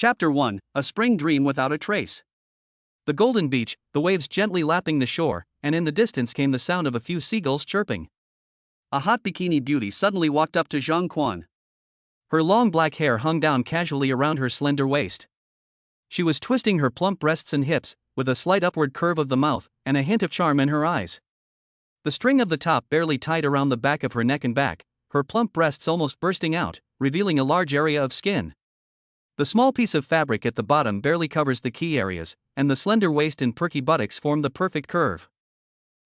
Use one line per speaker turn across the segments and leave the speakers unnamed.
Chapter 1, A Spring Dream Without a Trace. The golden beach, the waves gently lapping the shore, and in the distance came the sound of a few seagulls chirping. A hot bikini beauty suddenly walked up to Zhang Quan. Her long black hair hung down casually around her slender waist. She was twisting her plump breasts and hips, with a slight upward curve of the mouth, and a hint of charm in her eyes. The string of the top barely tied around the back of her neck and back, her plump breasts almost bursting out, revealing a large area of skin. The small piece of fabric at the bottom barely covers the key areas, and the slender waist and perky buttocks form the perfect curve.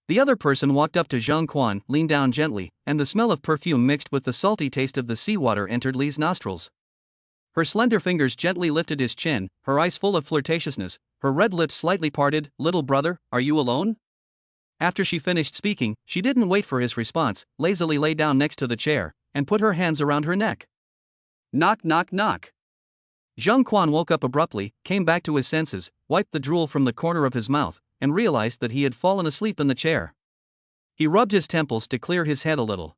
The other person walked up to Zhang Quan, leaned down gently, and the smell of perfume mixed with the salty taste of the seawater entered Li's nostrils. Her slender fingers gently lifted his chin, her eyes full of flirtatiousness, her red lips slightly parted. "Little brother, are you alone?" After she finished speaking, she didn't wait for his response, lazily lay down next to the chair, and put her hands around her neck. Knock, knock, knock. Zhang Quan woke up abruptly, came back to his senses, wiped the drool from the corner of his mouth, and realized that he had fallen asleep in the chair. He rubbed his temples to clear his head a little.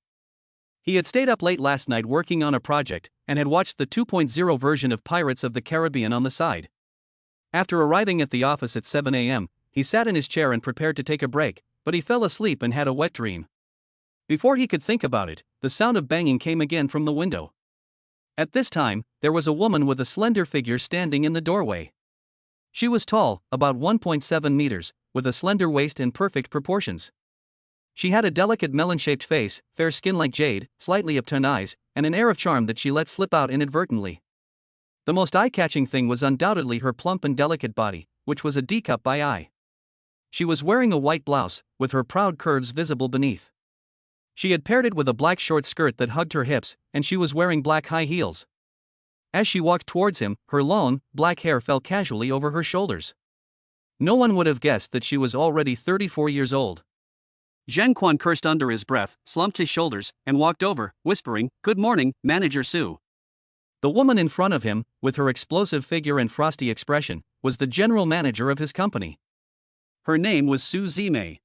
He had stayed up late last night working on a project, and had watched the 2.0 version of Pirates of the Caribbean on the side. After arriving at the office at 7 a.m., he sat in his chair and prepared to take a break, but he fell asleep and had a wet dream. Before he could think about it, the sound of banging came again from the window. At this time, there was a woman with a slender figure standing in the doorway. She was tall, about 1.7 meters, with a slender waist and perfect proportions. She had a delicate melon-shaped face, fair skin like jade, slightly upturned eyes, and an air of charm that she let slip out inadvertently. The most eye-catching thing was undoubtedly her plump and delicate body, which was a D-cup by eye. She was wearing a white blouse, with her proud curves visible beneath. She had paired it with a black short skirt that hugged her hips, and she was wearing black high heels. As she walked towards him, her long, black hair fell casually over her shoulders. No one would have guessed that she was already 34 years old. Zhang Quan cursed under his breath, slumped his shoulders, and walked over, whispering, "Good morning, Manager Su." The woman in front of him, with her explosive figure and frosty expression, was the general manager of his company. Her name was Su Zimei.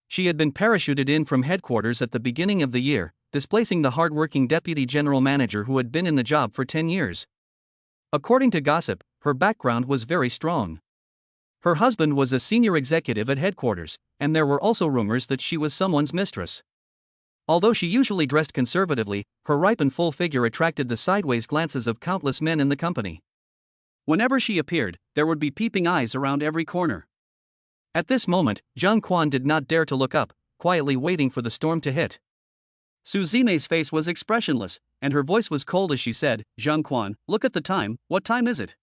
She had been parachuted in from headquarters at the beginning of the year, displacing the hard-working deputy general manager who had been in the job for 10 years. According to gossip, her background was very strong. Her husband was a senior executive at headquarters, and there were also rumors that she was someone's mistress. Although she usually dressed conservatively, her ripe and full figure attracted the sideways glances of countless men in the company. Whenever she appeared, there would be peeping eyes around every corner. At this moment, Zhang Quan did not dare to look up, quietly waiting for the storm to hit. Su Zimei's face was expressionless, and her voice was cold as she said, "Zhang Quan, look at the time, what time is it?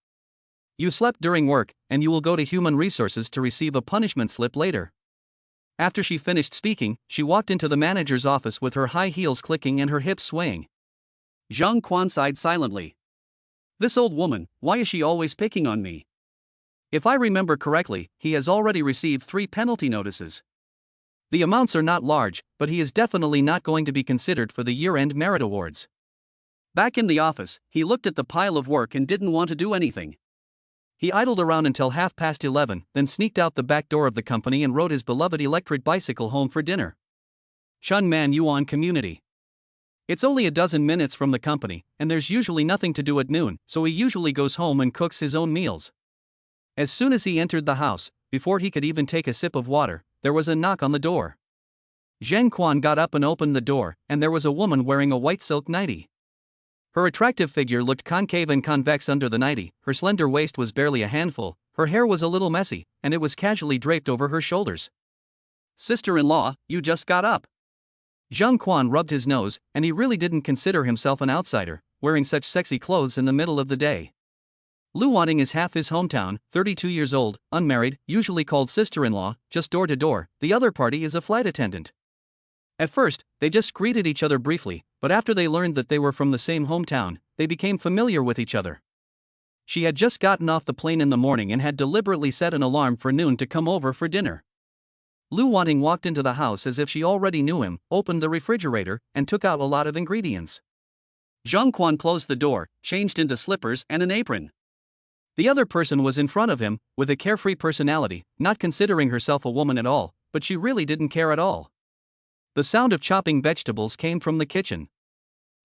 You slept during work, and you will go to Human Resources to receive a punishment slip later." After she finished speaking, she walked into the manager's office with her high heels clicking and her hips swaying. Zhang Quan sighed silently. "This old woman, why is she always picking on me? If I remember correctly, he has already received 3 penalty notices. The amounts are not large, but he is definitely not going to be considered for the year-end merit awards." Back in the office, he looked at the pile of work and didn't want to do anything. He idled around until 11:30, then sneaked out the back door of the company and rode his beloved electric bicycle home for dinner. Chunman Yuan Community. It's only a dozen minutes from the company, and there's usually nothing to do at noon, so he usually goes home and cooks his own meals. As soon as he entered the house, before he could even take a sip of water, there was a knock on the door. Zhang Quan got up and opened the door, and there was a woman wearing a white silk nightie. Her attractive figure looked concave and convex under the nightie, her slender waist was barely a handful, her hair was a little messy, and it was casually draped over her shoulders. "Sister-in-law, you just got up." Zhang Quan rubbed his nose, and he really didn't consider himself an outsider, wearing such sexy clothes in the middle of the day. Liu Wanting is half his hometown, 32 years old, unmarried, usually called sister-in-law, just door to door. The other party is a flight attendant. At first, they just greeted each other briefly, but after they learned that they were from the same hometown, they became familiar with each other. She had just gotten off the plane in the morning and had deliberately set an alarm for noon to come over for dinner. Liu Wanting walked into the house as if she already knew him, opened the refrigerator, and took out a lot of ingredients. Zhang Quan closed the door, changed into slippers and an apron. The other person was in front of him, with a carefree personality, not considering herself a woman at all, but she really didn't care at all. The sound of chopping vegetables came from the kitchen.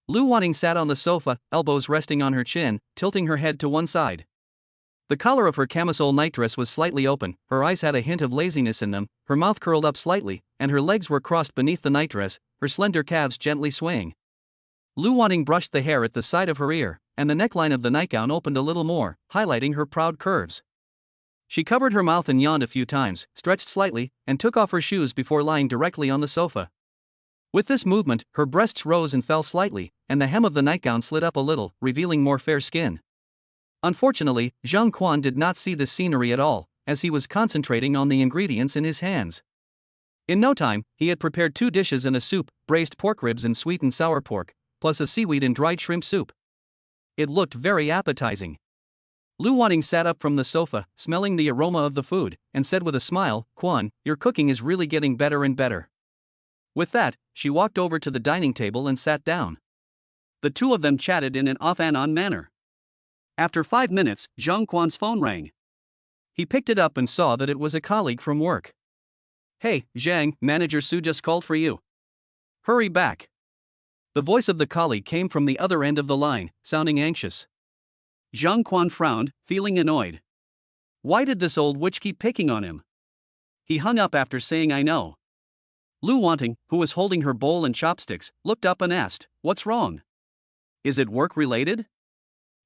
Liu Wanting sat on the sofa, elbows resting on her chin, tilting her head to one side. The collar of her camisole nightdress was slightly open, her eyes had a hint of laziness in them, her mouth curled up slightly, and her legs were crossed beneath the nightdress, her slender calves gently swaying. Liu Wanting brushed the hair at the side of her ear, and the neckline of the nightgown opened a little more, highlighting her proud curves. She covered her mouth and yawned a few times, stretched slightly, and took off her shoes before lying directly on the sofa. With this movement, her breasts rose and fell slightly, and the hem of the nightgown slid up a little, revealing more fair skin. Unfortunately, Zhang Quan did not see this scenery at all, as he was concentrating on the ingredients in his hands. In no time, he had prepared 2 dishes and a soup, braised pork ribs and sweet and sour pork, plus a seaweed and dried shrimp soup. It looked very appetizing. Liu Wanting sat up from the sofa, smelling the aroma of the food, and said with a smile, "Quan, your cooking is really getting better and better." With that, she walked over to the dining table and sat down. The two of them chatted in an off-and-on manner. After 5 minutes, Zhang Quan's phone rang. He picked it up and saw that it was a colleague from work. "Hey, Zhang, Manager Su just called for you. Hurry back." The voice of the colleague came from the other end of the line, sounding anxious. Zhang Quan frowned, feeling annoyed. Why did this old witch keep picking on him? He hung up after saying "I know." Liu Wanting, who was holding her bowl and chopsticks, looked up and asked, "What's wrong? Is it work-related?"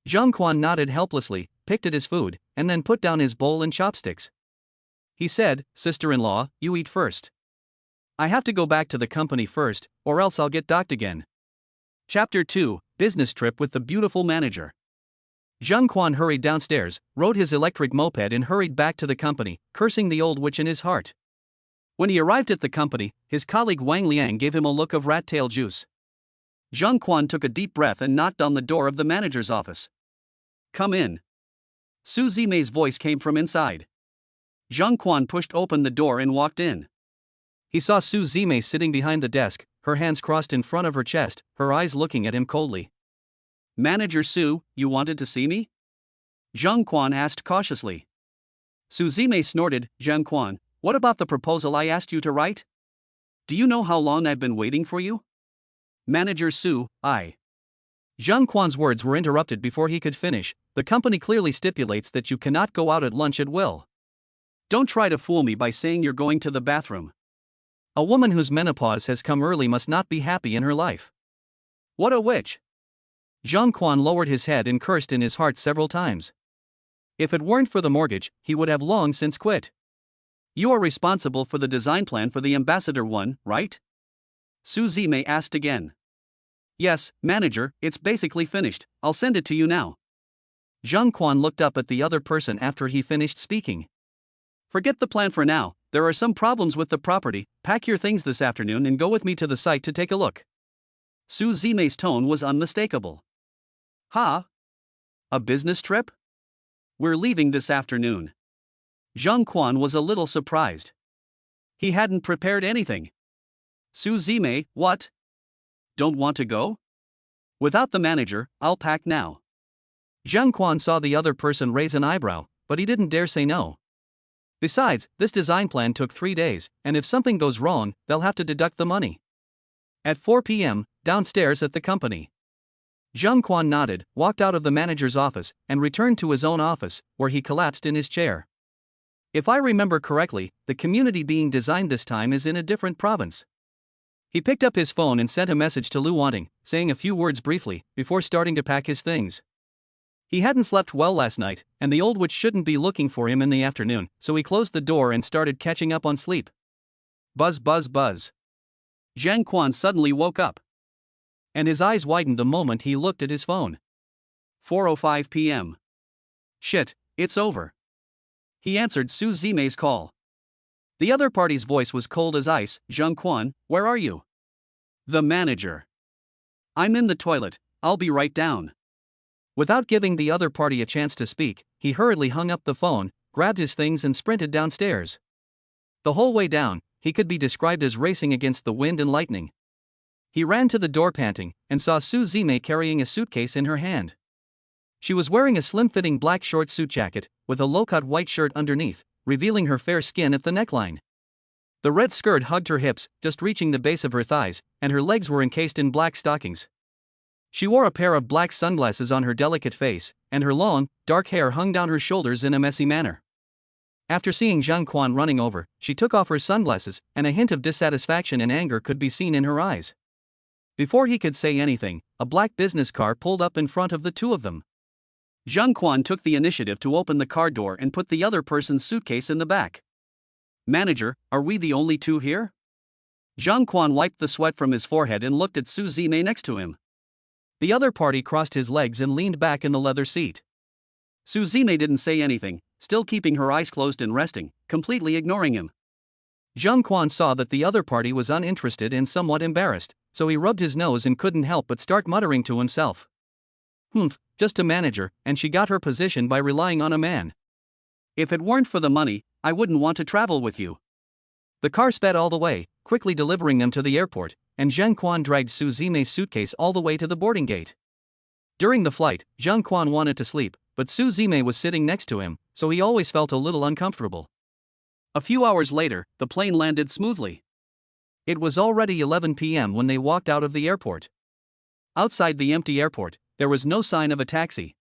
Zhang Quan nodded helplessly, picked at his food, and then put down his bowl and chopsticks. He said, "Sister-in-law, you eat first. I have to go back to the company first, or else I'll get docked again." Chapter 2, Business Trip with the Beautiful Manager. Zhang Quan hurried downstairs, rode his electric moped and hurried back to the company, cursing the old witch in his heart. When he arrived at the company, his colleague Wang Liang gave him a look of rat-tail juice. Zhang Quan took a deep breath and knocked on the door of the manager's office. "Come in." Su Zimei's voice came from inside. Zhang Quan pushed open the door and walked in. He saw Su Zimei sitting behind the desk, her hands crossed in front of her chest, her eyes looking at him coldly. "Manager Su, you wanted to see me?" Zhang Quan asked cautiously. Su Zimei snorted, "Zhang Quan, what about the proposal I asked you to write? Do you know how long I've been waiting for you?" "Manager Su, Zhang Quan's words were interrupted before he could finish. "The company clearly stipulates that you cannot go out at lunch at will. Don't try to fool me by saying you're going to the bathroom. A woman whose menopause has come early must not be happy in her life." "What a witch!" Zhang Quan lowered his head and cursed in his heart several times. If it weren't for the mortgage, he would have long since quit. "You are responsible for the design plan for the Ambassador one, right?" Su Zimei asked again. "Yes, manager, it's basically finished, I'll send it to you now." Zhang Quan looked up at the other person after he finished speaking. "Forget the plan for now, there are some problems with the property, pack your things this afternoon and go with me to the site to take a look." Su Zimei's tone was unmistakable. "Huh? A business trip? We're leaving this afternoon." Zhang Quan was a little surprised. He hadn't prepared anything. "Su Zimei, what? Don't want to go? Without the manager, I'll pack now." Zhang Quan saw the other person raise an eyebrow, but he didn't dare say no. Besides, this design plan took 3 days, and if something goes wrong, they'll have to deduct the money. At 4 p.m., downstairs at the company. Zhang Quan nodded, walked out of the manager's office, and returned to his own office, where he collapsed in his chair. If I remember correctly, the community being designed this time is in a different province. He picked up his phone and sent a message to Liu Wanting, saying a few words briefly, before starting to pack his things. He hadn't slept well last night, and the old witch shouldn't be looking for him in the afternoon, so he closed the door and started catching up on sleep. Buzz buzz buzz. Zhang Quan suddenly woke up. And his eyes widened the moment he looked at his phone. 4:05 p.m. Shit, it's over. He answered Su Zimei's call. The other party's voice was cold as ice. "Zhang Quan, where are you?" "The manager. I'm in the toilet, I'll be right down." Without giving the other party a chance to speak, he hurriedly hung up the phone, grabbed his things and sprinted downstairs. The whole way down, he could be described as racing against the wind and lightning. He ran to the door panting, and saw Su Zimei carrying a suitcase in her hand. She was wearing a slim-fitting black short suit jacket, with a low-cut white shirt underneath, revealing her fair skin at the neckline. The red skirt hugged her hips, just reaching the base of her thighs, and her legs were encased in black stockings. She wore a pair of black sunglasses on her delicate face, and her long, dark hair hung down her shoulders in a messy manner. After seeing Zhang Quan running over, she took off her sunglasses, and a hint of dissatisfaction and anger could be seen in her eyes. Before he could say anything, a black business car pulled up in front of the two of them. Zhang Quan took the initiative to open the car door and put the other person's suitcase in the back. "Manager, are we the only two here?" Zhang Quan wiped the sweat from his forehead and looked at Su Zimei next to him. The other party crossed his legs and leaned back in the leather seat. Su Zimei didn't say anything, still keeping her eyes closed and resting, completely ignoring him. Zhang Quan saw that the other party was uninterested and somewhat embarrassed, so he rubbed his nose and couldn't help but start muttering to himself. Just a manager, and she got her position by relying on a man. If it weren't for the money, I wouldn't want to travel with you. The car sped all the way, quickly delivering them to the airport, and Zhang Quan dragged Su Zimei's suitcase all the way to the boarding gate. During the flight, Zhang Quan wanted to sleep, but Su Zimei was sitting next to him, so he always felt a little uncomfortable. A few hours later, the plane landed smoothly. It was already 11 p.m. when they walked out of the airport. Outside the empty airport, there was no sign of a taxi.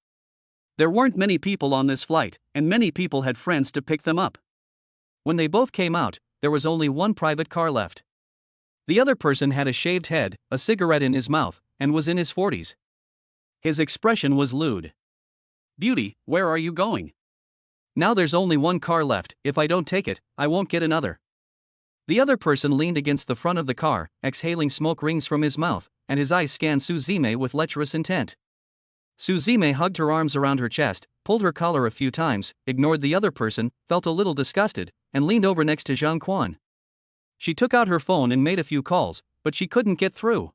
There weren't many people on this flight, and many people had friends to pick them up. When they both came out, there was only one private car left. The other person had a shaved head, a cigarette in his mouth, and was in his 40s. His expression was lewd. "Beauty, where are you going?" "Now there's only one car left, if I don't take it, I won't get another." The other person leaned against the front of the car, exhaling smoke rings from his mouth, and his eyes scanned Su Zimei with lecherous intent. Su Zimei hugged her arms around her chest, pulled her collar a few times, ignored the other person, felt a little disgusted, and leaned over next to Zhang Quan. She took out her phone and made a few calls, but she couldn't get through.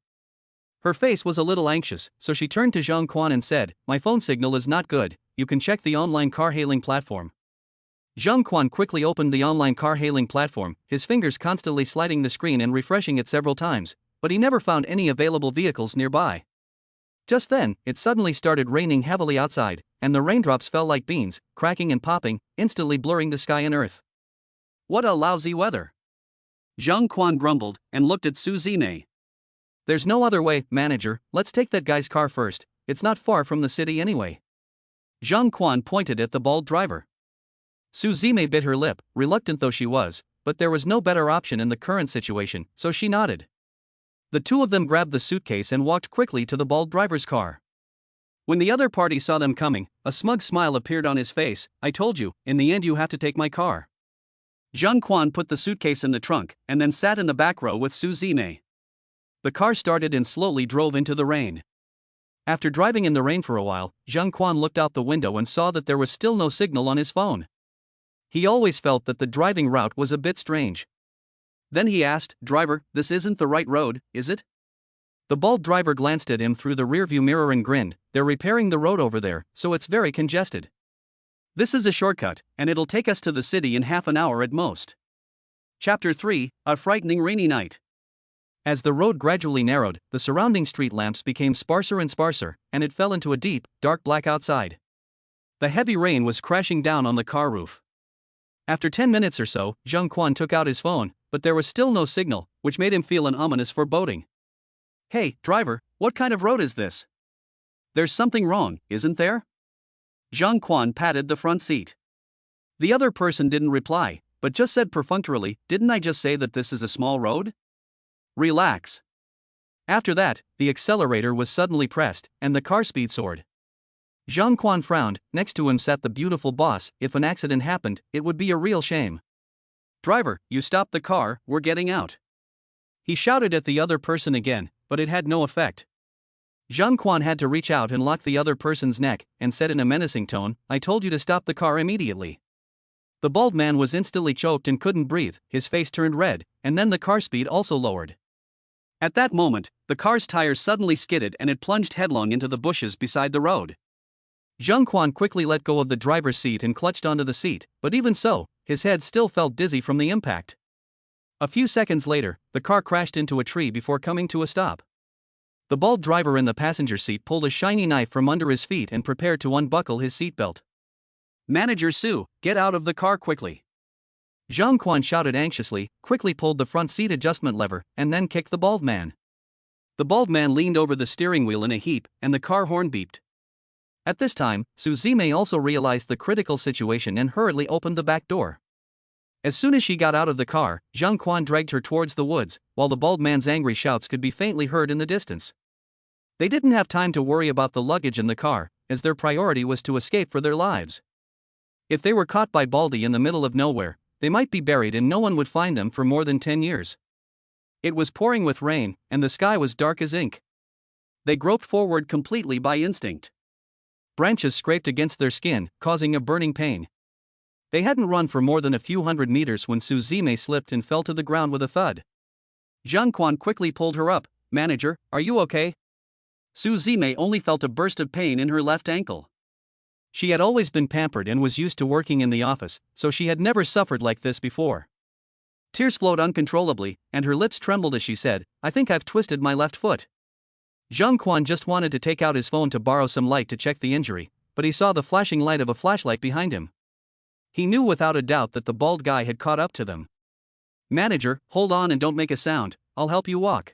Her face was a little anxious, so she turned to Zhang Quan and said, "My phone signal is not good, you can check the online car-hailing platform." Zhang Quan quickly opened the online car-hailing platform, his fingers constantly sliding the screen and refreshing it several times, but he never found any available vehicles nearby. Just then, it suddenly started raining heavily outside, and the raindrops fell like beans, cracking and popping, instantly blurring the sky and earth. "What a lousy weather," Zhang Quan grumbled, and looked at Su Zimei. "There's no other way, manager, let's take that guy's car first, it's not far from the city anyway." Zhang Quan pointed at the bald driver. Su Zimei bit her lip, reluctant though she was, but there was no better option in the current situation, so she nodded. The two of them grabbed the suitcase and walked quickly to the bald driver's car. When the other party saw them coming, a smug smile appeared on his face. "I told you, in the end you have to take my car." Zhang Quan put the suitcase in the trunk, and then sat in the back row with Su Zimei. The car started and slowly drove into the rain. After driving in the rain for a while, Zhang Quan looked out the window and saw that there was still no signal on his phone. He always felt that the driving route was a bit strange. Then he asked, "Driver, this isn't the right road, is it?" The bald driver glanced at him through the rearview mirror and grinned. "They're repairing the road over there, so it's very congested. This is a shortcut, and it'll take us to the city in half an hour at most." Chapter 3, A Frightening Rainy Night. As the road gradually narrowed, the surrounding street lamps became sparser and sparser, and it fell into a deep, dark black outside. The heavy rain was crashing down on the car roof. After 10 minutes or so, Zhang Quan took out his phone, but there was still no signal, which made him feel an ominous foreboding. "Hey, driver, what kind of road is this? There's something wrong, isn't there?" Zhang Quan patted the front seat. The other person didn't reply, but just said perfunctorily, "Didn't I just say that this is a small road? Relax." After that, the accelerator was suddenly pressed, and the car speed soared. Zhang Quan frowned. Next to him sat the beautiful boss. If an accident happened, it would be a real shame. "Driver, you stopped the car, we're getting out." He shouted at the other person again, but it had no effect. Zhang Quan had to reach out and lock the other person's neck, and said in a menacing tone, "I told you to stop the car immediately." The bald man was instantly choked and couldn't breathe, his face turned red, and then the car speed also lowered. At that moment, the car's tires suddenly skidded and it plunged headlong into the bushes beside the road. Zhang Quan quickly let go of the driver's seat and clutched onto the seat, but even so, his head still felt dizzy from the impact. A few seconds later, the car crashed into a tree before coming to a stop. The bald driver in the passenger seat pulled a shiny knife from under his feet and prepared to unbuckle his seatbelt. "Manager Su, get out of the car quickly." Zhang Quan shouted anxiously, quickly pulled the front seat adjustment lever, and then kicked the bald man. The bald man leaned over the steering wheel in a heap, and the car horn beeped. At this time, Suzume also realized the critical situation and hurriedly opened the back door. As soon as she got out of the car, Zhang Quan dragged her towards the woods, while the bald man's angry shouts could be faintly heard in the distance. They didn't have time to worry about the luggage in the car, as their priority was to escape for their lives. If they were caught by Baldy in the middle of nowhere, they might be buried and no one would find them for more than 10 years. It was pouring with rain, and the sky was dark as ink. They groped forward completely by instinct. Branches scraped against their skin, causing a burning pain. They hadn't run for more than a few hundred meters when Suzume slipped and fell to the ground with a thud. Zhang Quan quickly pulled her up. "Manager, are you okay?" Suzume only felt a burst of pain in her left ankle. She had always been pampered and was used to working in the office, so she had never suffered like this before. Tears flowed uncontrollably, and her lips trembled as she said, "I think I've twisted my left foot." Zhang Quan just wanted to take out his phone to borrow some light to check the injury, but he saw the flashing light of a flashlight behind him. He knew without a doubt that the bald guy had caught up to them. "Manager, hold on and don't make a sound, I'll help you walk."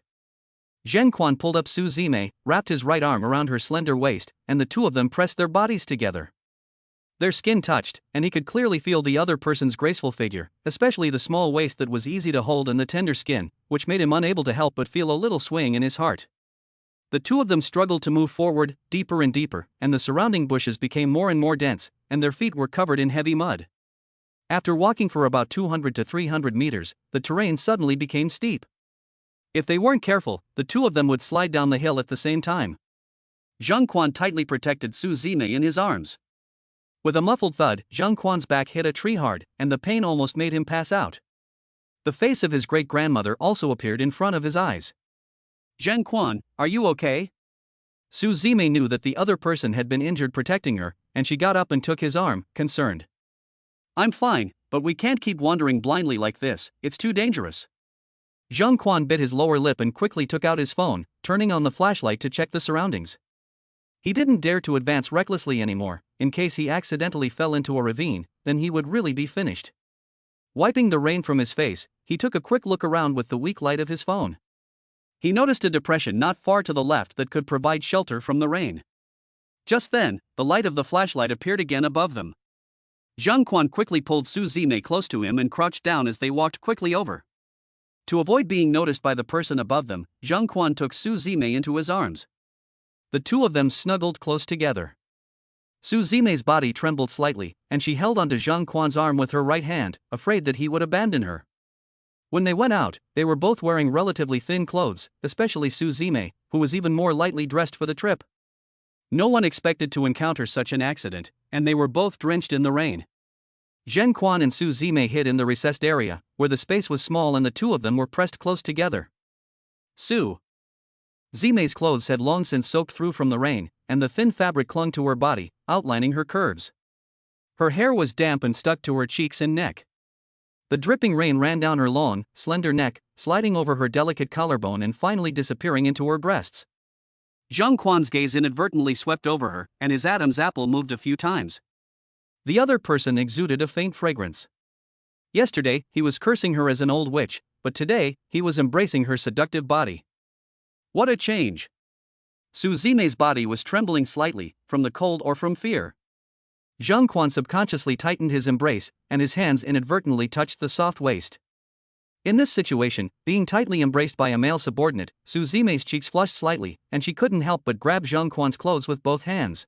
Zhang Quan pulled up Suzume, wrapped his right arm around her slender waist, and the two of them pressed their bodies together. Their skin touched, and he could clearly feel the other person's graceful figure, especially the small waist that was easy to hold and the tender skin, which made him unable to help but feel a little swaying in his heart. The two of them struggled to move forward, deeper and deeper, and the surrounding bushes became more and more dense, and their feet were covered in heavy mud. After walking for about 200 to 300 meters, the terrain suddenly became steep. If they weren't careful, the two of them would slide down the hill at the same time. Zhang Quan tightly protected Suzume in his arms. With a muffled thud, Zhang Quan's back hit a tree hard, and the pain almost made him pass out. The face of his great-grandmother also appeared in front of his eyes. "Zhang Quan, are you okay?" Suzume knew that the other person had been injured protecting her, and she got up and took his arm, concerned. "I'm fine, but we can't keep wandering blindly like this, it's too dangerous." Zhang Quan bit his lower lip and quickly took out his phone, turning on the flashlight to check the surroundings. He didn't dare to advance recklessly anymore, in case he accidentally fell into a ravine, then he would really be finished. Wiping the rain from his face, he took a quick look around with the weak light of his phone. He noticed a depression not far to the left that could provide shelter from the rain. Just then, the light of the flashlight appeared again above them. Zhang Quan quickly pulled Suzume close to him and crouched down as they walked quickly over. To avoid being noticed by the person above them, Zhang Quan took Suzume into his arms. The two of them snuggled close together. Suzume's body trembled slightly, and she held onto Zhang Quan's arm with her right hand, afraid that he would abandon her. When they went out, they were both wearing relatively thin clothes, especially Suzume, who was even more lightly dressed for the trip. No one expected to encounter such an accident, and they were both drenched in the rain. Zhang Quan and Suzume hid in the recessed area, where the space was small and the two of them were pressed close together. Suzume's clothes had long since soaked through from the rain, and the thin fabric clung to her body, outlining her curves. Her hair was damp and stuck to her cheeks and neck. The dripping rain ran down her long, slender neck, sliding over her delicate collarbone and finally disappearing into her breasts. Zhang Quan's gaze inadvertently swept over her, and his Adam's apple moved a few times. The other person exuded a faint fragrance. Yesterday, he was cursing her as an old witch, but today, he was embracing her seductive body. What a change! Suzume's body was trembling slightly, from the cold or from fear. Zhang Quan subconsciously tightened his embrace, and his hands inadvertently touched the soft waist. In this situation, being tightly embraced by a male subordinate, Suzume's cheeks flushed slightly, and she couldn't help but grab Zhang Quan's clothes with both hands.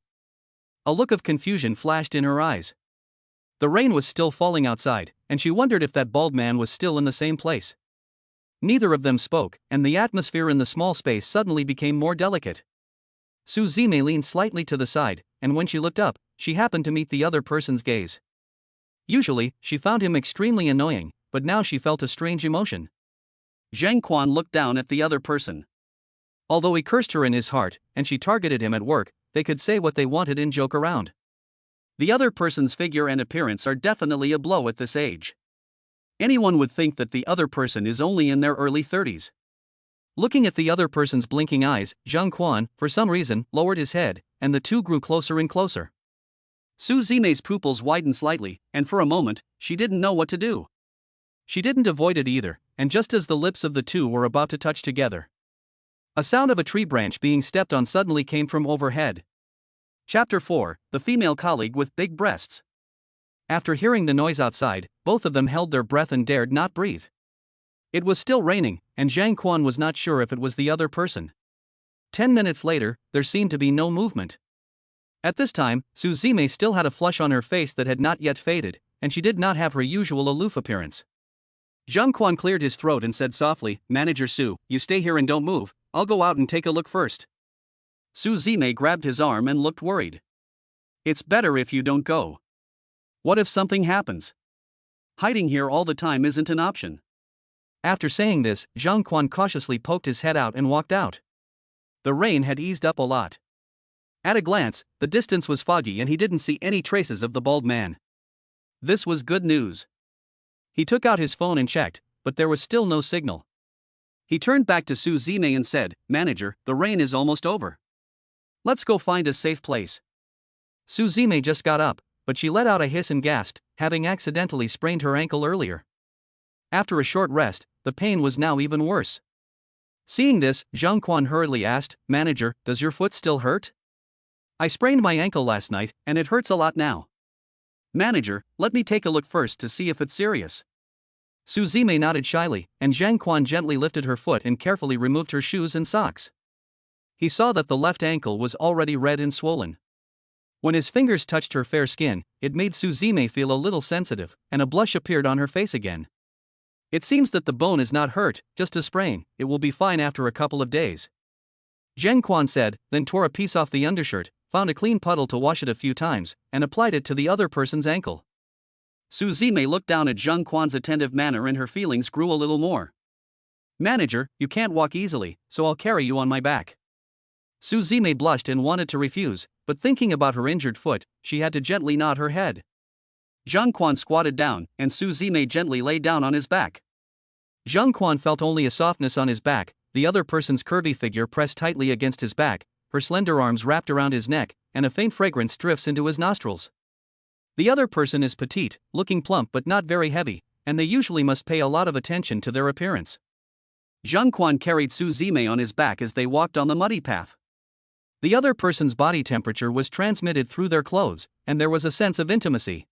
A look of confusion flashed in her eyes. The rain was still falling outside, and she wondered if that bald man was still in the same place. Neither of them spoke, and the atmosphere in the small space suddenly became more delicate. Suzume leaned slightly to the side, and when she looked up, she happened to meet the other person's gaze. Usually, she found him extremely annoying, but now she felt a strange emotion. Zhang Quan looked down at the other person. Although he cursed her in his heart, and she targeted him at work, they could say what they wanted and joke around. The other person's figure and appearance are definitely a blow at this age. Anyone would think that the other person is only in their early 30s. Looking at the other person's blinking eyes, Zhang Quan, for some reason, lowered his head, and the two grew closer and closer. Suzume's pupils widened slightly, and for a moment, she didn't know what to do. She didn't avoid it either, and just as the lips of the two were about to touch together, A sound of a tree branch being stepped on suddenly came from overhead. Chapter 4, The Female Colleague with Big Breasts. After hearing the noise outside, both of them held their breath and dared not breathe. It was still raining, and Zhang Quan was not sure if it was the other person. 10 minutes later, there seemed to be no movement. At this time, Su Zime still had a flush on her face that had not yet faded, and she did not have her usual aloof appearance. Zhang Quan cleared his throat and said softly, "Manager Su, you stay here and don't move, I'll go out and take a look first." Su Zime grabbed his arm and looked worried. "It's better if you don't go. What if something happens? Hiding here all the time isn't an option." After saying this, Zhang Quan cautiously poked his head out and walked out. The rain had eased up a lot. At a glance, the distance was foggy and he didn't see any traces of the bald man. This was good news. He took out his phone and checked, but there was still no signal. He turned back to Su Zime and said, "Manager, the rain is almost over. Let's go find a safe place." Su Zime just got up, but she let out a hiss and gasped, having accidentally sprained her ankle earlier. After a short rest, the pain was now even worse. Seeing this, Zhang Quan hurriedly asked, "Manager, does your foot still hurt? I sprained my ankle last night, and it hurts a lot now." "Manager, let me take a look first to see if it's serious." Su Zime nodded shyly, and Zhang Quan gently lifted her foot and carefully removed her shoes and socks. He saw that the left ankle was already red and swollen. When his fingers touched her fair skin, it made Su Zime feel a little sensitive, and a blush appeared on her face again. "It seems that the bone is not hurt, just a sprain, it will be fine after a couple of days," Zhang Quan said, then tore a piece off the undershirt, found a clean puddle to wash it a few times, and applied it to the other person's ankle. Su Zime looked down at Zhang Quan's attentive manner and her feelings grew a little more. "Manager, you can't walk easily, so I'll carry you on my back." Su Zime blushed and wanted to refuse, but thinking about her injured foot, she had to gently nod her head. Zhang Quan squatted down, and Su Zime gently lay down on his back. Zhang Quan felt only a softness on his back, the other person's curvy figure pressed tightly against his back, her slender arms wrapped around his neck, and a faint fragrance drifts into his nostrils. The other person is petite, looking plump but not very heavy, and they usually must pay a lot of attention to their appearance. Zhang Quan carried Su Zime on his back as they walked on the muddy path. The other person's body temperature was transmitted through their clothes, and there was a sense of intimacy.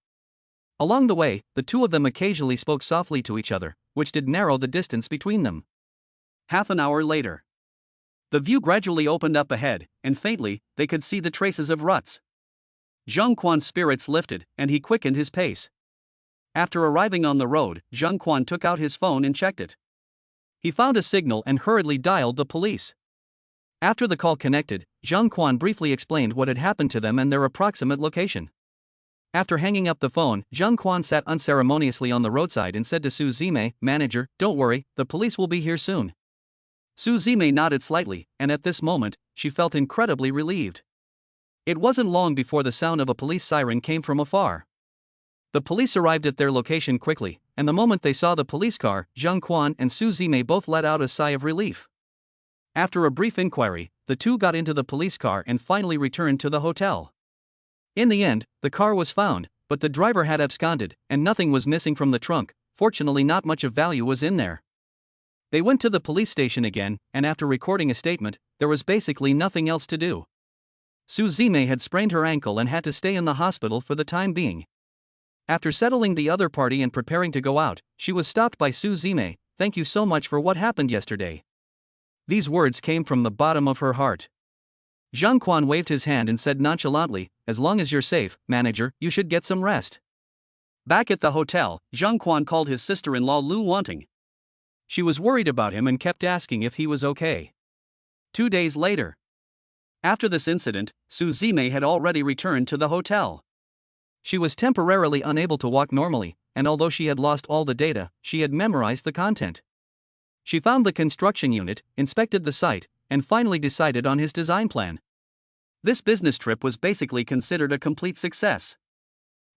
Along the way, the two of them occasionally spoke softly to each other, which did narrow the distance between them. Half an hour later, the view gradually opened up ahead, and faintly, they could see the traces of ruts. Zhang Quan's spirits lifted, and he quickened his pace. After arriving on the road, Zhang Quan took out his phone and checked it. He found a signal and hurriedly dialed the police. After the call connected, Zhang Quan briefly explained what had happened to them and their approximate location. After hanging up the phone, Zhang Quan sat unceremoniously on the roadside and said to Su Zime, "Manager, don't worry, the police will be here soon." Su Zime nodded slightly, and at this moment, she felt incredibly relieved. It wasn't long before the sound of a police siren came from afar. The police arrived at their location quickly, and the moment they saw the police car, Zhang Quan and Su Zime both let out a sigh of relief. After a brief inquiry, the two got into the police car and finally returned to the hotel. In the end, the car was found, but the driver had absconded, and nothing was missing from the trunk. Fortunately, not much of value was in there. They went to the police station again, and after recording a statement, there was basically nothing else to do. Su Zime had sprained her ankle and had to stay in the hospital for the time being. After settling the other party and preparing to go out, she was stopped by Su Zime. "Thank you so much for what happened yesterday." These words came from the bottom of her heart. Zhang Quan waved his hand and said nonchalantly, "As long as you're safe, manager, you should get some rest." Back at the hotel, Zhang Quan called his sister-in-law Liu Wanting. She was worried about him and kept asking if he was okay. 2 days later. After this incident, Su Zime had already returned to the hotel. She was temporarily unable to walk normally, and although she had lost all the data, she had memorized the content. She found the construction unit, inspected the site, and finally decided on his design plan. This business trip was basically considered a complete success.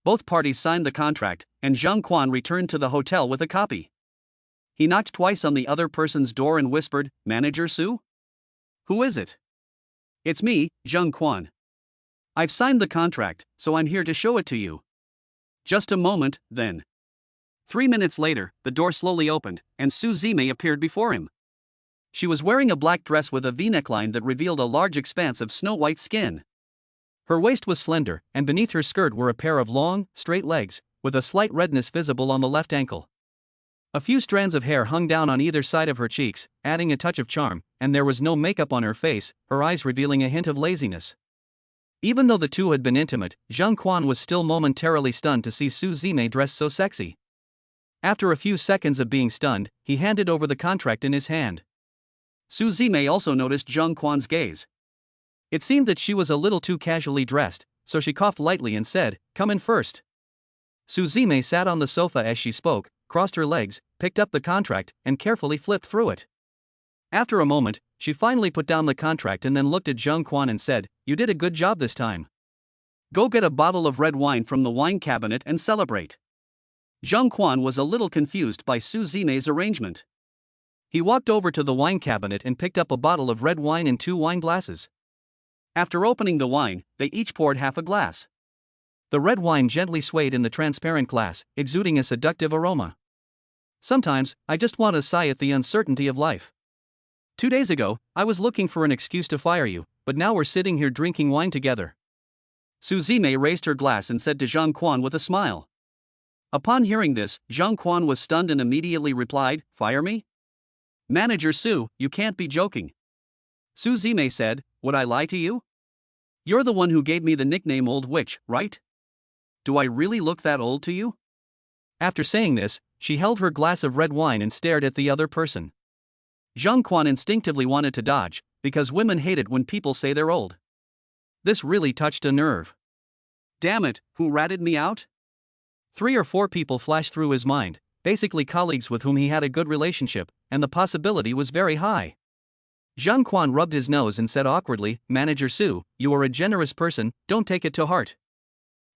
Both parties signed the contract, and Zhang Quan returned to the hotel with a copy. He knocked twice on the other person's door and whispered, "Manager Su? Who is it?" "It's me, Zhang Quan. I've signed the contract, so I'm here to show it to you." "Just a moment, then." 3 minutes later, the door slowly opened, and Su Zime appeared before him. She was wearing a black dress with a V-neckline that revealed a large expanse of snow-white skin. Her waist was slender, and beneath her skirt were a pair of long, straight legs, with a slight redness visible on the left ankle. A few strands of hair hung down on either side of her cheeks, adding a touch of charm, and there was no makeup on her face, her eyes revealing a hint of laziness. Even though the two had been intimate, Zhang Quan was still momentarily stunned to see Su Zime dressed so sexy. After a few seconds of being stunned, he handed over the contract in his hand. Su Zime also noticed Zhang Quan's gaze. It seemed that she was a little too casually dressed, so she coughed lightly and said, "Come in first." Su Zime sat on the sofa as she spoke, crossed her legs, picked up the contract, and carefully flipped through it. After a moment, she finally put down the contract and then looked at Zhang Quan and said, "You did a good job this time. Go get a bottle of red wine from the wine cabinet and celebrate." Zhang Quan was a little confused by Su Zime's arrangement. He walked over to the wine cabinet and picked up a bottle of red wine in 2 wine glasses. After opening the wine, they each poured half a glass. The red wine gently swayed in the transparent glass, exuding a seductive aroma. "Sometimes, I just want to sigh at the uncertainty of life. 2 days ago, I was looking for an excuse to fire you, but now we're sitting here drinking wine together." Su Zime raised her glass and said to Zhang Quan with a smile. Upon hearing this, Zhang Quan was stunned and immediately replied, "Fire me? Manager Su, you can't be joking." Su Zime said, "Would I lie to you? You're the one who gave me the nickname Old Witch, right? Do I really look that old to you?" After saying this, she held her glass of red wine and stared at the other person. Zhang Quan instinctively wanted to dodge, because women hate it when people say they're old. This really touched a nerve. Damn it, who ratted me out? 3 or 4 people flashed through his mind, basically colleagues with whom he had a good relationship, and the possibility was very high. Zhang Quan rubbed his nose and said awkwardly, "Manager Su, you are a generous person, don't take it to heart."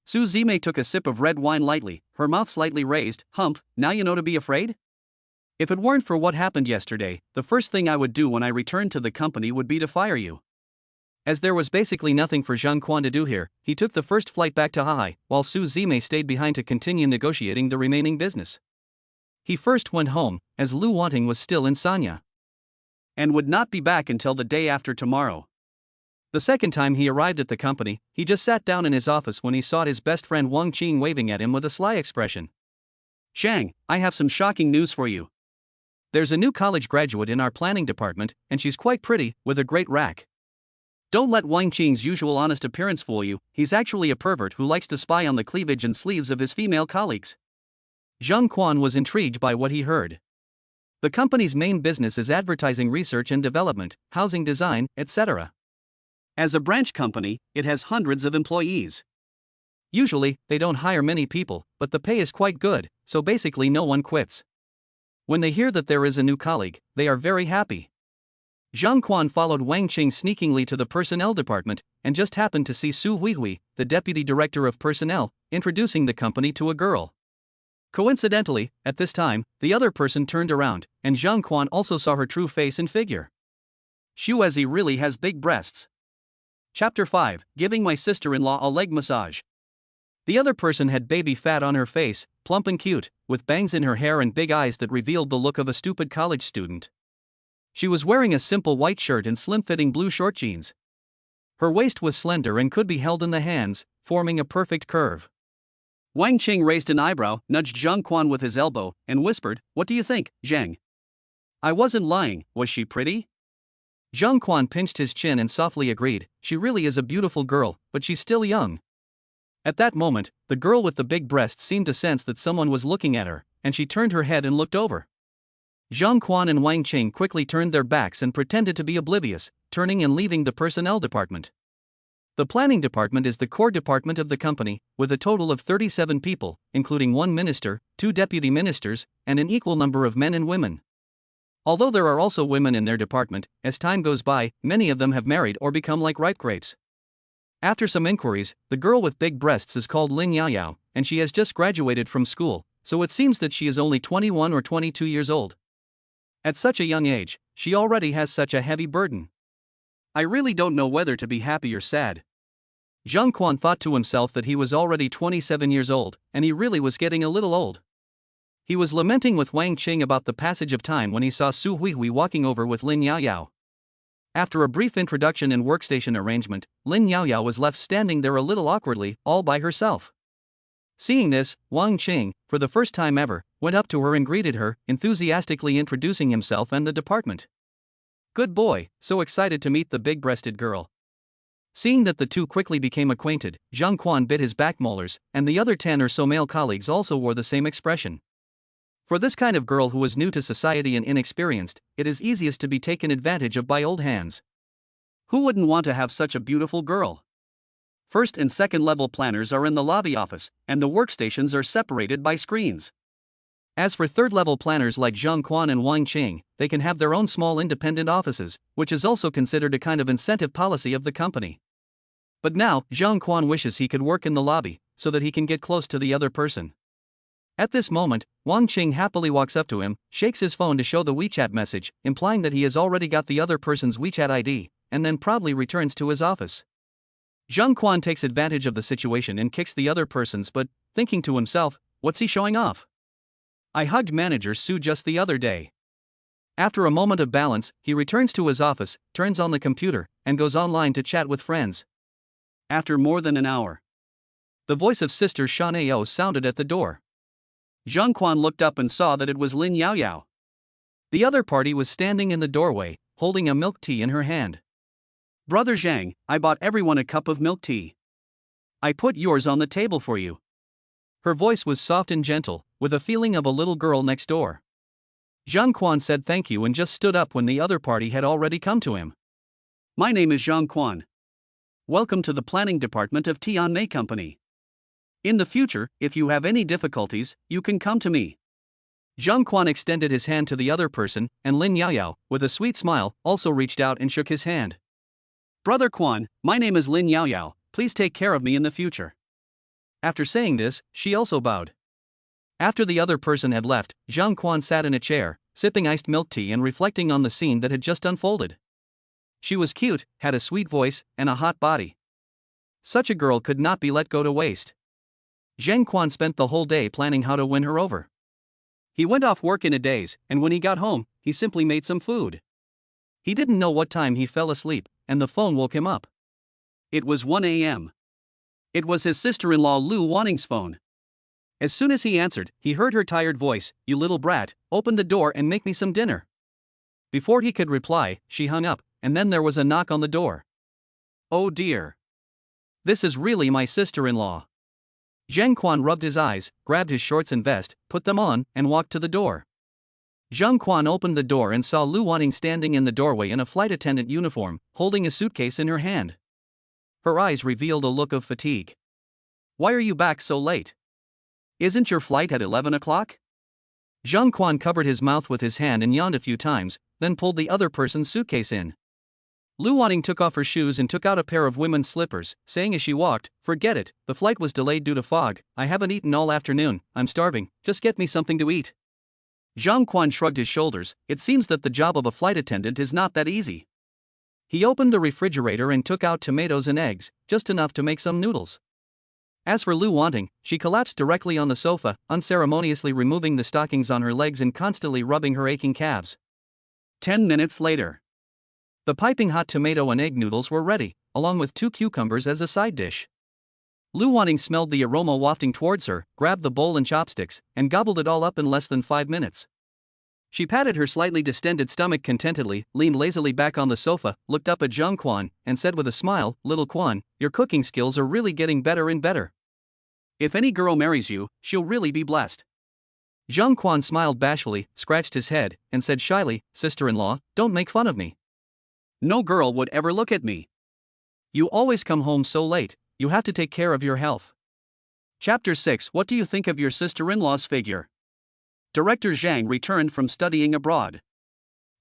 Su Zime took a sip of red wine lightly, her mouth slightly raised. "Humph, now you know to be afraid? If it weren't for what happened yesterday, the first thing I would do when I returned to the company would be to fire you." As there was basically nothing for Zhang Quan to do here, he took the first flight back to Hai, while Su Zime stayed behind to continue negotiating the remaining business. He first went home, as Liu Wanting was still in Sanya, and would not be back until the day after tomorrow. The second time he arrived at the company, he just sat down in his office when he saw his best friend Wang Qing waving at him with a sly expression. "Shang, I have some shocking news for you. There's a new college graduate in our planning department, and she's quite pretty, with a great rack. Don't let Wang Qing's usual honest appearance fool you, he's actually a pervert who likes to spy on the cleavage and sleeves of his female colleagues." Zhang Quan was intrigued by what he heard. The company's main business is advertising research and development, housing design, etc. As a branch company, it has hundreds of employees. Usually, they don't hire many people, but the pay is quite good, so basically no one quits. When they hear that there is a new colleague, they are very happy. Zhang Quan followed Wang Qing sneakingly to the personnel department, and just happened to see Su Huihui, the deputy director of personnel, introducing the company to a girl. Coincidentally, at this time, the other person turned around, and Zhang Quan also saw her true face and figure. Xuezi really has big breasts. Chapter 5, Giving my sister-in-law a leg massage. The other person had baby fat on her face, plump and cute, with bangs in her hair and big eyes that revealed the look of a stupid college student. She was wearing a simple white shirt and slim-fitting blue short jeans. Her waist was slender and could be held in the hands, forming a perfect curve. Wang Qing raised an eyebrow, nudged Zhang Quan with his elbow, and whispered, "What do you think, Zhang? I wasn't lying, was she pretty?" Zhang Quan pinched his chin and softly agreed, "She really is a beautiful girl, but she's still young." At that moment, the girl with the big breasts seemed to sense that someone was looking at her, and she turned her head and looked over. Zhang Quan and Wang Qing quickly turned their backs and pretended to be oblivious, turning and leaving the personnel department. The planning department is the core department of the company, with a total of 37 people, including 1 minister, 2 deputy ministers, and an equal number of men and women. Although there are also women in their department, as time goes by, many of them have married or become like ripe grapes. After some inquiries, the girl with big breasts is called Lin Yaoyao, and she has just graduated from school, so it seems that she is only 21 or 22 years old. At such a young age, she already has such a heavy burden. I really don't know whether to be happy or sad. Zhang Quan thought to himself that he was already 27 years old, and he really was getting a little old. He was lamenting with Wang Qing about the passage of time when he saw Su Huihui walking over with Lin Yaoyao. After a brief introduction and workstation arrangement, Lin Yaoyao was left standing there a little awkwardly, all by herself. Seeing this, Wang Qing, for the first time ever, went up to her and greeted her, enthusiastically introducing himself and the department. Good boy, so excited to meet the big-breasted girl. Seeing that the two quickly became acquainted, Zhang Quan bit his back molars, and the other 10 or so male colleagues also wore the same expression. For this kind of girl who was new to society and inexperienced, it is easiest to be taken advantage of by old hands. Who wouldn't want to have such a beautiful girl? First and second level planners are in the lobby office, and the workstations are separated by screens. As for third level planners like Zhang Quan and Wang Qing, they can have their own small independent offices, which is also considered a kind of incentive policy of the company. But now, Zhang Quan wishes he could work in the lobby, so that he can get close to the other person. At this moment, Wang Qing happily walks up to him, shakes his phone to show the WeChat message, implying that he has already got the other person's WeChat ID, and then proudly returns to his office. Zhang Quan takes advantage of the situation and kicks the other person's, but, thinking to himself, what's he showing off? I hugged manager Su just the other day. After a moment of balance, he returns to his office, turns on the computer, and goes online to chat with friends. After more than an hour, the voice of Sister Shanao sounded at the door. Zhang Quan looked up and saw that it was Lin Yaoyao. The other party was standing in the doorway, holding a milk tea in her hand. Brother Zhang, I bought everyone a cup of milk tea. I put yours on the table for you. Her voice was soft and gentle, with a feeling of a little girl next door. Zhang Quan said thank you and just stood up when the other party had already come to him. My name is Zhang Quan. Welcome to the planning department of Tianmei Company. In the future, if you have any difficulties, you can come to me. Zhang Quan extended his hand to the other person, and Lin Yaoyao, with a sweet smile, also reached out and shook his hand. Brother Quan, my name is Lin Yaoyao, please take care of me in the future. After saying this, she also bowed. After the other person had left, Zhang Quan sat in a chair, sipping iced milk tea and reflecting on the scene that had just unfolded. She was cute, had a sweet voice, and a hot body. Such a girl could not be let go to waste. Zhang Quan spent the whole day planning how to win her over. He went off work in a daze, and when he got home, he simply made some food. He didn't know what time he fell asleep, and the phone woke him up. It was 1 a.m. It was his sister-in-law Liu Wanting's phone. As soon as he answered, he heard her tired voice, "You little brat, open the door and make me some dinner." Before he could reply, she hung up, and then there was a knock on the door. Oh dear. This is really my sister-in-law. Zhang Quan rubbed his eyes, grabbed his shorts and vest, put them on, and walked to the door. Zhang Quan opened the door and saw Liu Wanting standing in the doorway in a flight attendant uniform, holding a suitcase in her hand. Her eyes revealed a look of fatigue. Why are you back so late? Isn't your flight at 11 o'clock? Zhang Quan covered his mouth with his hand and yawned a few times, then pulled the other person's suitcase in. Liu Wanting took off her shoes and took out a pair of women's slippers, saying as she walked, "Forget it, the flight was delayed due to fog, I haven't eaten all afternoon, I'm starving, just get me something to eat." Zhang Quan shrugged his shoulders, it seems that the job of a flight attendant is not that easy. He opened the refrigerator and took out tomatoes and eggs, just enough to make some noodles. As for Liu Wanting, she collapsed directly on the sofa, unceremoniously removing the stockings on her legs and constantly rubbing her aching calves. 10 minutes later, the piping hot tomato and egg noodles were ready, along with 2 cucumbers as a side dish. Liu Wanting smelled the aroma wafting towards her, grabbed the bowl and chopsticks, and gobbled it all up in less than 5 minutes. She patted her slightly distended stomach contentedly, leaned lazily back on the sofa, looked up at Zhang Quan, and said with a smile, "Little Quan, your cooking skills are really getting better and better. If any girl marries you, she'll really be blessed." Zhang Quan smiled bashfully, scratched his head, and said shyly, "Sister-in-law, don't make fun of me. No girl would ever look at me. You always come home so late, you have to take care of your health." Chapter 6. What do you think of your sister-in-law's figure? Director Zhang returned from studying abroad.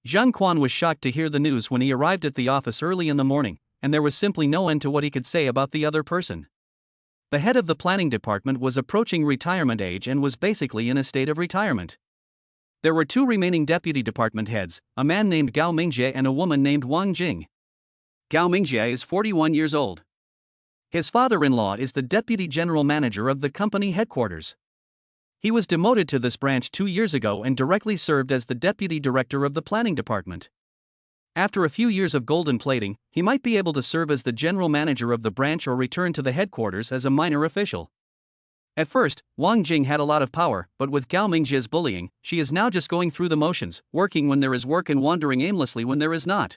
Zhang Quan was shocked to hear the news when he arrived at the office early in the morning, and there was simply no end to what he could say about the other person. The head of the planning department was approaching retirement age and was basically in a state of retirement. There were 2 remaining deputy department heads, a man named Gao Mingjie and a woman named Wang Jing. Gao Mingjie is 41 years old. His father-in-law is the deputy general manager of the company headquarters. He was demoted to this branch 2 years ago and directly served as the deputy director of the planning department. After a few years of golden plating, he might be able to serve as the general manager of the branch or return to the headquarters as a minor official. At first, Wang Jing had a lot of power, but with Gao Mingjie's bullying, she is now just going through the motions, working when there is work and wandering aimlessly when there is not.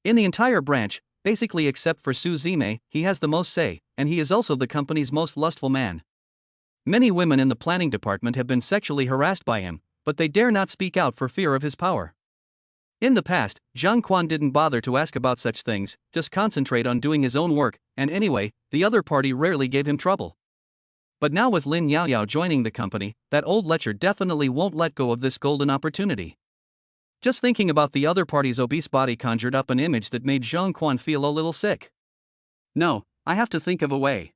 In the entire branch, basically except for Su Zime, he has the most say, and he is also the company's most lustful man. Many women in the planning department have been sexually harassed by him, but they dare not speak out for fear of his power. In the past, Zhang Quan didn't bother to ask about such things, just concentrate on doing his own work, and anyway, the other party rarely gave him trouble. But now with Lin Yaoyao joining the company, that old lecher definitely won't let go of this golden opportunity. Just thinking about the other party's obese body conjured up an image that made Zhang Quan feel a little sick. No, I have to think of a way.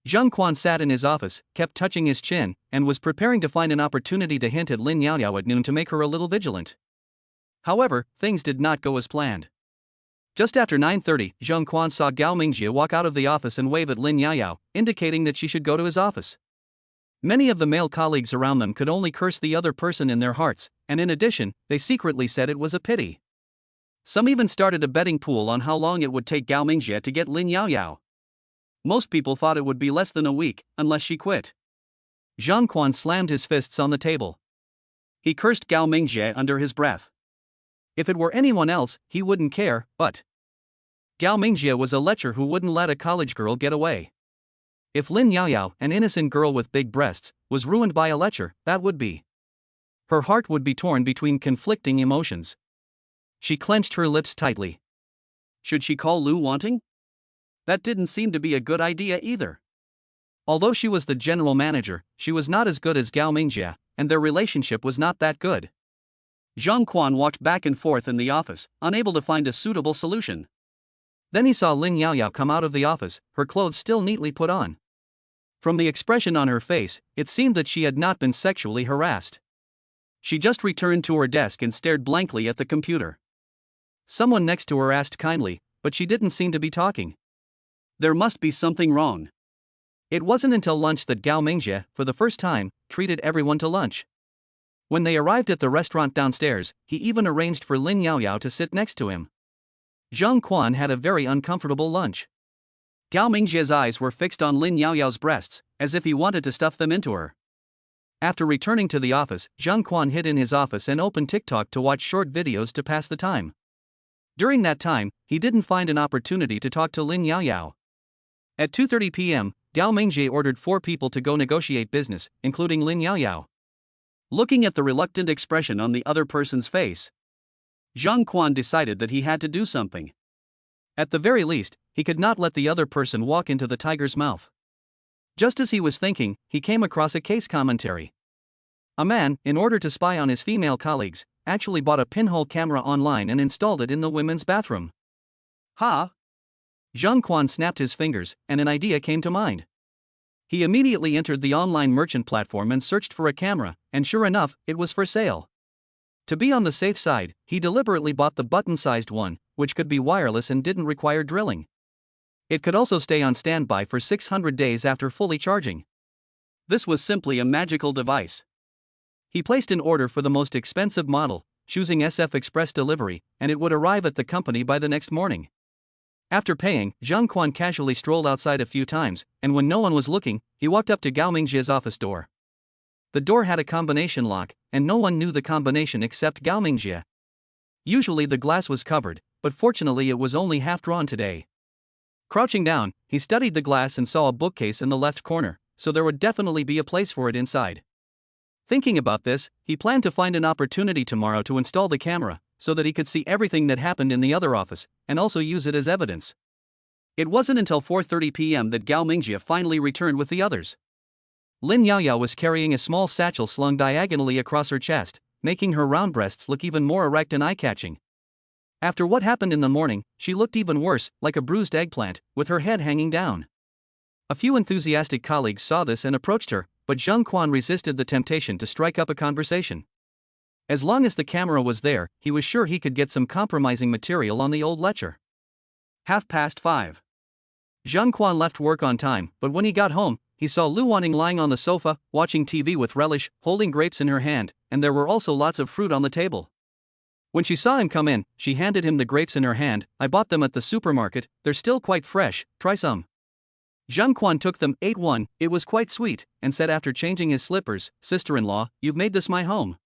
Zhang Quan sat in his office, kept touching his chin, and was preparing to find an opportunity to hint at Lin Yaoyao at noon to make her a little vigilant. However, things did not go as planned. Just after 9:30, Zhang Quan saw Gao Mingjie walk out of the office and wave at Lin Yaoyao, indicating that she should go to his office. Many of the male colleagues around them could only curse the other person in their hearts, and in addition, they secretly said it was a pity. Some even started a betting pool on how long it would take Gao Mingjie to get Lin Yaoyao. Most people thought it would be less than a week, unless she quit. Zhang Quan slammed his fists on the table. He cursed Gao Mingjie under his breath. If it were anyone else, he wouldn't care, but Gao Mingjie was a lecher who wouldn't let a college girl get away. If Lin Yaoyao, an innocent girl with big breasts, was ruined by a lecher, that would be. Her heart would be torn between conflicting emotions. She clenched her lips tightly. Should she call Liu Wanting? That didn't seem to be a good idea either. Although she was the general manager, she was not as good as Gao Mingjie, and their relationship was not that good. Zhang Quan walked back and forth in the office, unable to find a suitable solution. Then he saw Lin Yaoyao come out of the office, her clothes still neatly put on. From the expression on her face, it seemed that she had not been sexually harassed. She just returned to her desk and stared blankly at the computer. Someone next to her asked kindly, but she didn't seem to be talking. There must be something wrong. It wasn't until lunch that Gao Mingjie, for the first time, treated everyone to lunch. When they arrived at the restaurant downstairs, he even arranged for Lin Yaoyao to sit next to him. Zhang Quan had a very uncomfortable lunch. Gao Mingjie's eyes were fixed on Lin Yaoyao's breasts, as if he wanted to stuff them into her. After returning to the office, Zhang Quan hid in his office and opened TikTok to watch short videos to pass the time. During that time, he didn't find an opportunity to talk to Lin Yaoyao. At 2:30 p.m., Gao Mingjie ordered 4 people to go negotiate business, including Lin Yaoyao. Looking at the reluctant expression on the other person's face, Zhang Quan decided that he had to do something. At the very least, he could not let the other person walk into the tiger's mouth. Just as he was thinking, he came across a case commentary. A man, in order to spy on his female colleagues, actually bought a pinhole camera online and installed it in the women's bathroom. Ha! Zhang Quan snapped his fingers, and an idea came to mind. He immediately entered the online merchant platform and searched for a camera, and sure enough, it was for sale. To be on the safe side, he deliberately bought the button-sized one, which could be wireless and didn't require drilling. It could also stay on standby for 600 days after fully charging. This was simply a magical device. He placed an order for the most expensive model, choosing SF Express delivery, and it would arrive at the company by the next morning. After paying, Zhang Quan casually strolled outside a few times, and when no one was looking, he walked up to Gao Mingjie's office door. The door had a combination lock, and no one knew the combination except Gao Mingjie. Usually the glass was covered, but fortunately it was only half drawn today. Crouching down, he studied the glass and saw a bookcase in the left corner, so there would definitely be a place for it inside. Thinking about this, he planned to find an opportunity tomorrow to install the camera, so that he could see everything that happened in the other office, and also use it as evidence. It wasn't until 4:30 p.m. that Gao Mingjie finally returned with the others. Lin Yaoyao was carrying a small satchel slung diagonally across her chest, making her round breasts look even more erect and eye-catching. After what happened in the morning, she looked even worse, like a bruised eggplant, with her head hanging down. A few enthusiastic colleagues saw this and approached her, but Zhang Quan resisted the temptation to strike up a conversation. As long as the camera was there, he was sure he could get some compromising material on the old lecher. 5:30. Zhang Quan left work on time, but when he got home, he saw Liu Wanting lying on the sofa, watching TV with relish, holding grapes in her hand, and there were also lots of fruit on the table. When she saw him come in, she handed him the grapes in her hand. I bought them at the supermarket, they're still quite fresh, try some. Zhang Quan took them, ate one, it was quite sweet, and said after changing his slippers, sister-in-law, you've made this my home.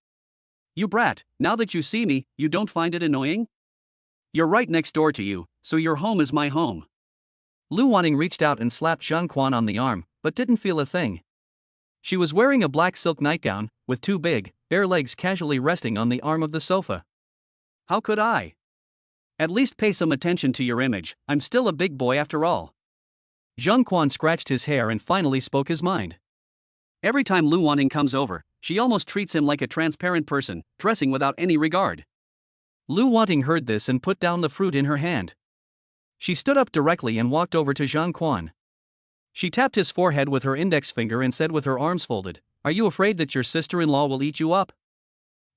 You brat, now that you see me, you don't find it annoying? You're right next door to you, so your home is my home. Liu Wanting reached out and slapped Zhang Quan on the arm, but didn't feel a thing. She was wearing a black silk nightgown, with two big, bare legs casually resting on the arm of the sofa. How could I? At least pay some attention to your image, I'm still a big boy after all. Zhang Quan scratched his hair and finally spoke his mind. Every time Liu Wanting comes over, she almost treats him like a transparent person, dressing without any regard. Liu Wanting heard this and put down the fruit in her hand. She stood up directly and walked over to Zhang Quan. She tapped his forehead with her index finger and said with her arms folded, "Are you afraid that your sister-in-law will eat you up?"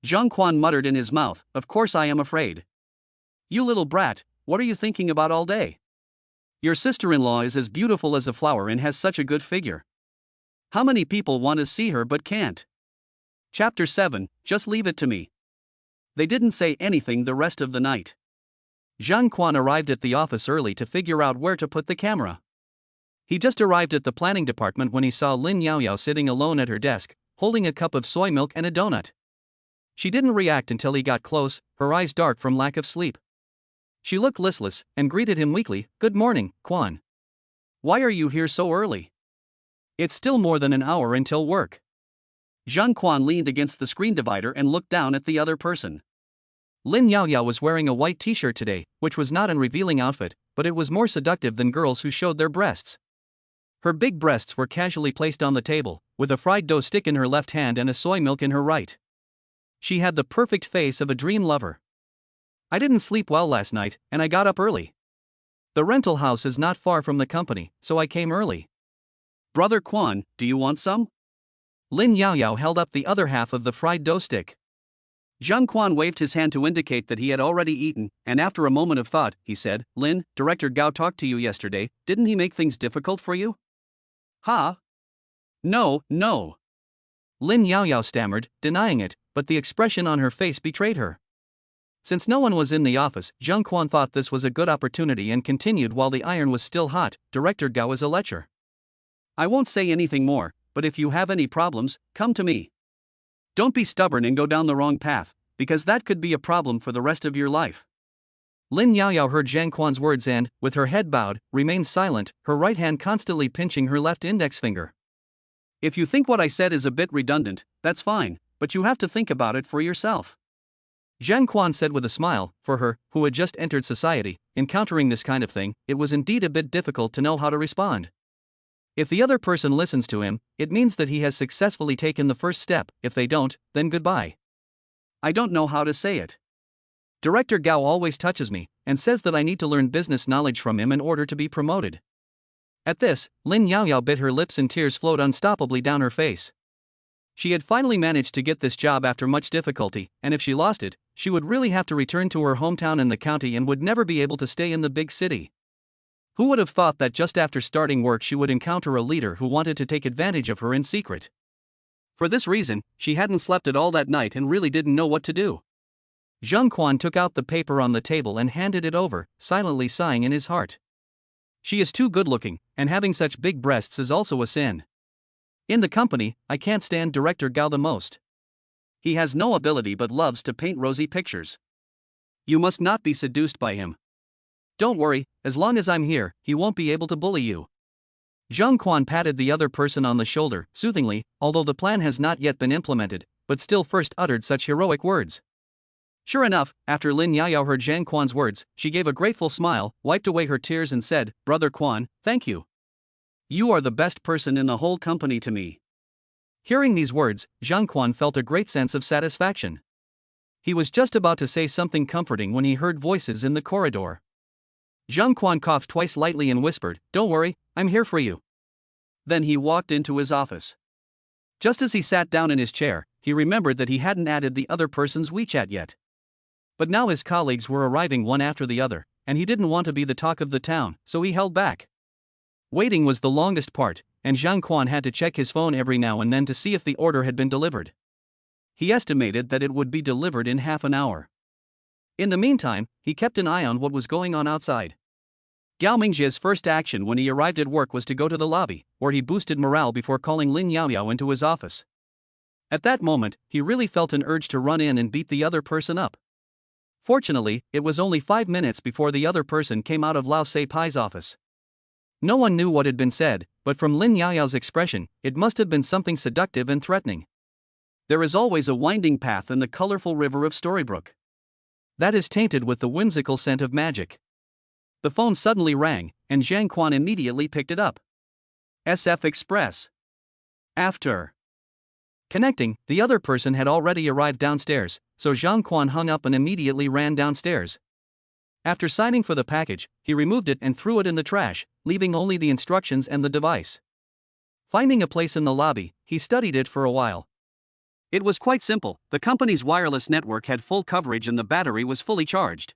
Zhang Quan muttered in his mouth, "Of course I am afraid. You little brat, what are you thinking about all day? Your sister-in-law is as beautiful as a flower and has such a good figure. How many people want to see her but can't?" Chapter 7, Just Leave It to Me. They didn't say anything the rest of the night. Zhang Quan arrived at the office early to figure out where to put the camera. He just arrived at the planning department when he saw Lin Yaoyao sitting alone at her desk, holding a cup of soy milk and a donut. She didn't react until he got close, her eyes dark from lack of sleep. She looked listless and greeted him weakly, "Good morning, Quan. Why are you here so early? It's still more than an hour until work." Zhang Quan leaned against the screen divider and looked down at the other person. Lin Yaoyao was wearing a white t-shirt today, which was not an revealing outfit, but it was more seductive than girls who showed their breasts. Her big breasts were casually placed on the table, with a fried dough stick in her left hand and a soy milk in her right. She had the perfect face of a dream lover. "I didn't sleep well last night, and I got up early. The rental house is not far from the company, so I came early. Brother Quan, do you want some?" Lin Yaoyao held up the other half of the fried dough stick. Zhang Quan waved his hand to indicate that he had already eaten, and after a moment of thought, he said, "Lin, Director Gao talked to you yesterday, didn't he make things difficult for you?" "Huh? No. Lin Yaoyao stammered, denying it, but the expression on her face betrayed her. Since no one was in the office, Zhang Quan thought this was a good opportunity and continued while the iron was still hot, "Director Gao is a lecher. I won't say anything more, but if you have any problems, come to me. Don't be stubborn and go down the wrong path, because that could be a problem for the rest of your life." Lin Yaoyao heard Zhang Quan's words and, with her head bowed, remained silent, her right hand constantly pinching her left index finger. "If you think what I said is a bit redundant, that's fine, but you have to think about it for yourself." Zhang Quan said with a smile. For her, who had just entered society, encountering this kind of thing, it was indeed a bit difficult to know how to respond. If the other person listens to him, it means that he has successfully taken the first step. If they don't, then goodbye. "I don't know how to say it. Director Gao always touches me, and says that I need to learn business knowledge from him in order to be promoted." At this, Lin Yaoyao bit her lips and tears flowed unstoppably down her face. She had finally managed to get this job after much difficulty, and if she lost it, she would really have to return to her hometown in the county and would never be able to stay in the big city. Who would have thought that just after starting work she would encounter a leader who wanted to take advantage of her in secret? For this reason, she hadn't slept at all that night and really didn't know what to do. Zhang Quan took out the paper on the table and handed it over, silently sighing in his heart. She is too good-looking, and having such big breasts is also a sin. In the company, I can't stand Director Gao the most. He has no ability but loves to paint rosy pictures. You must not be seduced by him. Don't worry, as long as I'm here, he won't be able to bully you. Zhang Quan patted the other person on the shoulder, soothingly, although the plan has not yet been implemented, but still first uttered such heroic words. Sure enough, after Lin Yaoyao heard Zhang Quan's words, she gave a grateful smile, wiped away her tears and said, "Brother Quan, thank you. You are the best person in the whole company to me." Hearing these words, Zhang Quan felt a great sense of satisfaction. He was just about to say something comforting when he heard voices in the corridor. Zhang Quan coughed twice lightly and whispered, "Don't worry, I'm here for you." Then he walked into his office. Just as he sat down in his chair, he remembered that he hadn't added the other person's WeChat yet. But now his colleagues were arriving one after the other, and he didn't want to be the talk of the town, so he held back. Waiting was the longest part, and Zhang Quan had to check his phone every now and then to see if the order had been delivered. He estimated that it would be delivered in half an hour. In the meantime, he kept an eye on what was going on outside. Gao Mingjie's first action when he arrived at work was to go to the lobby, where he boosted morale before calling Lin Yaoyao into his office. At that moment, he really felt an urge to run in and beat the other person up. Fortunately, it was only 5 minutes before the other person came out of Lao Seipai's office. No one knew what had been said, but from Lin Yaoyao's expression, it must have been something seductive and threatening. There is always a winding path in the colorful river of Storybrooke that is tainted with the whimsical scent of magic. The phone suddenly rang, and Zhang Quan immediately picked it up. SF Express. After connecting, the other person had already arrived downstairs, so Zhang Quan hung up and immediately ran downstairs. After signing for the package, he removed it and threw it in the trash, leaving only the instructions and the device. Finding a place in the lobby, he studied it for a while. It was quite simple. The company's wireless network had full coverage and the battery was fully charged.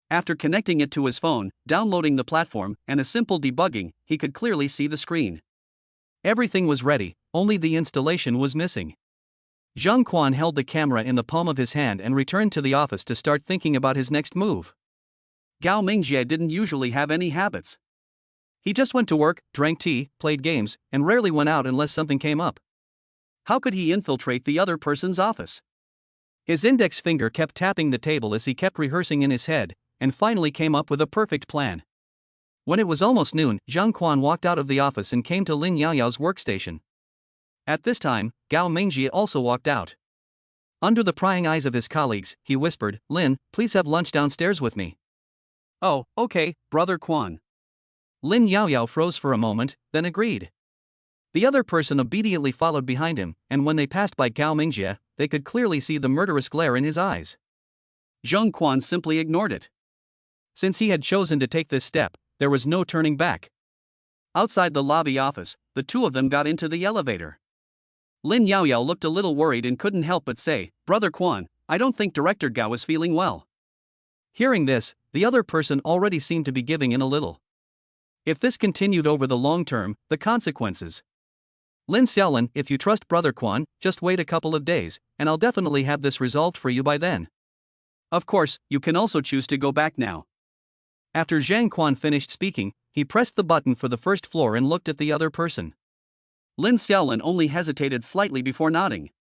After connecting it to his phone, downloading the platform, and a simple debugging, he could clearly see the screen. Everything was ready, only the installation was missing. Zhang Quan held the camera in the palm of his hand and returned to the office to start thinking about his next move. Gao Mingjie didn't usually have any habits. He just went to work, drank tea, played games, and rarely went out unless something came up. How could he infiltrate the other person's office? His index finger kept tapping the table as he kept rehearsing in his head, and finally came up with a perfect plan. When it was almost noon, Zhang Quan walked out of the office and came to Lin Yaoyao's workstation. At this time, Gao Mingjie also walked out. Under the prying eyes of his colleagues, he whispered, "Lin, please have lunch downstairs with me." "Oh, okay, Brother Quan." Lin Yaoyao froze for a moment, then agreed. The other person obediently followed behind him, and when they passed by Gao Mingjie, they could clearly see the murderous glare in his eyes. Zhang Quan simply ignored it. Since he had chosen to take this step, there was no turning back. Outside the lobby office, the two of them got into the elevator. Lin Yaoyao looked a little worried and couldn't help but say, "Brother Quan, I don't think Director Gao is feeling well." Hearing this, the other person already seemed to be giving in a little. If this continued over the long term, the consequences. "Lin Xiaolin, if you trust Brother Quan, just wait a couple of days, and I'll definitely have this resolved for you by then. Of course, you can also choose to go back now." After Zhang Quan finished speaking, he pressed the button for the first floor and looked at the other person. Lin Xiaolin only hesitated slightly before nodding.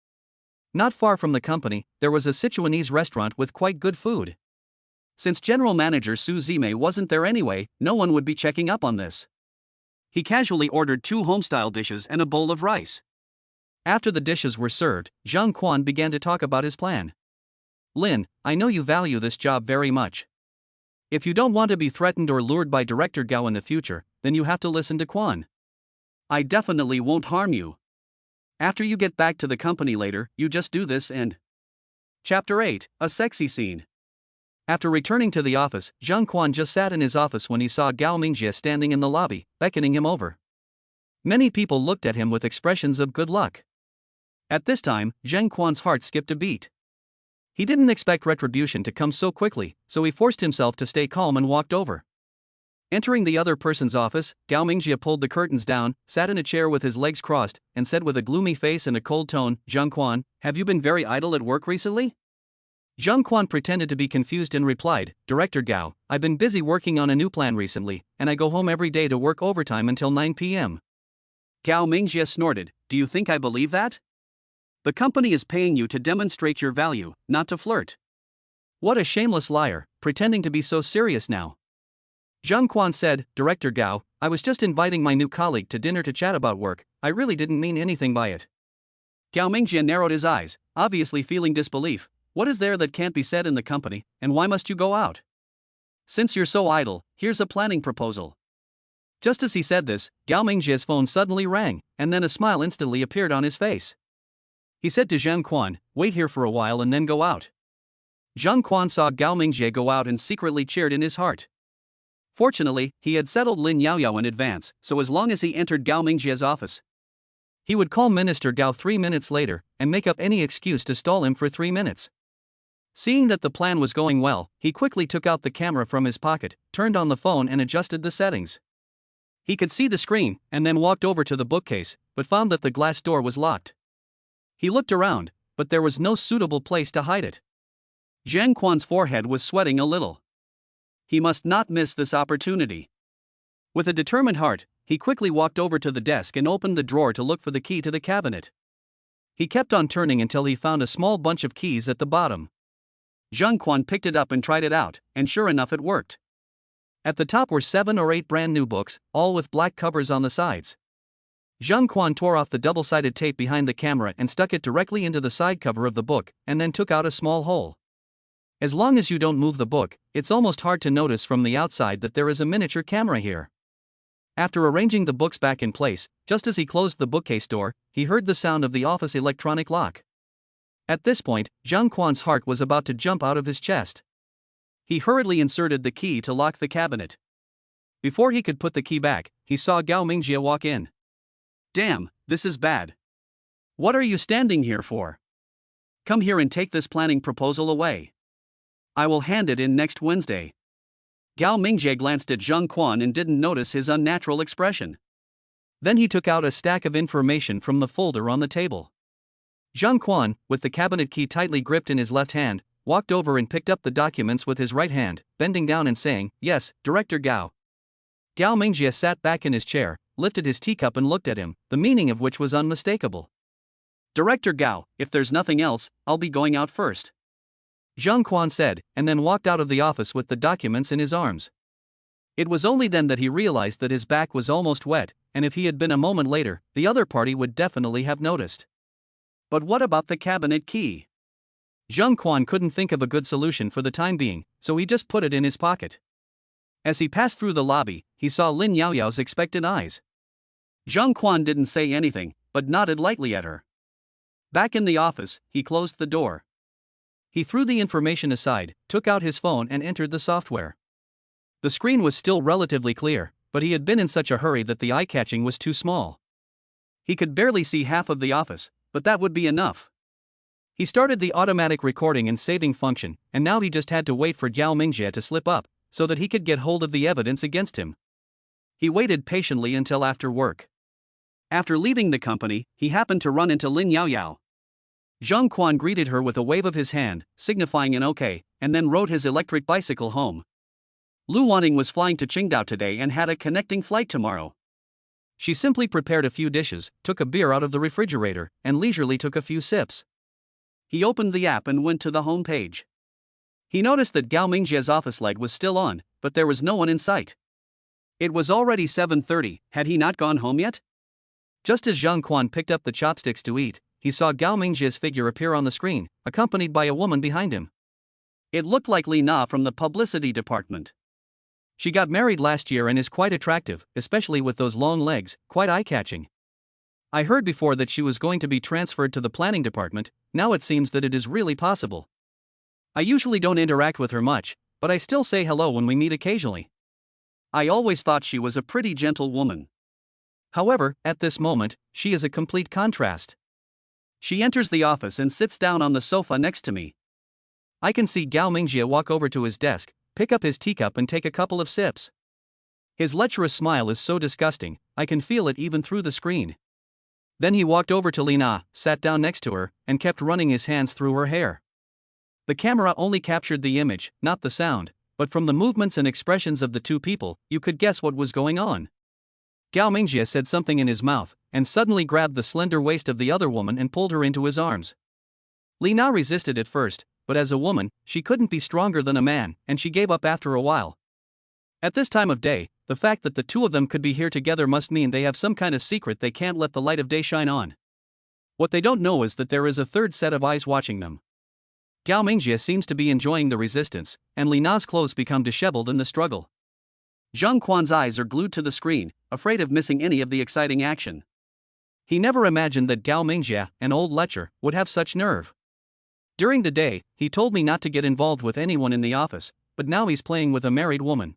Not far from the company, there was a Sichuanese restaurant with quite good food. Since General Manager Su Zimei wasn't there anyway, no one would be checking up on this. He casually ordered 2 home-style dishes and a bowl of rice. After the dishes were served, Zhang Quan began to talk about his plan. "Lin, I know you value this job very much. If you don't want to be threatened or lured by Director Gao in the future, then you have to listen to Quan. I definitely won't harm you. After you get back to the company later, you just do this and..." Chapter 8, A Sexy Scene. After returning to the office, Zhang Quan just sat in his office when he saw Gao Mingjie standing in the lobby, beckoning him over. Many people looked at him with expressions of good luck. At this time, Zhang Quan's heart skipped a beat. He didn't expect retribution to come so quickly, so he forced himself to stay calm and walked over. Entering the other person's office, Gao Mingjie pulled the curtains down, sat in a chair with his legs crossed, and said with a gloomy face and a cold tone, "Zhang Quan, have you been very idle at work recently?" Zhang Quan pretended to be confused and replied, "Director Gao, I've been busy working on a new plan recently, and I go home every day to work overtime until 9 p.m. Gao Mingjie snorted, "Do you think I believe that? The company is paying you to demonstrate your value, not to flirt." What a shameless liar, pretending to be so serious now. Zhang Quan said, "Director Gao, I was just inviting my new colleague to dinner to chat about work, I really didn't mean anything by it." Gao Mingjie narrowed his eyes, obviously feeling disbelief. What is there that can't be said in the company, and why must you go out? Since you're so idle, here's a planning proposal. Just as he said this, Gao Mingjie's phone suddenly rang, and then a smile instantly appeared on his face. He said to Zhang Quan, "Wait here for a while and then go out." Zhang Quan saw Gao Mingjie go out and secretly cheered in his heart. Fortunately, he had settled Lin Yaoyao in advance, so as long as he entered Gao Mingjie's office, he would call Minister Gao 3 minutes later, and make up any excuse to stall him for 3 minutes. Seeing that the plan was going well, he quickly took out the camera from his pocket, turned on the phone and adjusted the settings. He could see the screen, and then walked over to the bookcase, but found that the glass door was locked. He looked around, but there was no suitable place to hide it. Zhang Quan's forehead was sweating a little. He must not miss this opportunity. With a determined heart, he quickly walked over to the desk and opened the drawer to look for the key to the cabinet. He kept on turning until he found a small bunch of keys at the bottom. Zhang Quan picked it up and tried it out, and sure enough it worked. At the top were 7 or 8 brand new books, all with black covers on the sides. Zhang Quan tore off the double-sided tape behind the camera and stuck it directly into the side cover of the book, and then took out a small hole. As long as you don't move the book, it's almost hard to notice from the outside that there is a miniature camera here. After arranging the books back in place, just as he closed the bookcase door, he heard the sound of the office electronic lock. At this point, Zhang Quan's heart was about to jump out of his chest. He hurriedly inserted the key to lock the cabinet. Before he could put the key back, he saw Gao Mingjie walk in. "Damn, this is bad. What are you standing here for? Come here and take this planning proposal away. I will hand it in next Wednesday." Gao Mingjie glanced at Zhang Quan and didn't notice his unnatural expression. Then he took out a stack of information from the folder on the table. Zhang Quan, with the cabinet key tightly gripped in his left hand, walked over and picked up the documents with his right hand, bending down and saying, "Yes, Director Gao." Gao Mingjie sat back in his chair, lifted his teacup and looked at him, the meaning of which was unmistakable. "Director Gao, if there's nothing else, I'll be going out first," Zhang Quan said, and then walked out of the office with the documents in his arms. It was only then that he realized that his back was almost wet, and if he had been a moment later, the other party would definitely have noticed. But what about the cabinet key? Zhang Quan couldn't think of a good solution for the time being, so he just put it in his pocket. As he passed through the lobby, he saw Lin Yaoyao's expectant eyes. Zhang Quan didn't say anything, but nodded lightly at her. Back in the office, he closed the door. He threw the information aside, took out his phone and entered the software. The screen was still relatively clear, but he had been in such a hurry that the eye-catching was too small. He could barely see half of the office, but that would be enough. He started the automatic recording and saving function, and now he just had to wait for Gao Mingjie to slip up, so that he could get hold of the evidence against him. He waited patiently until after work. After leaving the company, he happened to run into Lin Yaoyao. Zhang Quan greeted her with a wave of his hand, signifying an okay, and then rode his electric bicycle home. Liu Wanting was flying to Qingdao today and had a connecting flight tomorrow. She simply prepared a few dishes, took a beer out of the refrigerator, and leisurely took a few sips. He opened the app and went to the home page. He noticed that Gao Mingjie's office light was still on, but there was no one in sight. It was already 7:30, had he not gone home yet? Just as Zhang Quan picked up the chopsticks to eat, he saw Gao Mingjie's figure appear on the screen, accompanied by a woman behind him. It looked like Li Na from the publicity department. She got married last year and is quite attractive, especially with those long legs, quite eye-catching. I heard before that she was going to be transferred to the planning department, now it seems that it is really possible. I usually don't interact with her much, but I still say hello when we meet occasionally. I always thought she was a pretty gentle woman. However, at this moment, she is a complete contrast. She enters the office and sits down on the sofa next to me. I can see Gao Mingjie walk over to his desk, pick up his teacup and take a couple of sips. His lecherous smile is so disgusting, I can feel it even through the screen. Then he walked over to Li Na, sat down next to her, and kept running his hands through her hair. The camera only captured the image, not the sound, but from the movements and expressions of the two people, you could guess what was going on. Gao Mingjie said something in his mouth, and suddenly grabbed the slender waist of the other woman and pulled her into his arms. Li Na resisted at first, but as a woman, she couldn't be stronger than a man, and she gave up after a while. At this time of day, the fact that the two of them could be here together must mean they have some kind of secret they can't let the light of day shine on. What they don't know is that there is a third set of eyes watching them. Gao Mingjie seems to be enjoying the resistance, and Li Na's clothes become disheveled in the struggle. Zhang Quan's eyes are glued to the screen, afraid of missing any of the exciting action. He never imagined that Gao Mingjie, an old lecher, would have such nerve. During the day, he told me not to get involved with anyone in the office, but now he's playing with a married woman.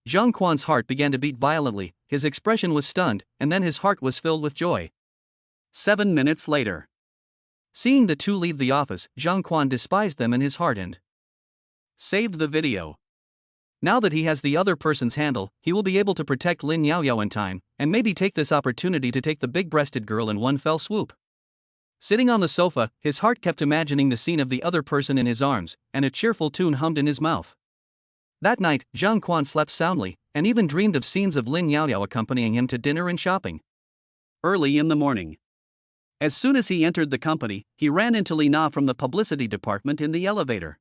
Zhang Quan's heart began to beat violently, his expression was stunned, and then his heart was filled with joy. 7 minutes later. Seeing the two leave the office, Zhang Quan despised them in his heart and saved the video. Now that he has the other person's handle, he will be able to protect Lin Yaoyao in time, and maybe take this opportunity to take the big-breasted girl in one fell swoop. Sitting on the sofa, his heart kept imagining the scene of the other person in his arms, and a cheerful tune hummed in his mouth. That night, Zhang Quan slept soundly, and even dreamed of scenes of Lin Yaoyao accompanying him to dinner and shopping. Early in the morning. As soon as he entered the company, he ran into Lina from the publicity department in the elevator.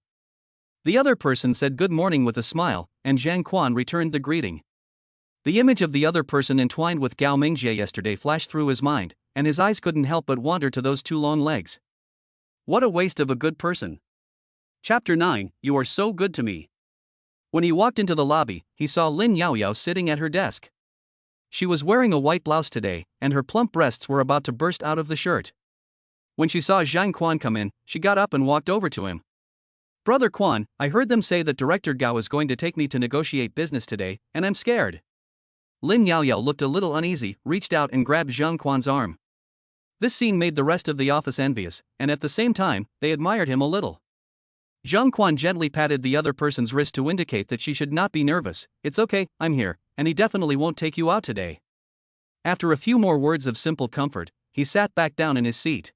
The other person said good morning with a smile, and Zhang Quan returned the greeting. The image of the other person entwined with Gao Mingjie yesterday flashed through his mind, and his eyes couldn't help but wander to those two long legs. What a waste of a good person. Chapter 9, You Are So Good to Me. When he walked into the lobby, he saw Lin Yaoyao sitting at her desk. She was wearing a white blouse today, and her plump breasts were about to burst out of the shirt. When she saw Zhang Quan come in, she got up and walked over to him. Brother Quan, I heard them say that Director Gao is going to take me to negotiate business today, and I'm scared. Lin Yaoyao looked a little uneasy, reached out and grabbed Zhang Quan's arm. This scene made the rest of the office envious, and at the same time, they admired him a little. Zhang Quan gently patted the other person's wrist to indicate that she should not be nervous. It's okay, I'm here, and he definitely won't take you out today. After a few more words of simple comfort, he sat back down in his seat.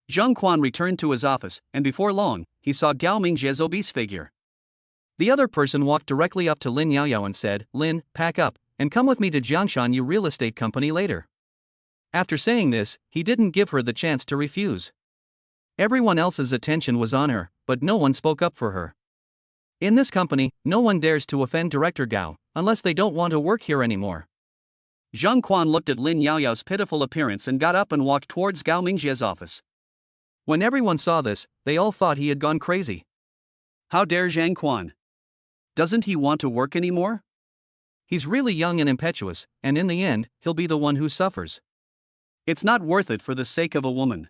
Zhang Quan returned to his office, and before long, he saw Gao Mingjie's obese figure. The other person walked directly up to Lin Yaoyao and said, Lin, pack up, and come with me to Jiangshan Yu Real Estate Company later. After saying this, he didn't give her the chance to refuse. Everyone else's attention was on her, but no one spoke up for her. In this company, no one dares to offend Director Gao, unless they don't want to work here anymore. Zhang Quan looked at Lin Yaoyao's pitiful appearance and got up and walked towards Gao Mingjie's office. When everyone saw this, they all thought he had gone crazy. How dare Zhang Quan? Doesn't he want to work anymore? He's really young and impetuous, and in the end, he'll be the one who suffers. It's not worth it for the sake of a woman.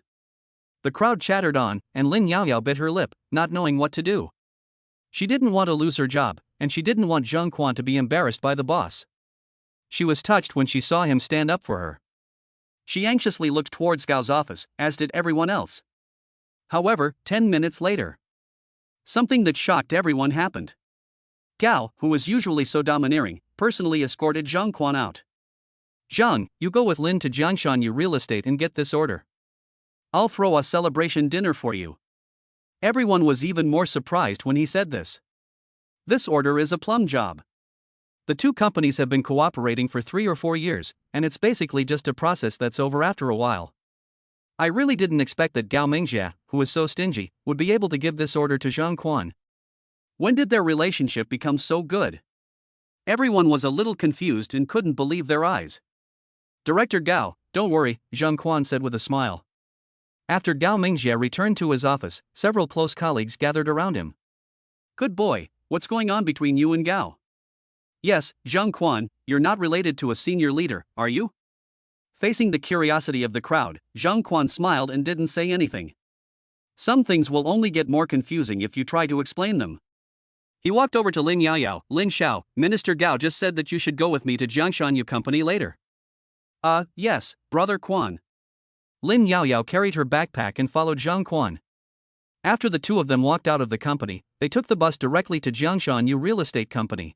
The crowd chattered on, and Lin Yaoyao bit her lip, not knowing what to do. She didn't want to lose her job, and she didn't want Zhang Quan to be embarrassed by the boss. She was touched when she saw him stand up for her. She anxiously looked towards Gao's office, as did everyone else. However, 10 minutes later, something that shocked everyone happened. Gao, who was usually so domineering, personally escorted Zhang Quan out. Zhang, you go with Lin to Jiangshan Yu Real Estate and get this order. I'll throw a celebration dinner for you. Everyone was even more surprised when he said this. This order is a plum job. The two companies have been cooperating for 3 or 4 years, and it's basically just a process that's over after a while. I really didn't expect that Gao Mingjie, who is so stingy, would be able to give this order to Zhang Quan. When did their relationship become so good? Everyone was a little confused and couldn't believe their eyes. Director Gao, don't worry, Zhang Quan said with a smile. After Gao Mingjie returned to his office, several close colleagues gathered around him. Good boy, what's going on between you and Gao? Yes, Zhang Quan, you're not related to a senior leader, are you? Facing the curiosity of the crowd, Zhang Quan smiled and didn't say anything. Some things will only get more confusing if you try to explain them. He walked over to Lin Yaoyao. Lin Xiao, Minister Gao just said that you should go with me to Jiangshan Yu Company later. Yes, Brother Quan. Lin Yaoyao carried her backpack and followed Zhang Quan. After the two of them walked out of the company, they took the bus directly to Jiangshan Yu Real Estate Company.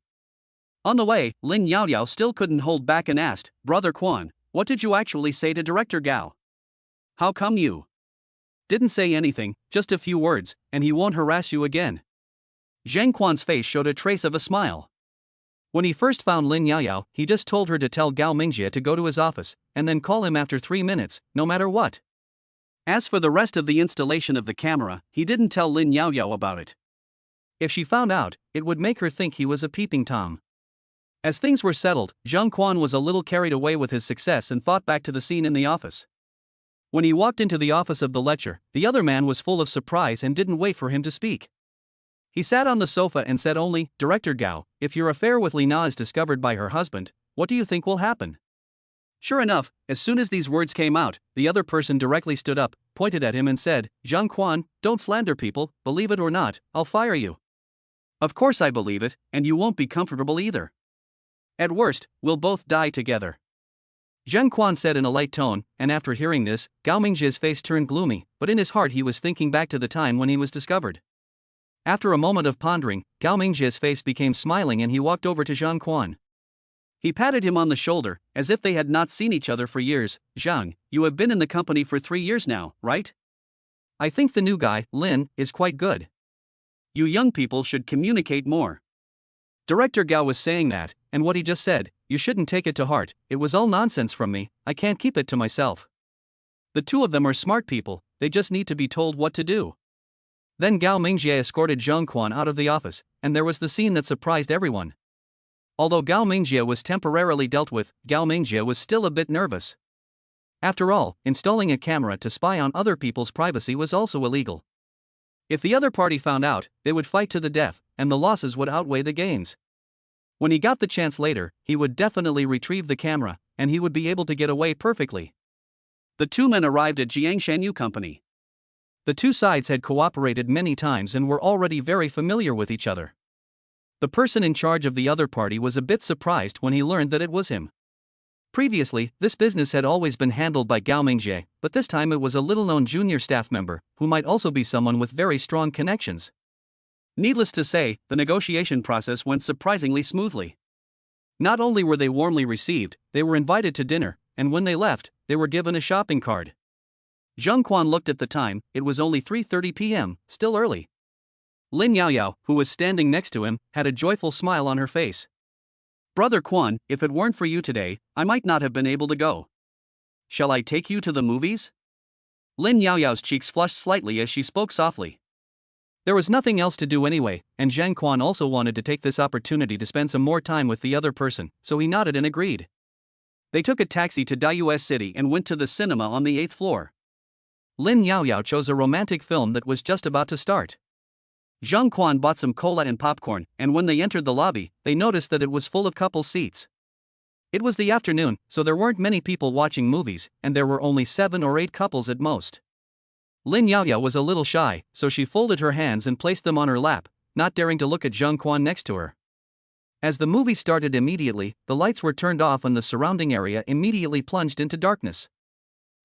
On the way, Lin Yaoyao still couldn't hold back and asked, Brother Quan, what did you actually say to Director Gao? How come you didn't say anything, just a few words, and he won't harass you again? Zhang Quan's face showed a trace of a smile. When he first found Lin Yaoyao, he just told her to tell Gao Mingjie to go to his office, and then call him after 3 minutes, no matter what. As for the rest of the installation of the camera, he didn't tell Lin Yaoyao about it. If she found out, it would make her think he was a peeping Tom. As things were settled, Zhang Quan was a little carried away with his success and thought back to the scene in the office. When he walked into the office of the lecturer, the other man was full of surprise and didn't wait for him to speak. He sat on the sofa and said only, Director Gao, if your affair with Lina is discovered by her husband, what do you think will happen? Sure enough, as soon as these words came out, the other person directly stood up, pointed at him and said, Zhang Quan, don't slander people, believe it or not, I'll fire you. Of course I believe it, and you won't be comfortable either. At worst, we'll both die together. Zhang Quan said in a light tone, and after hearing this, Gao Mingjie's face turned gloomy, but in his heart he was thinking back to the time when he was discovered. After a moment of pondering, Gao Mingjie's face became smiling and he walked over to Zhang Quan. He patted him on the shoulder, as if they had not seen each other for years. Zhang, you have been in the company for 3 years now, right? I think the new guy, Lin, is quite good. You young people should communicate more. Director Gao was saying that, and what he just said, you shouldn't take it to heart, it was all nonsense from me, I can't keep it to myself. The two of them are smart people, they just need to be told what to do. Then Gao Mingjie escorted Zhang Quan out of the office, and there was the scene that surprised everyone. Although Gao Mingjie was temporarily dealt with, Gao Mingjie was still a bit nervous. After all, installing a camera to spy on other people's privacy was also illegal. If the other party found out, they would fight to the death, and the losses would outweigh the gains. When he got the chance later, he would definitely retrieve the camera, and he would be able to get away perfectly. The two men arrived at Jiangshanyu Company. The two sides had cooperated many times and were already very familiar with each other. The person in charge of the other party was a bit surprised when he learned that it was him. Previously, this business had always been handled by Gao Mingjie, but this time it was a little-known junior staff member, who might also be someone with very strong connections. Needless to say, the negotiation process went surprisingly smoothly. Not only were they warmly received, they were invited to dinner, and when they left, they were given a shopping card. Zhang Quan looked at the time, it was only 3:30 p.m., still early. Lin Yaoyao, who was standing next to him, had a joyful smile on her face. Brother Quan, if it weren't for you today, I might not have been able to go. Shall I take you to the movies? Lin Yaoyao's cheeks flushed slightly as she spoke softly. There was nothing else to do anyway, and Zhang Quan also wanted to take this opportunity to spend some more time with the other person, so he nodded and agreed. They took a taxi to Daiyu's city and went to the cinema on the 8th floor. Lin Yaoyao chose a romantic film that was just about to start. Zhang Quan bought some cola and popcorn, and when they entered the lobby, they noticed that it was full of couple seats. It was the afternoon, so there weren't many people watching movies, and there were only 7 or 8 couples at most. Lin Yaoyao was a little shy, so she folded her hands and placed them on her lap, not daring to look at Zhang Quan next to her. As the movie started immediately, the lights were turned off and the surrounding area immediately plunged into darkness.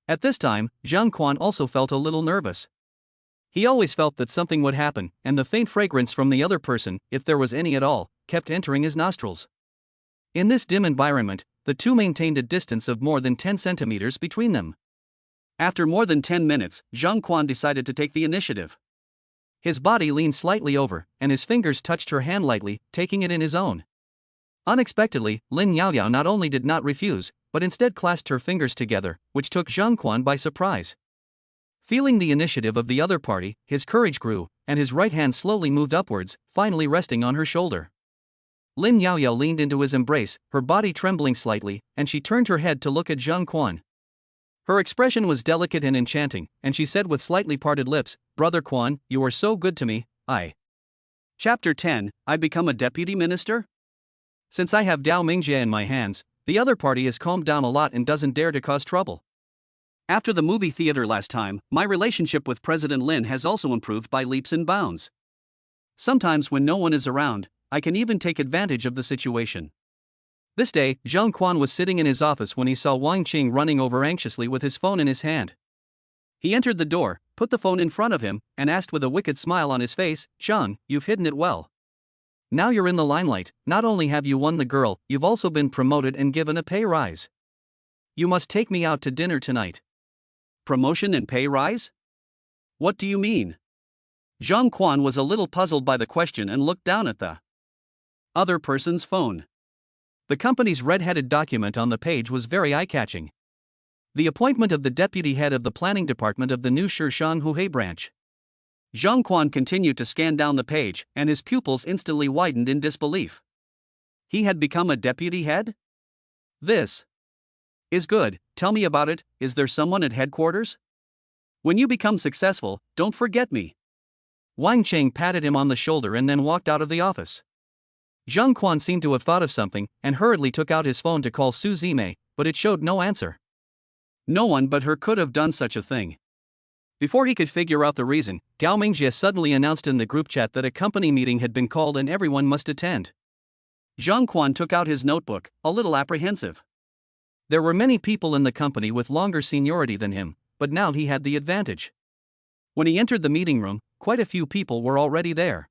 At this time, Zhang Quan also felt a little nervous. He always felt that something would happen, and the faint fragrance from the other person, if there was any at all, kept entering his nostrils. In this dim environment, the two maintained a distance of more than 10 centimeters between them. After more than 10 minutes, Zhang Quan decided to take the initiative. His body leaned slightly over, and his fingers touched her hand lightly, taking it in his own. Unexpectedly, Lin Yaoyao not only did not refuse, but instead clasped her fingers together, which took Zhang Quan by surprise. Feeling the initiative of the other party, his courage grew, and his right hand slowly moved upwards, finally resting on her shoulder. Lin Yaoyao leaned into his embrace, her body trembling slightly, and she turned her head to look at Zhang Quan. Her expression was delicate and enchanting, and she said with slightly parted lips, "Brother Quan, you are so good to me, Chapter 10, I become a deputy minister? Since I have Gao Mingjie in my hands, the other party has calmed down a lot and doesn't dare to cause trouble. After the movie theater last time, my relationship with President Lin has also improved by leaps and bounds. Sometimes when no one is around, I can even take advantage of the situation." This day, Zhang Quan was sitting in his office when he saw Wang Qing running over anxiously with his phone in his hand. He entered the door, put the phone in front of him, and asked with a wicked smile on his face, "Zhang, you've hidden it well. Now you're in the limelight, not only have you won the girl, you've also been promoted and given a pay rise. You must take me out to dinner tonight." Promotion and pay rise? What do you mean? Zhang Quan was a little puzzled by the question and looked down at the other person's phone. The company's red-headed document on the page was very eye-catching. The appointment of the deputy head of the planning department of the new Shirshan Huhei branch. Zhang Quan continued to scan down the page, and his pupils instantly widened in disbelief. He had become a deputy head? This is good, tell me about it, is there someone at headquarters? When you become successful, don't forget me. Wang Qing patted him on the shoulder and then walked out of the office. Zhang Quan seemed to have thought of something, and hurriedly took out his phone to call Su Zimei, but it showed no answer. No one but her could have done such a thing. Before he could figure out the reason, Gao Mingjie suddenly announced in the group chat that a company meeting had been called and everyone must attend. Zhang Quan took out his notebook, a little apprehensive. There were many people in the company with longer seniority than him, but now he had the advantage. When he entered the meeting room, quite a few people were already there.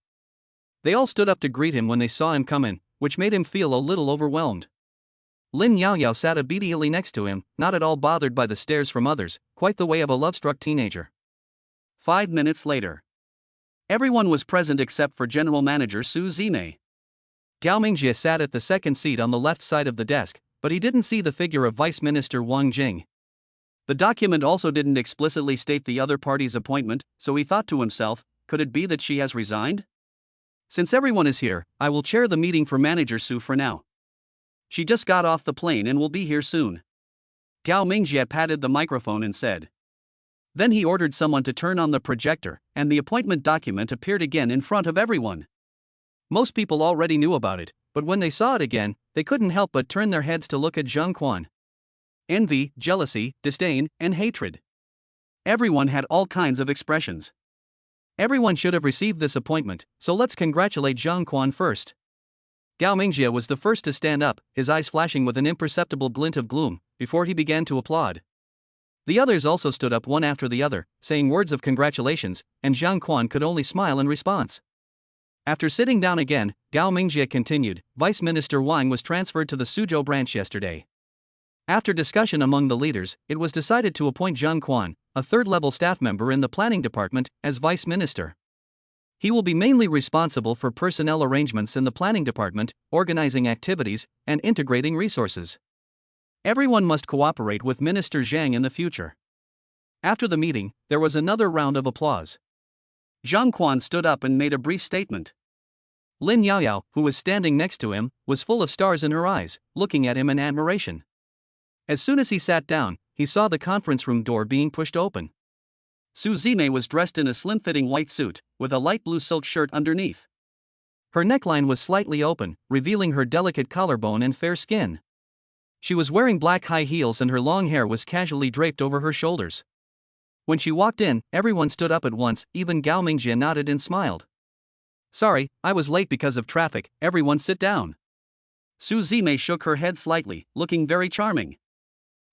They all stood up to greet him when they saw him come in, which made him feel a little overwhelmed. Lin Yaoyao sat obediently next to him, not at all bothered by the stares from others, quite the way of a love-struck teenager. 5 minutes later. Everyone was present except for General Manager Su Zimei. Gao Mingjie sat at the second seat on the left side of the desk, but he didn't see the figure of Vice Minister Wang Jing. The document also didn't explicitly state the other party's appointment, so he thought to himself, could it be that she has resigned? Since everyone is here, I will chair the meeting for Manager Su for now. She just got off the plane and will be here soon. Gao Mingjie patted the microphone and said. Then he ordered someone to turn on the projector, and the appointment document appeared again in front of everyone. Most people already knew about it, but when they saw it again, they couldn't help but turn their heads to look at Zhang Quan. Envy, jealousy, disdain, and hatred. Everyone had all kinds of expressions. Everyone should have received this appointment, so let's congratulate Zhang Quan first. Gao Mingjie was the first to stand up, his eyes flashing with an imperceptible glint of gloom, before he began to applaud. The others also stood up one after the other, saying words of congratulations, and Zhang Quan could only smile in response. After sitting down again, Gao Mingjie continued, Vice Minister Wang was transferred to the Suzhou branch yesterday. After discussion among the leaders, it was decided to appoint Zhang Quan, a third-level staff member in the planning department, as Vice Minister. He will be mainly responsible for personnel arrangements in the planning department, organizing activities, and integrating resources. Everyone must cooperate with Minister Zhang in the future. After the meeting, there was another round of applause. Zhang Quan stood up and made a brief statement. Lin Yaoyao, who was standing next to him, was full of stars in her eyes, looking at him in admiration. As soon as he sat down, he saw the conference room door being pushed open. Su Zimei was dressed in a slim-fitting white suit, with a light blue silk shirt underneath. Her neckline was slightly open, revealing her delicate collarbone and fair skin. She was wearing black high heels and her long hair was casually draped over her shoulders. When she walked in, everyone stood up at once, even Gao Mingjie nodded and smiled. Sorry, I was late because of traffic, everyone sit down. Su Zimei shook her head slightly, looking very charming.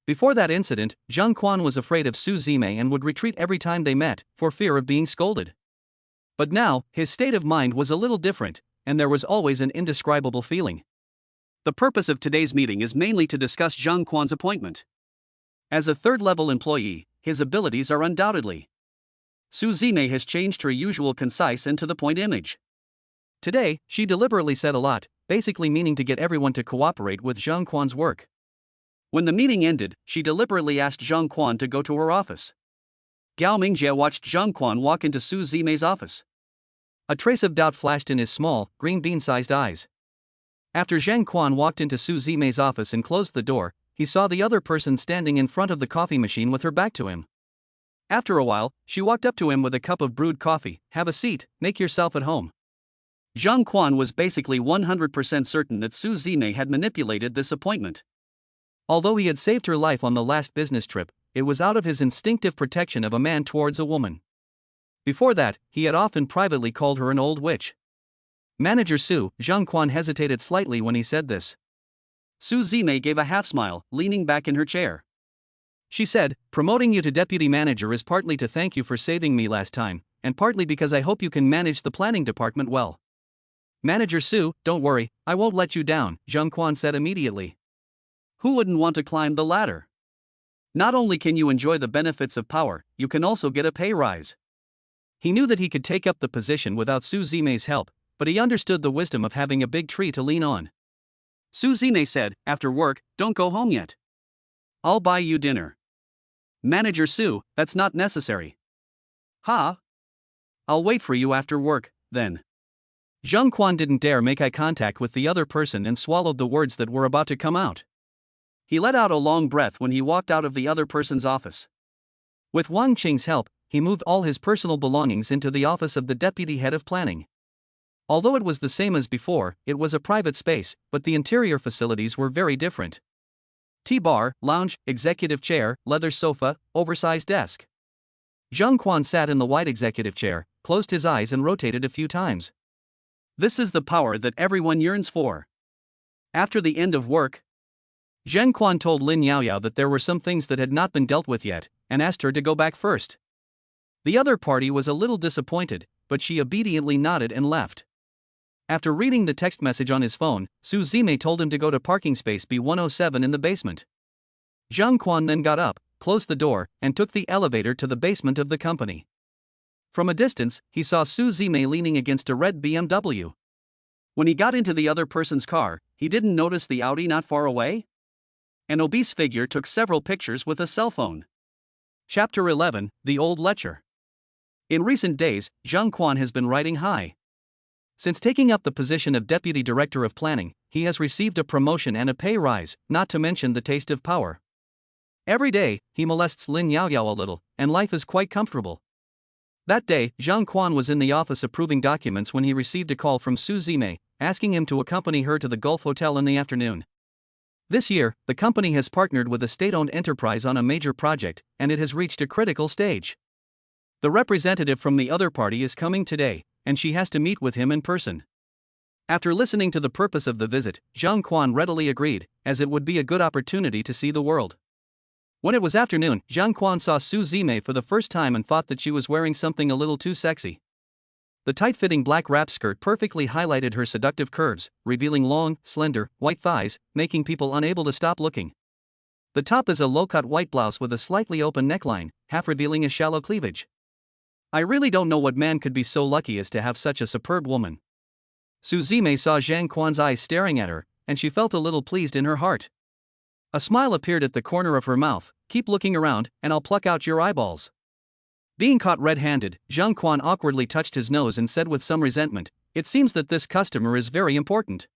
Before that incident, Zhang Quan was afraid of Su Zimei and would retreat every time they met, for fear of being scolded. But now, his state of mind was a little different, and there was always an indescribable feeling. The purpose of today's meeting is mainly to discuss Zhang Quan's appointment. As a third-level employee, his abilities are undoubtedly. Su Zimei has changed her usual concise and to-the-point image. Today, she deliberately said a lot, basically meaning to get everyone to cooperate with Zhang Quan's work. When the meeting ended, she deliberately asked Zhang Quan to go to her office. Gao Mingjie watched Zhang Quan walk into Su Zimei's office. A trace of doubt flashed in his small, green bean-sized eyes. After Zhang Quan walked into Su Zimei's office and closed the door, he saw the other person standing in front of the coffee machine with her back to him. After a while, she walked up to him with a cup of brewed coffee. Have a seat, make yourself at home. Zhang Quan was basically 100% certain that Su Zimei had manipulated this appointment. Although he had saved her life on the last business trip, it was out of his instinctive protection of a man towards a woman. Before that, he had often privately called her an old witch. Manager Su, Zhang Quan hesitated slightly when he said this. Su Zimei gave a half-smile, leaning back in her chair. She said, promoting you to deputy manager is partly to thank you for saving me last time, and partly because I hope you can manage the planning department well. Manager Su, don't worry, I won't let you down, Zhang Quan said immediately. Who wouldn't want to climb the ladder? Not only can you enjoy the benefits of power, you can also get a pay rise. He knew that he could take up the position without Su Zimei's help, but he understood the wisdom of having a big tree to lean on. Su Zimei said, after work, don't go home yet. I'll buy you dinner. Manager Su, that's not necessary. Ha? I'll wait for you after work, then. Zhang Quan didn't dare make eye contact with the other person and swallowed the words that were about to come out. He let out a long breath when he walked out of the other person's office. With Wang Qing's help, he moved all his personal belongings into the office of the deputy head of planning. Although it was the same as before, it was a private space, but the interior facilities were very different. Tea-bar, lounge, executive chair, leather sofa, oversized desk. Zhang Quan sat in the white executive chair, closed his eyes and rotated a few times. This is the power that everyone yearns for. After the end of work, Zhang Quan told Lin Yaoyao that there were some things that had not been dealt with yet, and asked her to go back first. The other party was a little disappointed, but she obediently nodded and left. After reading the text message on his phone, Su Zime told him to go to parking space B107 in the basement. Zhang Quan then got up, closed the door, and took the elevator to the basement of the company. From a distance, he saw Su Zime leaning against a red BMW. When he got into the other person's car, he didn't notice the Audi not far away? An obese figure took several pictures with a cell phone. Chapter 11, The Old Lecher. In recent days, Zhang Quan has been riding high. Since taking up the position of Deputy Director of Planning, he has received a promotion and a pay rise, not to mention the taste of power. Every day, he molests Lin Yaoyao a little, and life is quite comfortable. That day, Zhang Quan was in the office approving documents when he received a call from Su Zime, asking him to accompany her to the Gulf Hotel in the afternoon. This year, the company has partnered with a state-owned enterprise on a major project, and it has reached a critical stage. The representative from the other party is coming today, and she has to meet with him in person. After listening to the purpose of the visit, Zhang Quan readily agreed, as it would be a good opportunity to see the world. When it was afternoon, Zhang Quan saw Su Zime for the first time and thought that she was wearing something a little too sexy. The tight-fitting black wrap skirt perfectly highlighted her seductive curves, revealing long, slender, white thighs, making people unable to stop looking. The top is a low-cut white blouse with a slightly open neckline, half revealing a shallow cleavage. I really don't know what man could be so lucky as to have such a superb woman. Su Zime saw Zhang Quan's eyes staring at her, and she felt a little pleased in her heart. A smile appeared at the corner of her mouth. Keep looking around, and I'll pluck out your eyeballs. Being caught red-handed, Zhang Quan awkwardly touched his nose and said with some resentment, "It seems that this customer is very important.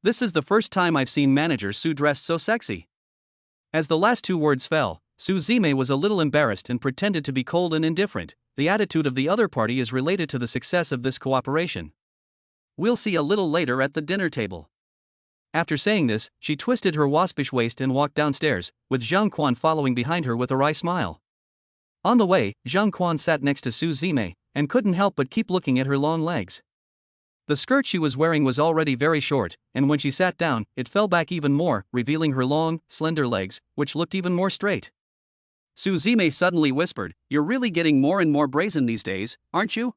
This is the first time I've seen manager Su dressed so sexy." As the last two words fell, Su Zime was a little embarrassed and pretended to be cold and indifferent. The attitude of the other party is related to the success of this cooperation. We'll see a little later at the dinner table. After saying this, she twisted her waspish waist and walked downstairs, with Zhang Quan following behind her with a wry smile. On the way, Zhang Quan sat next to Su Zime, and couldn't help but keep looking at her long legs. The skirt she was wearing was already very short, and when she sat down, it fell back even more, revealing her long, slender legs, which looked even more straight. Su Zime suddenly whispered, "You're really getting more and more brazen these days, aren't you?"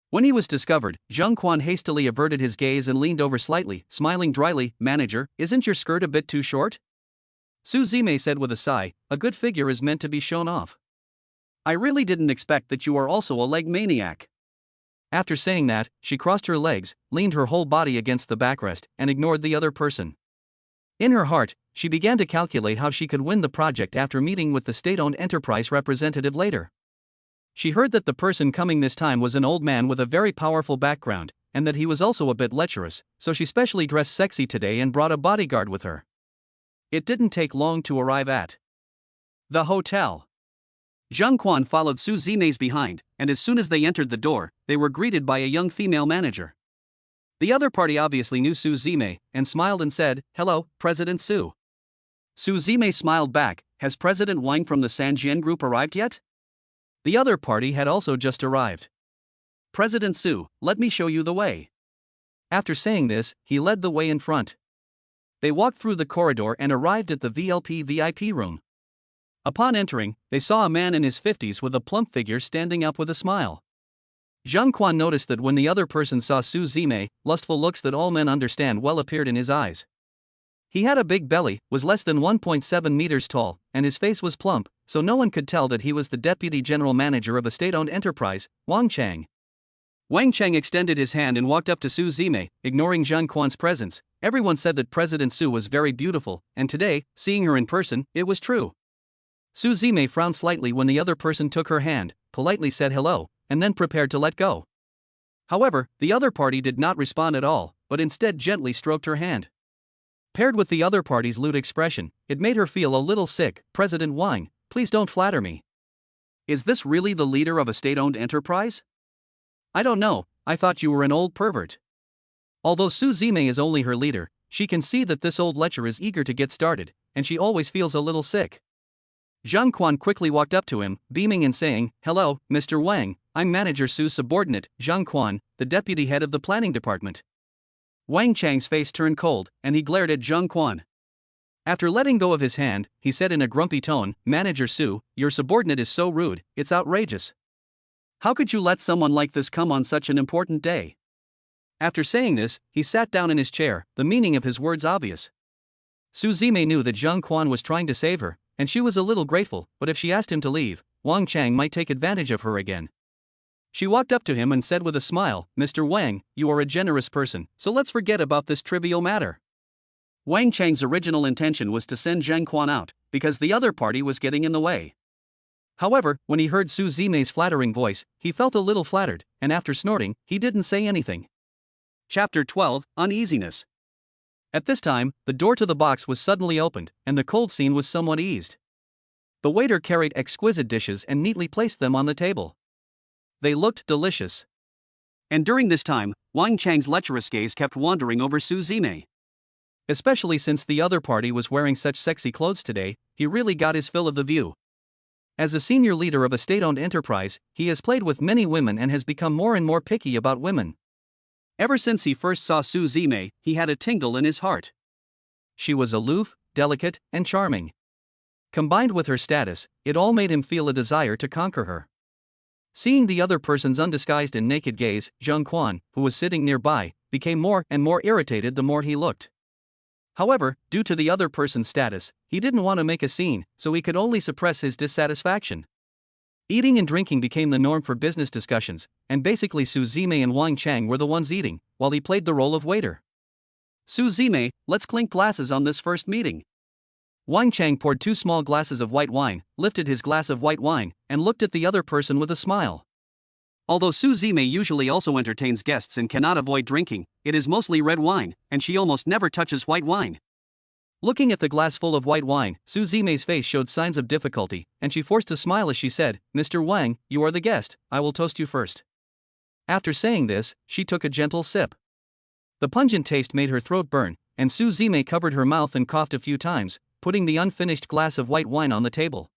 When he was discovered, Zhang Quan hastily averted his gaze and leaned over slightly, smiling dryly. "Manager, isn't your skirt a bit too short?" Su Zime said with a sigh, "A good figure is meant to be shown off. I really didn't expect that you are also a leg maniac." After saying that, she crossed her legs, leaned her whole body against the backrest, and ignored the other person. In her heart, she began to calculate how she could win the project after meeting with the state-owned enterprise representative later. She heard that the person coming this time was an old man with a very powerful background, and that he was also a bit lecherous, so she specially dressed sexy today and brought a bodyguard with her. It didn't take long to arrive at the hotel. Zhang Quan followed Su Zime's behind, and as soon as they entered the door, they were greeted by a young female manager. The other party obviously knew Su Zime, and smiled and said, "Hello, President Su." Su Zime smiled back, "Has President Wang from the Sanjian Group arrived yet?" The other party had also just arrived. "President Su, let me show you the way." After saying this, he led the way in front. They walked through the corridor and arrived at the VIP room. Upon entering, they saw a man in his 50s with a plump figure standing up with a smile. Zhang Quan noticed that when the other person saw Su Zime, lustful looks that all men understand well appeared in his eyes. He had a big belly, was less than 1.7 meters tall, and his face was plump, so no one could tell that he was the deputy general manager of a state-owned enterprise, Wang Chang. Wang Chang extended his hand and walked up to Su Zime, ignoring Zhang Quan's presence. Everyone said that President Su was very beautiful, and today, seeing her in person, it was true. Su Zime frowned slightly when the other person took her hand, politely said hello, and then prepared to let go. However, the other party did not respond at all, but instead gently stroked her hand. Paired with the other party's lewd expression, it made her feel a little sick. "President Wang, please don't flatter me. Is this really the leader of a state-owned enterprise? I don't know, I thought you were an old pervert." Although Su Zime is only her leader, she can see that this old lecher is eager to get started, and she always feels a little sick. Zhang Quan quickly walked up to him, beaming and saying, "Hello, Mr. Wang, I'm Manager Su's subordinate, Zhang Quan, the deputy head of the planning department." Wang Chang's face turned cold, and he glared at Zhang Quan. After letting go of his hand, he said in a grumpy tone, "Manager Su, your subordinate is so rude, it's outrageous. How could you let someone like this come on such an important day? After saying this, he sat down in his chair, the meaning of his words obvious. Suzume knew that Zhang Quan was trying to save her, and she was a little grateful, but if she asked him to leave, Wang Chang might take advantage of her again. She walked up to him and said with a smile, "Mr. Wang, you are a generous person, so let's forget about this trivial matter." Wang Chang's original intention was to send Zhang Quan out, because the other party was getting in the way. However, when he heard Su Zime's flattering voice, he felt a little flattered, and after snorting, he didn't say anything. Chapter 12, Uneasiness. At this time, the door to the box was suddenly opened, and the cold scene was somewhat eased. The waiter carried exquisite dishes and neatly placed them on the table. They looked delicious. And during this time, Wang Chang's lecherous gaze kept wandering over Su Zime. Especially since the other party was wearing such sexy clothes today, he really got his fill of the view. As a senior leader of a state-owned enterprise, he has played with many women and has become more and more picky about women. Ever since he first saw Su Zime, he had a tingle in his heart. She was aloof, delicate, and charming. Combined with her status, it all made him feel a desire to conquer her. Seeing the other person's undisguised and naked gaze, Zhang Quan, who was sitting nearby, became more and more irritated the more he looked. However, due to the other person's status, he didn't want to make a scene, so he could only suppress his dissatisfaction. Eating and drinking became the norm for business discussions, and basically Su Zime and Wang Chang were the ones eating, while he played the role of waiter. "Su Zime, let's clink glasses on this first meeting." Wang Chang poured 2 small glasses of white wine, lifted his glass of white wine, and looked at the other person with a smile. Although Su Zime usually also entertains guests and cannot avoid drinking, it is mostly red wine, and she almost never touches white wine. Looking at the glass full of white wine, Su Zime's face showed signs of difficulty, and she forced a smile as she said, "Mr. Wang, you are the guest, I will toast you first." After saying this, she took a gentle sip. The pungent taste made her throat burn, and Su Zime covered her mouth and coughed a few times, putting the unfinished glass of white wine on the table.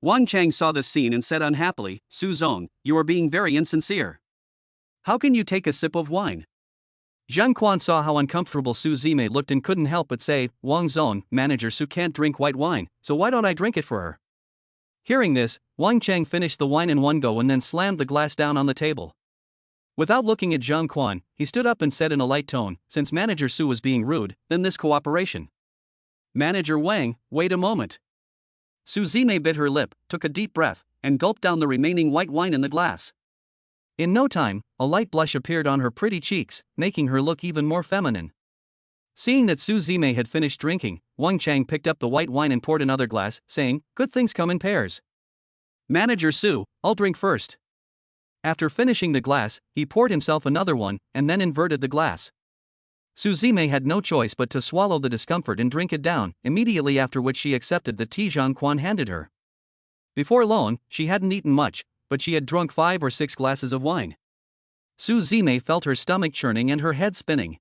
Wang Chang saw this scene and said unhappily, "Su Zong, you are being very insincere. How can you take a sip of wine?" Zhang Quan saw how uncomfortable Su Zime looked and couldn't help but say, "Wang Zong, manager Su can't drink white wine, so why don't I drink it for her?" Hearing this, Wang Chang finished the wine in one go and then slammed the glass down on the table. Without looking at Zhang Quan, he stood up and said in a light tone, "Since Manager Su was being rude, then this cooperation." "Manager Wang, wait a moment." Su Zime bit her lip, took a deep breath, and gulped down the remaining white wine in the glass. In no time, a light blush appeared on her pretty cheeks, making her look even more feminine. Seeing that Su Zime had finished drinking, Wang Chang picked up the white wine and poured another glass, saying, "Good things come in pairs. Manager Su, I'll drink first." After finishing the glass, he poured himself another one, and then inverted the glass. Su Zime had no choice but to swallow the discomfort and drink it down, immediately after which she accepted the tea Zhang Quan handed her. Before long, she hadn't eaten much, but she had drunk 5 or 6 glasses of wine. Su Zime felt her stomach churning and her head spinning.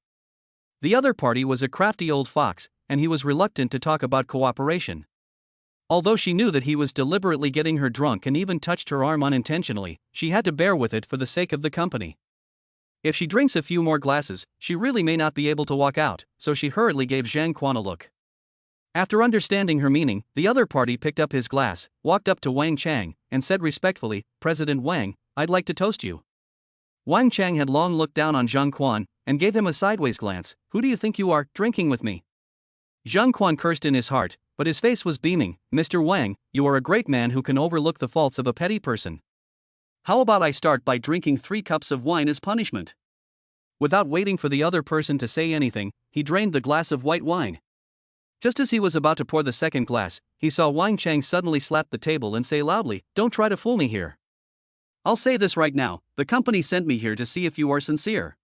The other party was a crafty old fox, and he was reluctant to talk about cooperation. Although she knew that he was deliberately getting her drunk and even touched her arm unintentionally, she had to bear with it for the sake of the company. If she drinks a few more glasses, she really may not be able to walk out, so she hurriedly gave Zhang Quan a look. After understanding her meaning, the other party picked up his glass, walked up to Wang Chang, and said respectfully, "President Wang, I'd like to toast you." Wang Chang had long looked down on Zhang Quan, and gave him a sideways glance. "Who do you think you are, drinking with me?" Zhang Quan cursed in his heart, but his face was beaming. "Mr. Wang, you are a great man who can overlook the faults of a petty person. How about I start by drinking 3 cups of wine as punishment?" Without waiting for the other person to say anything, he drained the glass of white wine. Just as he was about to pour the second glass, he saw Wang Chang suddenly slap the table and say loudly, "Don't try to fool me here. I'll say this right now, the company sent me here to see if you are sincere.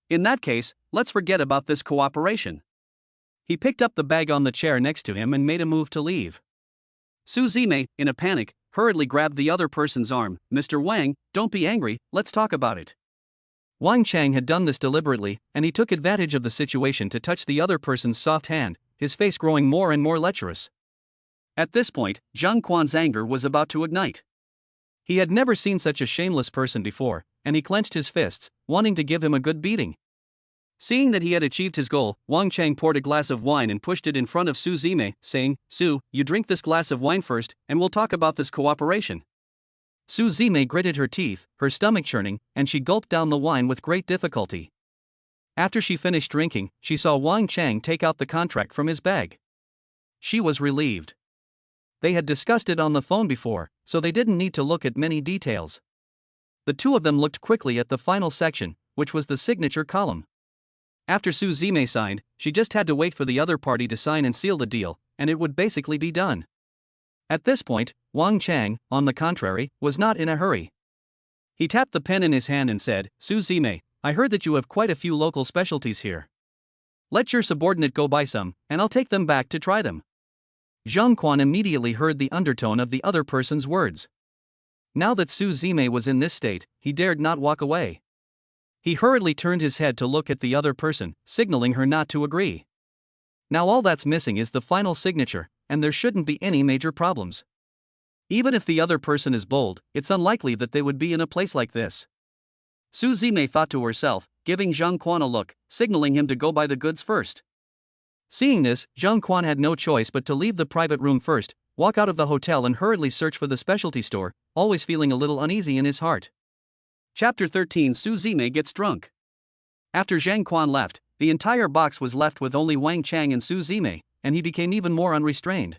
In that case, let's forget about this cooperation." He picked up the bag on the chair next to him and made a move to leave. Su Zime, in a panic, hurriedly grabbed the other person's arm. "Mr. Wang, don't be angry, let's talk about it." Wang Chang had done this deliberately, and he took advantage of the situation to touch the other person's soft hand, his face growing more and more lecherous. At this point, Zhang Quan's anger was about to ignite. He had never seen such a shameless person before, and he clenched his fists, wanting to give him a good beating. Seeing that he had achieved his goal, Wang Chang poured a glass of wine and pushed it in front of Su Zime, saying, "Su, you drink this glass of wine first, and we'll talk about this cooperation." Su Zime gritted her teeth, her stomach churning, and she gulped down the wine with great difficulty. After she finished drinking, she saw Wang Chang take out the contract from his bag. She was relieved. They had discussed it on the phone before, so they didn't need to look at many details. The two of them looked quickly at the final section, which was the signature column. After Su Zime signed, she just had to wait for the other party to sign and seal the deal, and it would basically be done. At this point, Wang Chang, on the contrary, was not in a hurry. He tapped the pen in his hand and said, "Su Zime, I heard that you have quite a few local specialties here. Let your subordinate go buy some, and I'll take them back to try them." Zhang Quan immediately heard the undertone of the other person's words. Now that Su Zime was in this state, he dared not walk away. He hurriedly turned his head to look at the other person, signaling her not to agree. Now all that's missing is the final signature, and there shouldn't be any major problems. Even if the other person is bold, it's unlikely that they would be in a place like this. Su Zime thought to herself, giving Zhang Quan a look, signaling him to go buy the goods first. Seeing this, Zhang Quan had no choice but to leave the private room first, walk out of the hotel and hurriedly search for the specialty store, always feeling a little uneasy in his heart. Chapter 13. Su Zime gets drunk. After Zhang Quan left, the entire box was left with only Wang Chang and Su Zime, and he became even more unrestrained.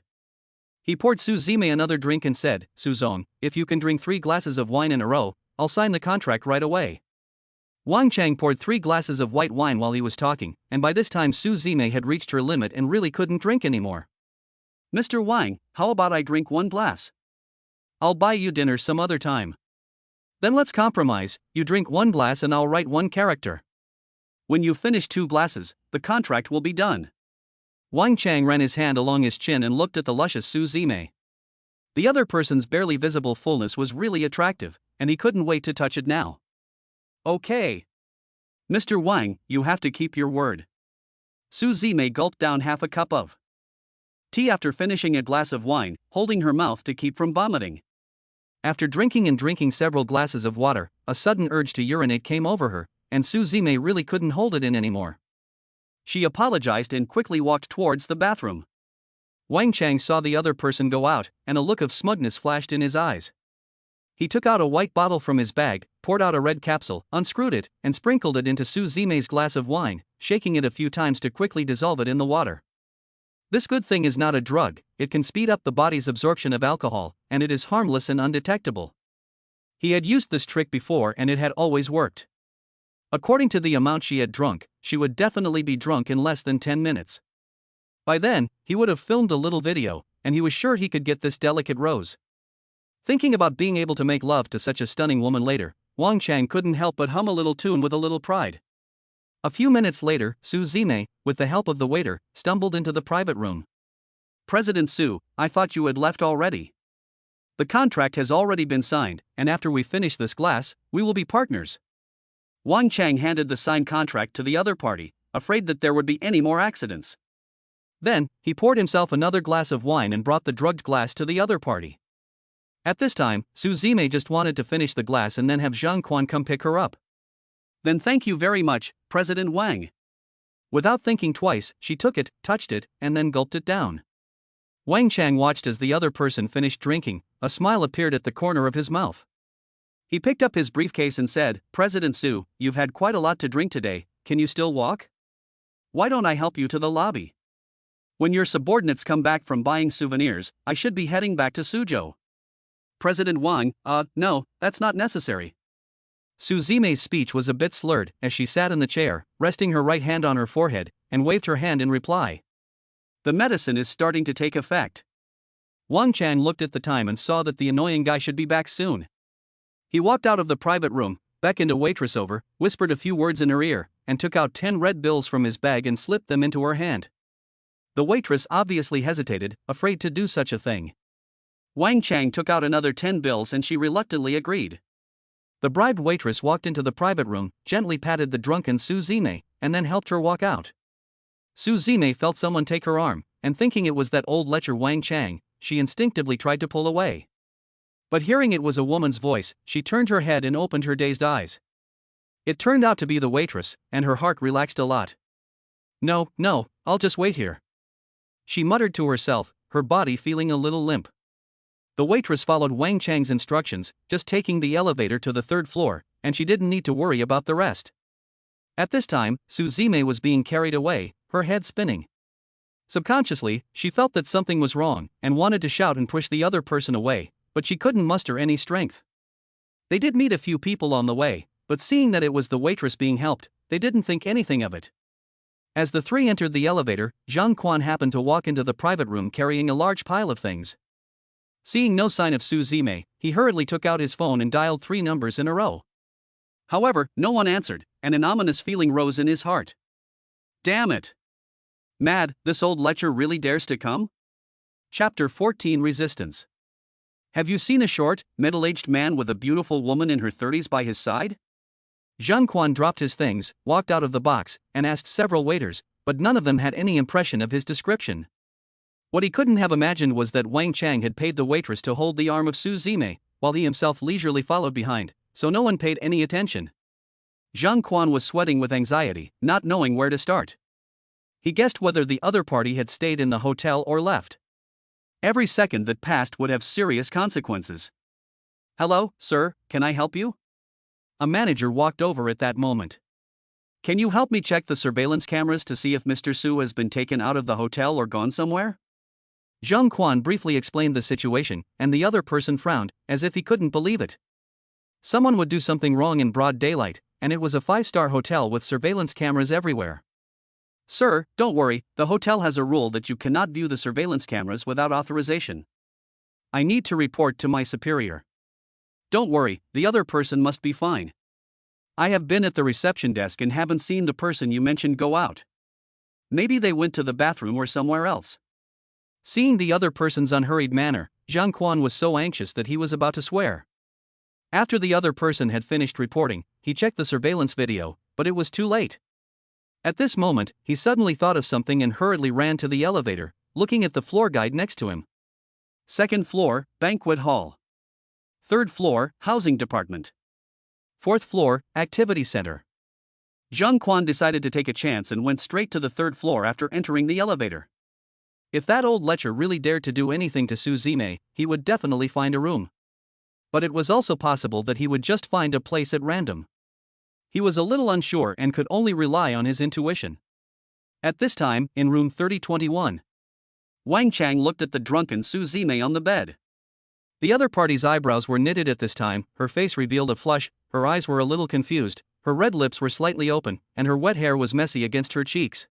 He poured Su Zime another drink and said, "Su Zong, if you can drink 3 glasses of wine in a row, I'll sign the contract right away." Wang Chang poured 3 glasses of white wine while he was talking, and by this time Su Zime had reached her limit and really couldn't drink anymore. "Mr. Wang, how about I drink 1 glass? I'll buy you dinner some other time." "Then let's compromise, you drink 1 glass and I'll write 1 character. When you finish 2 glasses, the contract will be done." Wang Chang ran his hand along his chin and looked at the luscious Su Zime. The other person's barely visible fullness was really attractive, and he couldn't wait to touch it now. "Okay. Mr. Wang, you have to keep your word." Su Zime gulped down half a cup of tea after finishing a glass of wine, holding her mouth to keep from vomiting. After drinking several glasses of water, a sudden urge to urinate came over her, and Su Zime really couldn't hold it in anymore. She apologized and quickly walked towards the bathroom. Wang Chang saw the other person go out, and a look of smugness flashed in his eyes. He took out a white bottle from his bag, poured out a red capsule, unscrewed it, and sprinkled it into Su Zime's glass of wine, shaking it a few times to quickly dissolve it in the water. This good thing is not a drug, it can speed up the body's absorption of alcohol, and it is harmless and undetectable. He had used this trick before and it had always worked. According to the amount she had drunk, she would definitely be drunk in less than 10 minutes. By then, he would have filmed a little video, and he was sure he could get this delicate rose. Thinking about being able to make love to such a stunning woman later, Wang Chang couldn't help but hum a little tune with a little pride. A few minutes later, Su Zime, with the help of the waiter, stumbled into the private room. "President Su, I thought you had left already. The contract has already been signed, and after we finish this glass, we will be partners." Wang Chang handed the signed contract to the other party, afraid that there would be any more accidents. Then, he poured himself another glass of wine and brought the drugged glass to the other party. At this time, Su Zime just wanted to finish the glass and then have Zhang Quan come pick her up. "Then thank you very much, President Wang." Without thinking twice, she took it, touched it, and then gulped it down. Wang Chang watched as the other person finished drinking, a smile appeared at the corner of his mouth. He picked up his briefcase and said, "President Su, you've had quite a lot to drink today, can you still walk? Why don't I help you to the lobby? When your subordinates come back from buying souvenirs, I should be heading back to Suzhou." President Wang, no, that's not necessary." Su Zime's speech was a bit slurred as she sat in the chair, resting her right hand on her forehead, and waved her hand in reply. "The medicine is starting to take effect." Wang Chang looked at the time and saw that the annoying guy should be back soon. He walked out of the private room, beckoned a waitress over, whispered a few words in her ear, and took out 10 red bills from his bag and slipped them into her hand. The waitress obviously hesitated, afraid to do such a thing. Wang Chang took out another 10 bills and she reluctantly agreed. The bribed waitress walked into the private room, gently patted the drunken Su Zime, and then helped her walk out. Su Zime felt someone take her arm, and thinking it was that old lecher Wang Chang, she instinctively tried to pull away. But hearing it was a woman's voice, she turned her head and opened her dazed eyes. It turned out to be the waitress, and her heart relaxed a lot. No, I'll just wait here," she muttered to herself, her body feeling a little limp. The waitress followed Wang Chang's instructions, just taking the elevator to the 3rd floor, and she didn't need to worry about the rest. At this time, Suzume was being carried away, her head spinning. Subconsciously, she felt that something was wrong, and wanted to shout and push the other person away, but she couldn't muster any strength. They did meet a few people on the way, but seeing that it was the waitress being helped, they didn't think anything of it. As the three entered the elevator, Zhang Quan happened to walk into the private room carrying a large pile of things. Seeing no sign of Suzume, he hurriedly took out his phone and dialed 3 numbers in a row. However, no one answered, and an ominous feeling rose in his heart. Damn it! Mad, this old lecher really dares to come? Chapter 14 Resistance. Have you seen a short, middle-aged man with a beautiful woman in her 30s by his side? Zhang Quan dropped his things, walked out of the box, and asked several waiters, but none of them had any impression of his description. What he couldn't have imagined was that Wang Chang had paid the waitress to hold the arm of Suzume, while he himself leisurely followed behind, so no one paid any attention. Zhang Quan was sweating with anxiety, not knowing where to start. He guessed whether the other party had stayed in the hotel or left. Every second that passed would have serious consequences. Hello, sir, can I help you? A manager walked over at that moment. Can you help me check the surveillance cameras to see if Mr. Su has been taken out of the hotel or gone somewhere? Zhang Quan briefly explained the situation, and the other person frowned, as if he couldn't believe it. Someone would do something wrong in broad daylight, and it was a 5-star hotel with surveillance cameras everywhere. Sir, don't worry, the hotel has a rule that you cannot view the surveillance cameras without authorization. I need to report to my superior. Don't worry, the other person must be fine. I have been at the reception desk and haven't seen the person you mentioned go out. Maybe they went to the bathroom or somewhere else. Seeing the other person's unhurried manner, Zhang Quan was so anxious that he was about to swear. After the other person had finished reporting, he checked the surveillance video, but it was too late. At this moment, he suddenly thought of something and hurriedly ran to the elevator, looking at the floor guide next to him. 2nd floor, banquet hall. 3rd floor, housing department. 4th floor, activity center. Zhang Quan decided to take a chance and went straight to the 3rd floor after entering the elevator. If that old lecher really dared to do anything to Suzume, he would definitely find a room. But it was also possible that he would just find a place at random. He was a little unsure and could only rely on his intuition. At this time, in room 3021, Wang Chang looked at the drunken Suzume on the bed. The other party's eyebrows were knitted at this time, her face revealed a flush, her eyes were a little confused, her red lips were slightly open, and her wet hair was messy against her cheeks.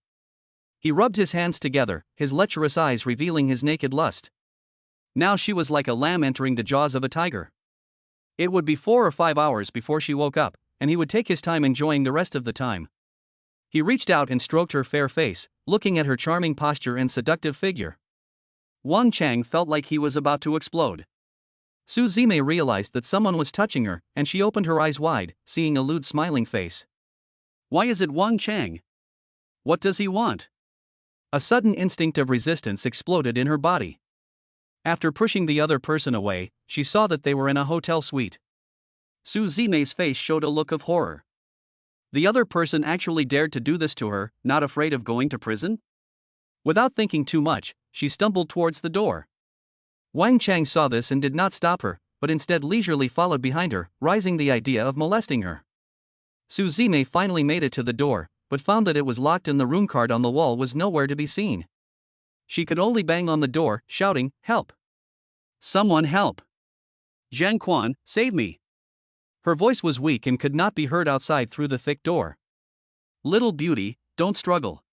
He rubbed his hands together, his lecherous eyes revealing his naked lust. Now she was like a lamb entering the jaws of a tiger. It would be 4 or 5 hours before she woke up, and he would take his time enjoying the rest of the time. He reached out and stroked her fair face, looking at her charming posture and seductive figure. Wang Chang felt like he was about to explode. Suzume realized that someone was touching her, and she opened her eyes wide, seeing a lewd smiling face. Why is it Wang Chang? What does he want? A sudden instinct of resistance exploded in her body. After pushing the other person away, she saw that they were in a hotel suite. Suzume's face showed a look of horror. The other person actually dared to do this to her, not afraid of going to prison? Without thinking too much, she stumbled towards the door. Wang Chang saw this and did not stop her, but instead leisurely followed behind her, raising the idea of molesting her. Suzume finally made it to the door, but found that it was locked and the room card on the wall was nowhere to be seen. She could only bang on the door, shouting, "Help! Someone help! Zhang Quan, save me!" Her voice was weak and could not be heard outside through the thick door. Little beauty, don't struggle.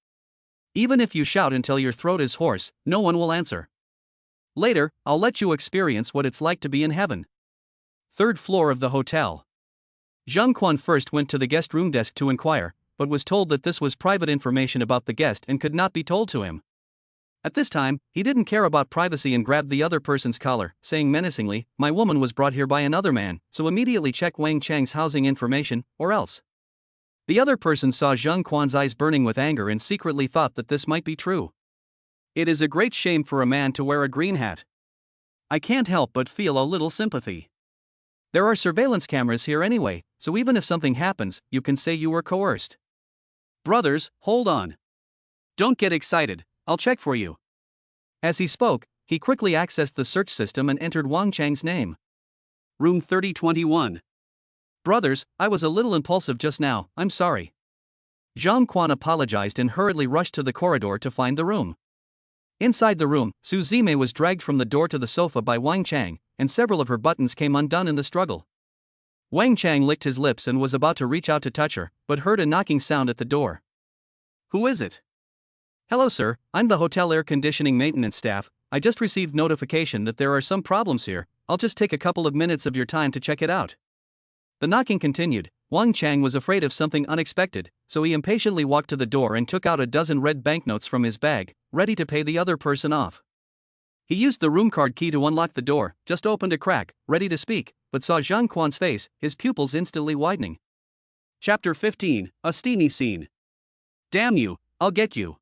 Even if you shout until your throat is hoarse, no one will answer. Later, I'll let you experience what it's like to be in heaven. 3rd floor of the hotel. Zhang Quan first went to the guest room desk to inquire, but was told that this was private information about the guest and could not be told to him. At this time, he didn't care about privacy and grabbed the other person's collar, saying menacingly, "My woman was brought here by another man, so immediately check Wang Chang's housing information, or else." The other person saw Zhang Quan's eyes burning with anger and secretly thought that this might be true. It is a great shame for a man to wear a green hat. I can't help but feel a little sympathy. There are surveillance cameras here anyway, so even if something happens, you can say you were coerced. Brothers, hold on. Don't get excited, I'll check for you. As he spoke, he quickly accessed the search system and entered Wang Chang's name. Room 3021. Brothers, I was a little impulsive just now, I'm sorry. Zhang Quan apologized and hurriedly rushed to the corridor to find the room. Inside the room, Su Zimei was dragged from the door to the sofa by Wang Chang, and several of her buttons came undone in the struggle. Wang Chang licked his lips and was about to reach out to touch her, but heard a knocking sound at the door. "Who is it?" "Hello sir, I'm the hotel air conditioning maintenance staff. I just received notification that there are some problems here. I'll just take a couple of minutes of your time to check it out." The knocking continued. Wang Chang was afraid of something unexpected, so he impatiently walked to the door and took out a dozen red banknotes from his bag, ready to pay the other person off. He used the room card key to unlock the door, just opened a crack, ready to speak, but saw Zhang Quan's face, his pupils instantly widening. Chapter 15, A Steamy Scene. "Damn you, I'll get you."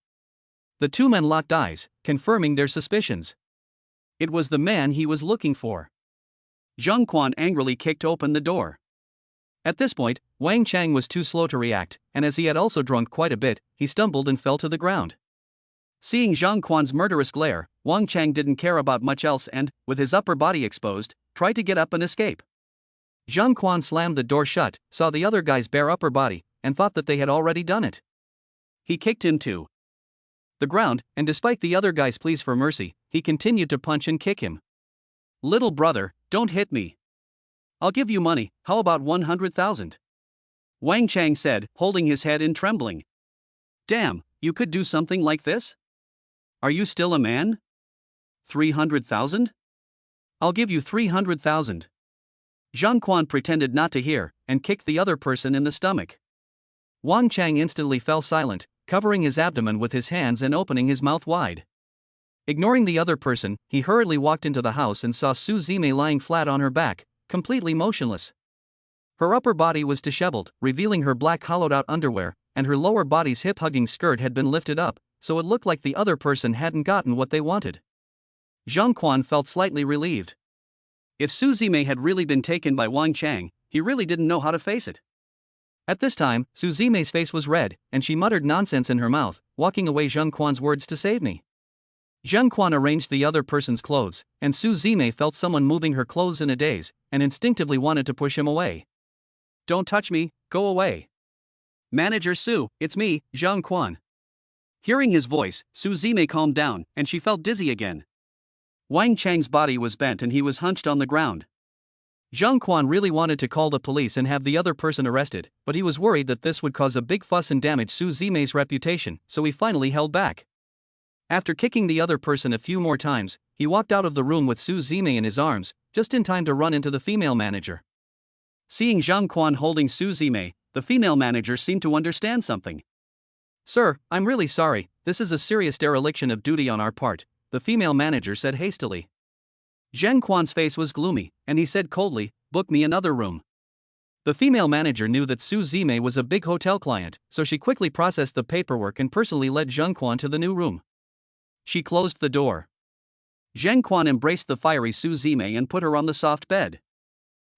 The two men locked eyes, confirming their suspicions. It was the man he was looking for. Zhang Quan angrily kicked open the door. At this point, Wang Chang was too slow to react, and as he had also drunk quite a bit, he stumbled and fell to the ground. Seeing Zhang Quan's murderous glare, Wang Chang didn't care about much else and, with his upper body exposed, tried to get up and escape. Zhang Quan slammed the door shut, saw the other guy's bare upper body, and thought that they had already done it. He kicked him to the ground, and despite the other guy's pleas for mercy, he continued to punch and kick him. "Little brother, don't hit me. I'll give you money, how about 100,000? Wang Chang said, holding his head and trembling. "Damn, you could do something like this? Are you still a man? 300,000? I'll give you 300,000. Zhang Quan pretended not to hear, and kicked the other person in the stomach. Wang Chang instantly fell silent, covering his abdomen with his hands and opening his mouth wide. Ignoring the other person, he hurriedly walked into the house and saw Su Zimei lying flat on her back, completely motionless. Her upper body was disheveled, revealing her black hollowed-out underwear, and her lower body's hip-hugging skirt had been lifted up, so it looked like the other person hadn't gotten what they wanted. Zhang Quan felt slightly relieved. If Su Zimei had really been taken by Wang Chang, he really didn't know how to face it. At this time, Su Zimei's face was red, and she muttered nonsense in her mouth, walking away Zhang Quan's words to save me. Zhang Quan arranged the other person's clothes, and Su Zimei felt someone moving her clothes in a daze, and instinctively wanted to push him away. "Don't touch me, go away. Manager Su, it's me, Zhang Quan." Hearing his voice, Su Zimei calmed down, and she felt dizzy again. Wang Chang's body was bent and he was hunched on the ground. Zhang Quan really wanted to call the police and have the other person arrested, but he was worried that this would cause a big fuss and damage Su Zimei's reputation, so he finally held back. After kicking the other person a few more times, he walked out of the room with Su Zimei in his arms, just in time to run into the female manager. Seeing Zhang Quan holding Su Zimei, the female manager seemed to understand something. "Sir, I'm really sorry, this is a serious dereliction of duty on our part," the female manager said hastily. Zhang Quan's face was gloomy, and he said coldly, "Book me another room." The female manager knew that Su Zimei was a big hotel client, so she quickly processed the paperwork and personally led Zhang Quan to the new room. She closed the door. Zhang Quan embraced the fiery Su Zimei and put her on the soft bed.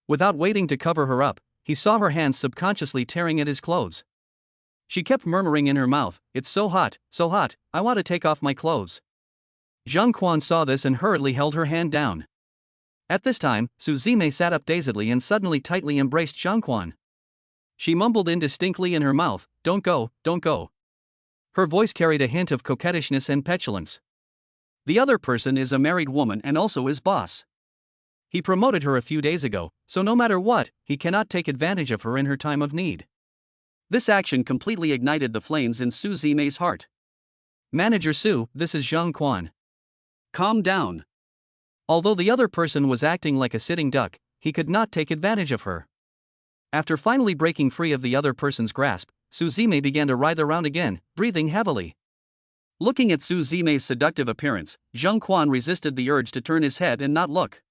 Without waiting to cover her up, he saw her hands subconsciously tearing at his clothes. She kept murmuring in her mouth, "It's so hot, I want to take off my clothes." Zhang Quan saw this and hurriedly held her hand down. At this time, Su Zimei sat up dazedly and suddenly tightly embraced Zhang Quan. She mumbled indistinctly in her mouth, don't go. Her voice carried a hint of coquettishness and petulance. "The other person is a married woman and also his boss. He promoted her a few days ago, so no matter what, he cannot take advantage of her in her time of need." This action completely ignited the flames in Su Zimei's heart. "Manager Su, this is Zhang Quan. Calm down." Although the other person was acting like a sitting duck, he could not take advantage of her. After finally breaking free of the other person's grasp, Su Zimei began to writhe around again, breathing heavily. Looking at Su Zimei's seductive appearance, Zhang Quan resisted the urge to turn his head and not look.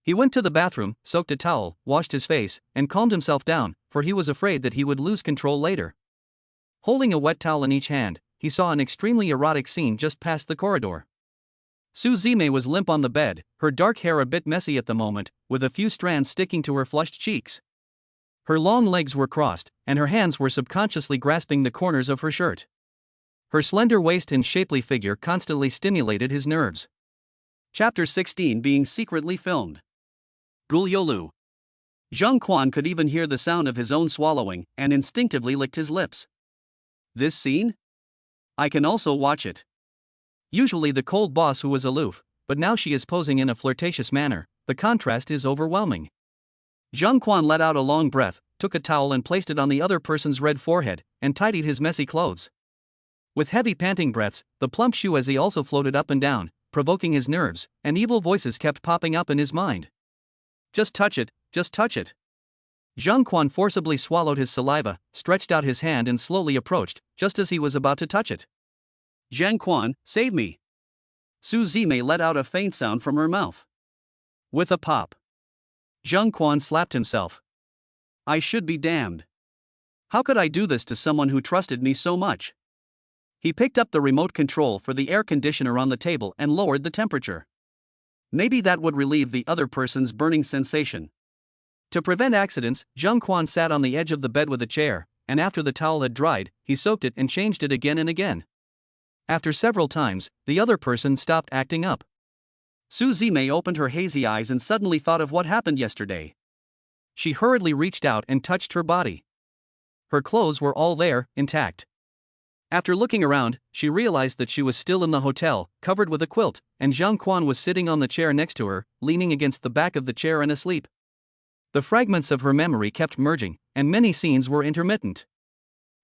He went to the bathroom, soaked a towel, washed his face, and calmed himself down, for he was afraid that he would lose control later. Holding a wet towel in each hand, he saw an extremely erotic scene just past the corridor. Su Zimei was limp on the bed, her dark hair a bit messy at the moment, with a few strands sticking to her flushed cheeks. Her long legs were crossed, and her hands were subconsciously grasping the corners of her shirt. Her slender waist and shapely figure constantly stimulated his nerves. Chapter 16 being secretly filmed. Guliolu. Zhang Quan could even hear the sound of his own swallowing, and instinctively licked his lips. This scene? I can also watch it. Usually the cold boss who was aloof, but now she is posing in a flirtatious manner. The contrast is overwhelming. Zhang Quan let out a long breath, took a towel and placed it on the other person's red forehead, and tidied his messy clothes. With heavy panting breaths, the plump Shuezi also floated up and down, provoking his nerves, and evil voices kept popping up in his mind. Just touch it, just touch it. Zhang Quan forcibly swallowed his saliva, stretched out his hand and slowly approached, just as he was about to touch it. Zhang Quan, save me. Su Zimei let out a faint sound from her mouth. With a pop, Zhang Quan slapped himself. I should be damned. How could I do this to someone who trusted me so much? He picked up the remote control for the air conditioner on the table and lowered the temperature. Maybe that would relieve the other person's burning sensation. To prevent accidents, Zhang Quan sat on the edge of the bed with a chair, and after the towel had dried, he soaked it and changed it again and again. After several times, the other person stopped acting up. Su Zimei opened her hazy eyes and suddenly thought of what happened yesterday. She hurriedly reached out and touched her body. Her clothes were all there, intact. After looking around, she realized that she was still in the hotel, covered with a quilt, and Zhang Quan was sitting on the chair next to her, leaning against the back of the chair and asleep. The fragments of her memory kept merging, and many scenes were intermittent.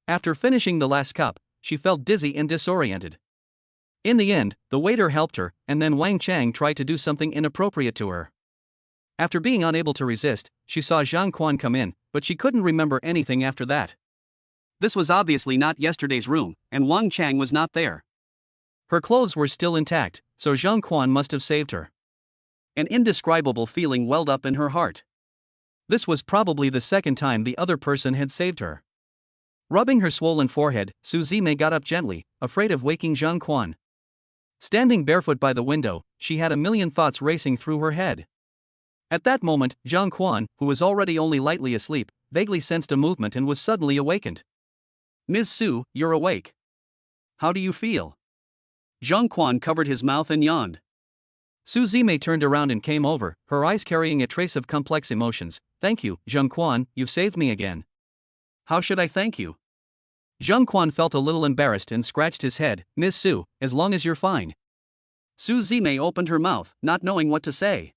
After finishing the last cup, she felt dizzy and disoriented. In the end, the waiter helped her, and then Wang Chang tried to do something inappropriate to her. After being unable to resist, she saw Zhang Quan come in, but she couldn't remember anything after that. This was obviously not yesterday's room, and Wang Chang was not there. Her clothes were still intact, so Zhang Quan must have saved her. An indescribable feeling welled up in her heart. This was probably the second time the other person had saved her. Rubbing her swollen forehead, Su Zimei got up gently, afraid of waking Zhang Quan. Standing barefoot by the window, she had a million thoughts racing through her head. At that moment, Zhang Quan, who was already only lightly asleep, vaguely sensed a movement and was suddenly awakened. Ms. Su, you're awake. How do you feel? Zhang Quan covered his mouth and yawned. Su Zimei turned around and came over, her eyes carrying a trace of complex emotions. Thank you, Zhang Quan, you've saved me again. How should I thank you? Zhang Quan felt a little embarrassed and scratched his head. Ms. Su, as long as you're fine. Su Zimei opened her mouth, not knowing what to say.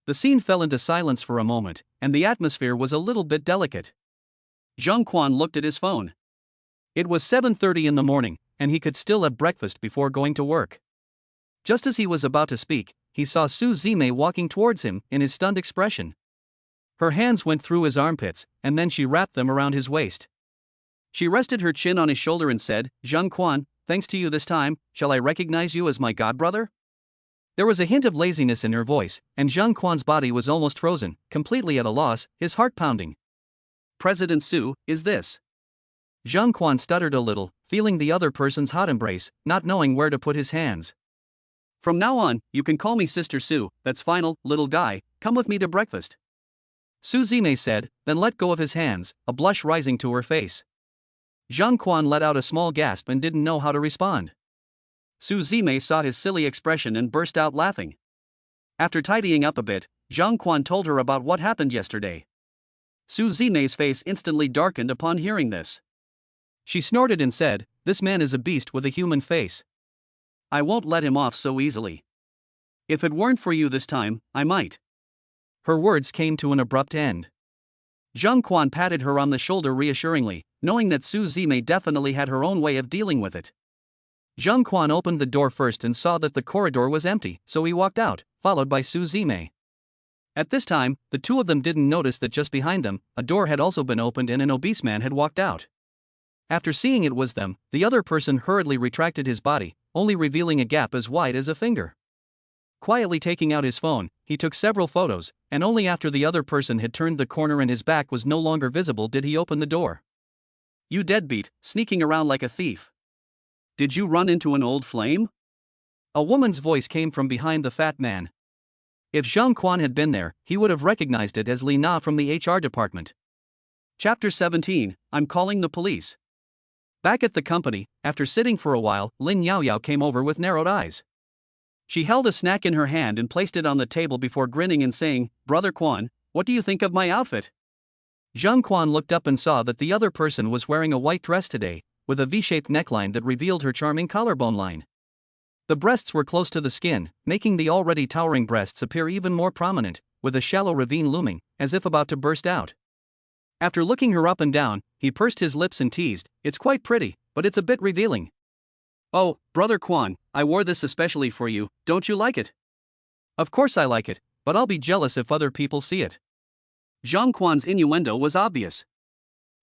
The scene fell into silence for a moment, and the atmosphere was a little bit delicate. Zhang Quan looked at his phone. It was 7:30 in the morning, and he could still have breakfast before going to work. Just as he was about to speak, he saw Su Zimei walking towards him in his stunned expression. Her hands went through his armpits, and then she wrapped them around his waist. She rested her chin on his shoulder and said, Zhang Quan, thanks to you this time, shall I recognize you as my godbrother? There was a hint of laziness in her voice, and Zhang Quan's body was almost frozen, completely at a loss, his heart pounding. President Su, is this? Zhang Quan stuttered a little, feeling the other person's hot embrace, not knowing where to put his hands. From now on, you can call me Sister Su, that's final, little guy, come with me to breakfast. Su Zimei said, then let go of his hands, a blush rising to her face. Zhang Quan let out a small gasp and didn't know how to respond. Su Zimei saw his silly expression and burst out laughing. After tidying up a bit, Zhang Quan told her about what happened yesterday. Su Zimei's face instantly darkened upon hearing this. She snorted and said, this man is a beast with a human face. I won't let him off so easily. If it weren't for you this time, I might. Her words came to an abrupt end. Zhang Quan patted her on the shoulder reassuringly, knowing that Su Zimei definitely had her own way of dealing with it. Zhang Quan opened the door first and saw that the corridor was empty, so he walked out, followed by Su Zimei. At this time, the two of them didn't notice that just behind them, a door had also been opened and an obese man had walked out. After seeing it was them, the other person hurriedly retracted his body, only revealing a gap as wide as a finger. Quietly taking out his phone, he took several photos, and only after the other person had turned the corner and his back was no longer visible did he open the door. You deadbeat, sneaking around like a thief. Did you run into an old flame? A woman's voice came from behind the fat man. If Zhang Quan had been there, he would have recognized it as Li Na from the HR department. Chapter 17, I'm calling the police. Back at the company, after sitting for a while, Lin Yaoyao came over with narrowed eyes. She held a snack in her hand and placed it on the table before grinning and saying, Brother Quan, what do you think of my outfit? Zhang Quan looked up and saw that the other person was wearing a white dress today, with a V-shaped neckline that revealed her charming collarbone line. The breasts were close to the skin, making the already towering breasts appear even more prominent, with a shallow ravine looming, as if about to burst out. After looking her up and down, he pursed his lips and teased, "It's quite pretty, but it's a bit revealing." "Oh, Brother Quan, I wore this especially for you, don't you like it?" "Of course I like it, but I'll be jealous if other people see it." Zhang Quan's innuendo was obvious.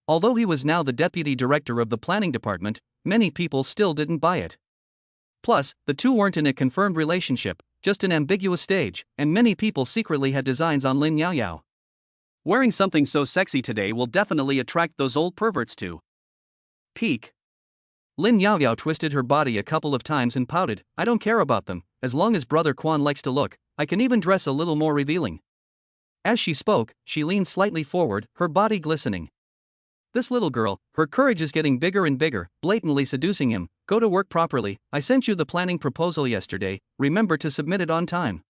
Although he was now the deputy director of the planning department, many people still didn't buy it. Plus, the two weren't in a confirmed relationship, just an ambiguous stage, and many people secretly had designs on Lin Yaoyao. Wearing something so sexy today will definitely attract those old perverts too. Peak. Lin Yaoyao twisted her body a couple of times and pouted, "I don't care about them, as long as Brother Quan likes to look, I can even dress a little more revealing." As she spoke, she leaned slightly forward, her body glistening. This little girl, her courage is getting bigger and bigger, blatantly seducing him. "Go to work properly, I sent you the planning proposal yesterday, remember to submit it on time."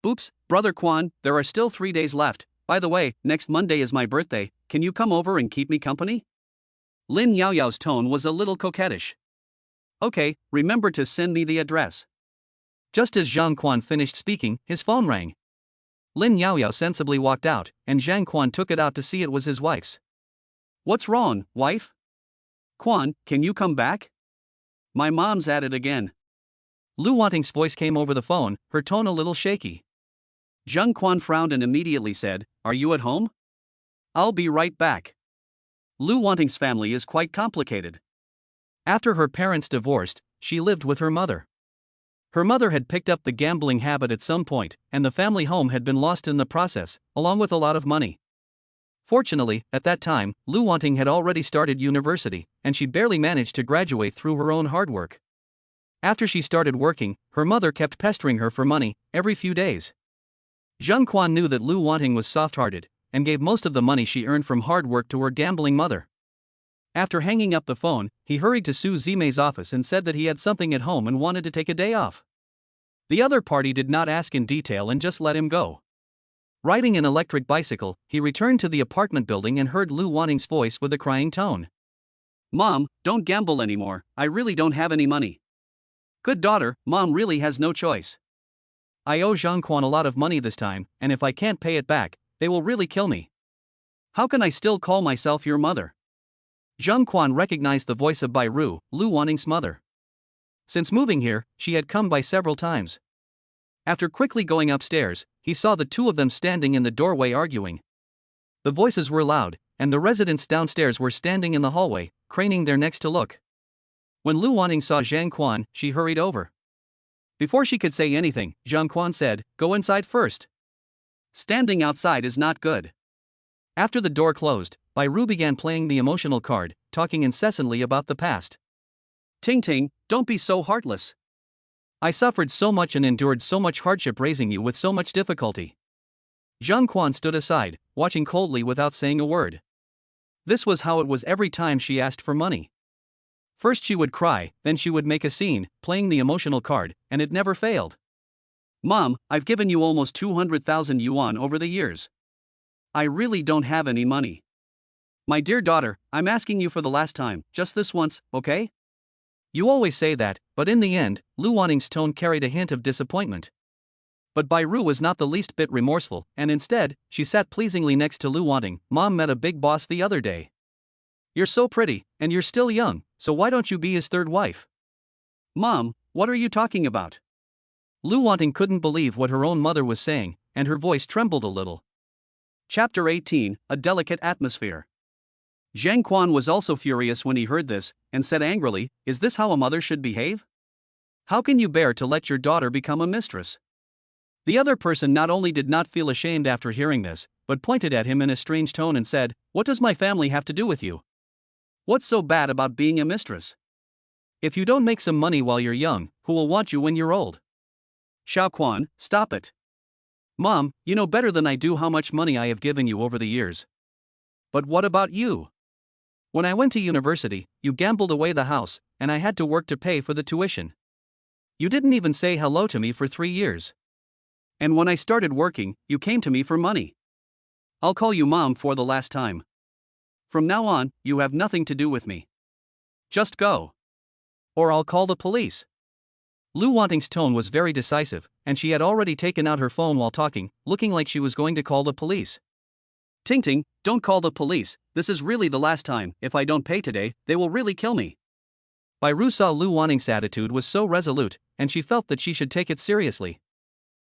"Oops, Brother Quan, there are still 3 days left. By the way, next Monday is my birthday, can you come over and keep me company?" Lin Yaoyao's tone was a little coquettish. "Okay, remember to send me the address." Just as Zhang Quan finished speaking, his phone rang. Lin Yaoyao sensibly walked out, and Zhang Quan took it out to see it was his wife's. "What's wrong, wife?" "Quan, can you come back? My mom's at it again." Liu Wanting's voice came over the phone, her tone a little shaky. Zhang Quan frowned and immediately said, "Are you at home?" "I'll be right back." Liu Wanting's family is quite complicated. After her parents divorced, she lived with her mother. Her mother had picked up the gambling habit at some point, and the family home had been lost in the process, along with a lot of money. Fortunately, at that time, Liu Wanting had already started university, and she barely managed to graduate through her own hard work. After she started working, her mother kept pestering her for money, every few days. Zhang Quan knew that Liu Wanting was soft-hearted, and gave most of the money she earned from hard work to her gambling mother. After hanging up the phone, he hurried to Su Zimei's office and said that he had something at home and wanted to take a day off. The other party did not ask in detail and just let him go. Riding an electric bicycle, he returned to the apartment building and heard Liu Wanting's voice with a crying tone. "Mom, don't gamble anymore, I really don't have any money." "Good daughter, Mom really has no choice. I owe Zhang Quan a lot of money this time, and if I can't pay it back, they will really kill me. How can I still call myself your mother?" Zhang Quan recognized the voice of Bai Ru, Liu Wanting's mother. Since moving here, she had come by several times. After quickly going upstairs, he saw the two of them standing in the doorway arguing. The voices were loud, and the residents downstairs were standing in the hallway, craning their necks to look. When Liu Wanting saw Zhang Quan, she hurried over. Before she could say anything, Zhang Quan said, "Go inside first. Standing outside is not good." After the door closed, Bai Ru began playing the emotional card, talking incessantly about the past. "Ting Ting, don't be so heartless. I suffered so much and endured so much hardship raising you with so much difficulty." Zhang Quan stood aside, watching coldly without saying a word. This was how it was every time she asked for money. First she would cry, then she would make a scene, playing the emotional card, and it never failed. "Mom, I've given you almost 200,000 yuan over the years. I really don't have any money. My dear daughter, I'm asking you for the last time, just this once, okay?" "You always say that," but in the end, Liu Wanting's tone carried a hint of disappointment. But Bai Ru was not the least bit remorseful, and instead, she sat pleasingly next to Liu Wanting. "Mom met a big boss the other day. You're so pretty, and you're still young, so why don't you be his third wife?" "Mom, what are you talking about?" Liu Wanting couldn't believe what her own mother was saying, and her voice trembled a little. Chapter 18, A Delicate Atmosphere. Zhang Quan was also furious when he heard this, and said angrily, "Is this how a mother should behave? How can you bear to let your daughter become a mistress?" The other person not only did not feel ashamed after hearing this, but pointed at him in a strange tone and said, "What does my family have to do with you? What's so bad about being a mistress? If you don't make some money while you're young, who will want you when you're old?" "Xiao Quan, stop it. Mom, you know better than I do how much money I have given you over the years. But what about you? When I went to university, you gambled away the house, and I had to work to pay for the tuition. You didn't even say hello to me for 3 years. And when I started working, you came to me for money. I'll call you Mom for the last time. From now on, you have nothing to do with me." Just go. Or I'll call the police. Liu Wanting's tone was very decisive, and she had already taken out her phone while talking, looking like she was going to call the police. Ting, don't call the police, this is really the last time. If I don't pay today, they will really kill me. Bai Ru saw Liu Wanting's attitude was so resolute, and she felt that she should take it seriously.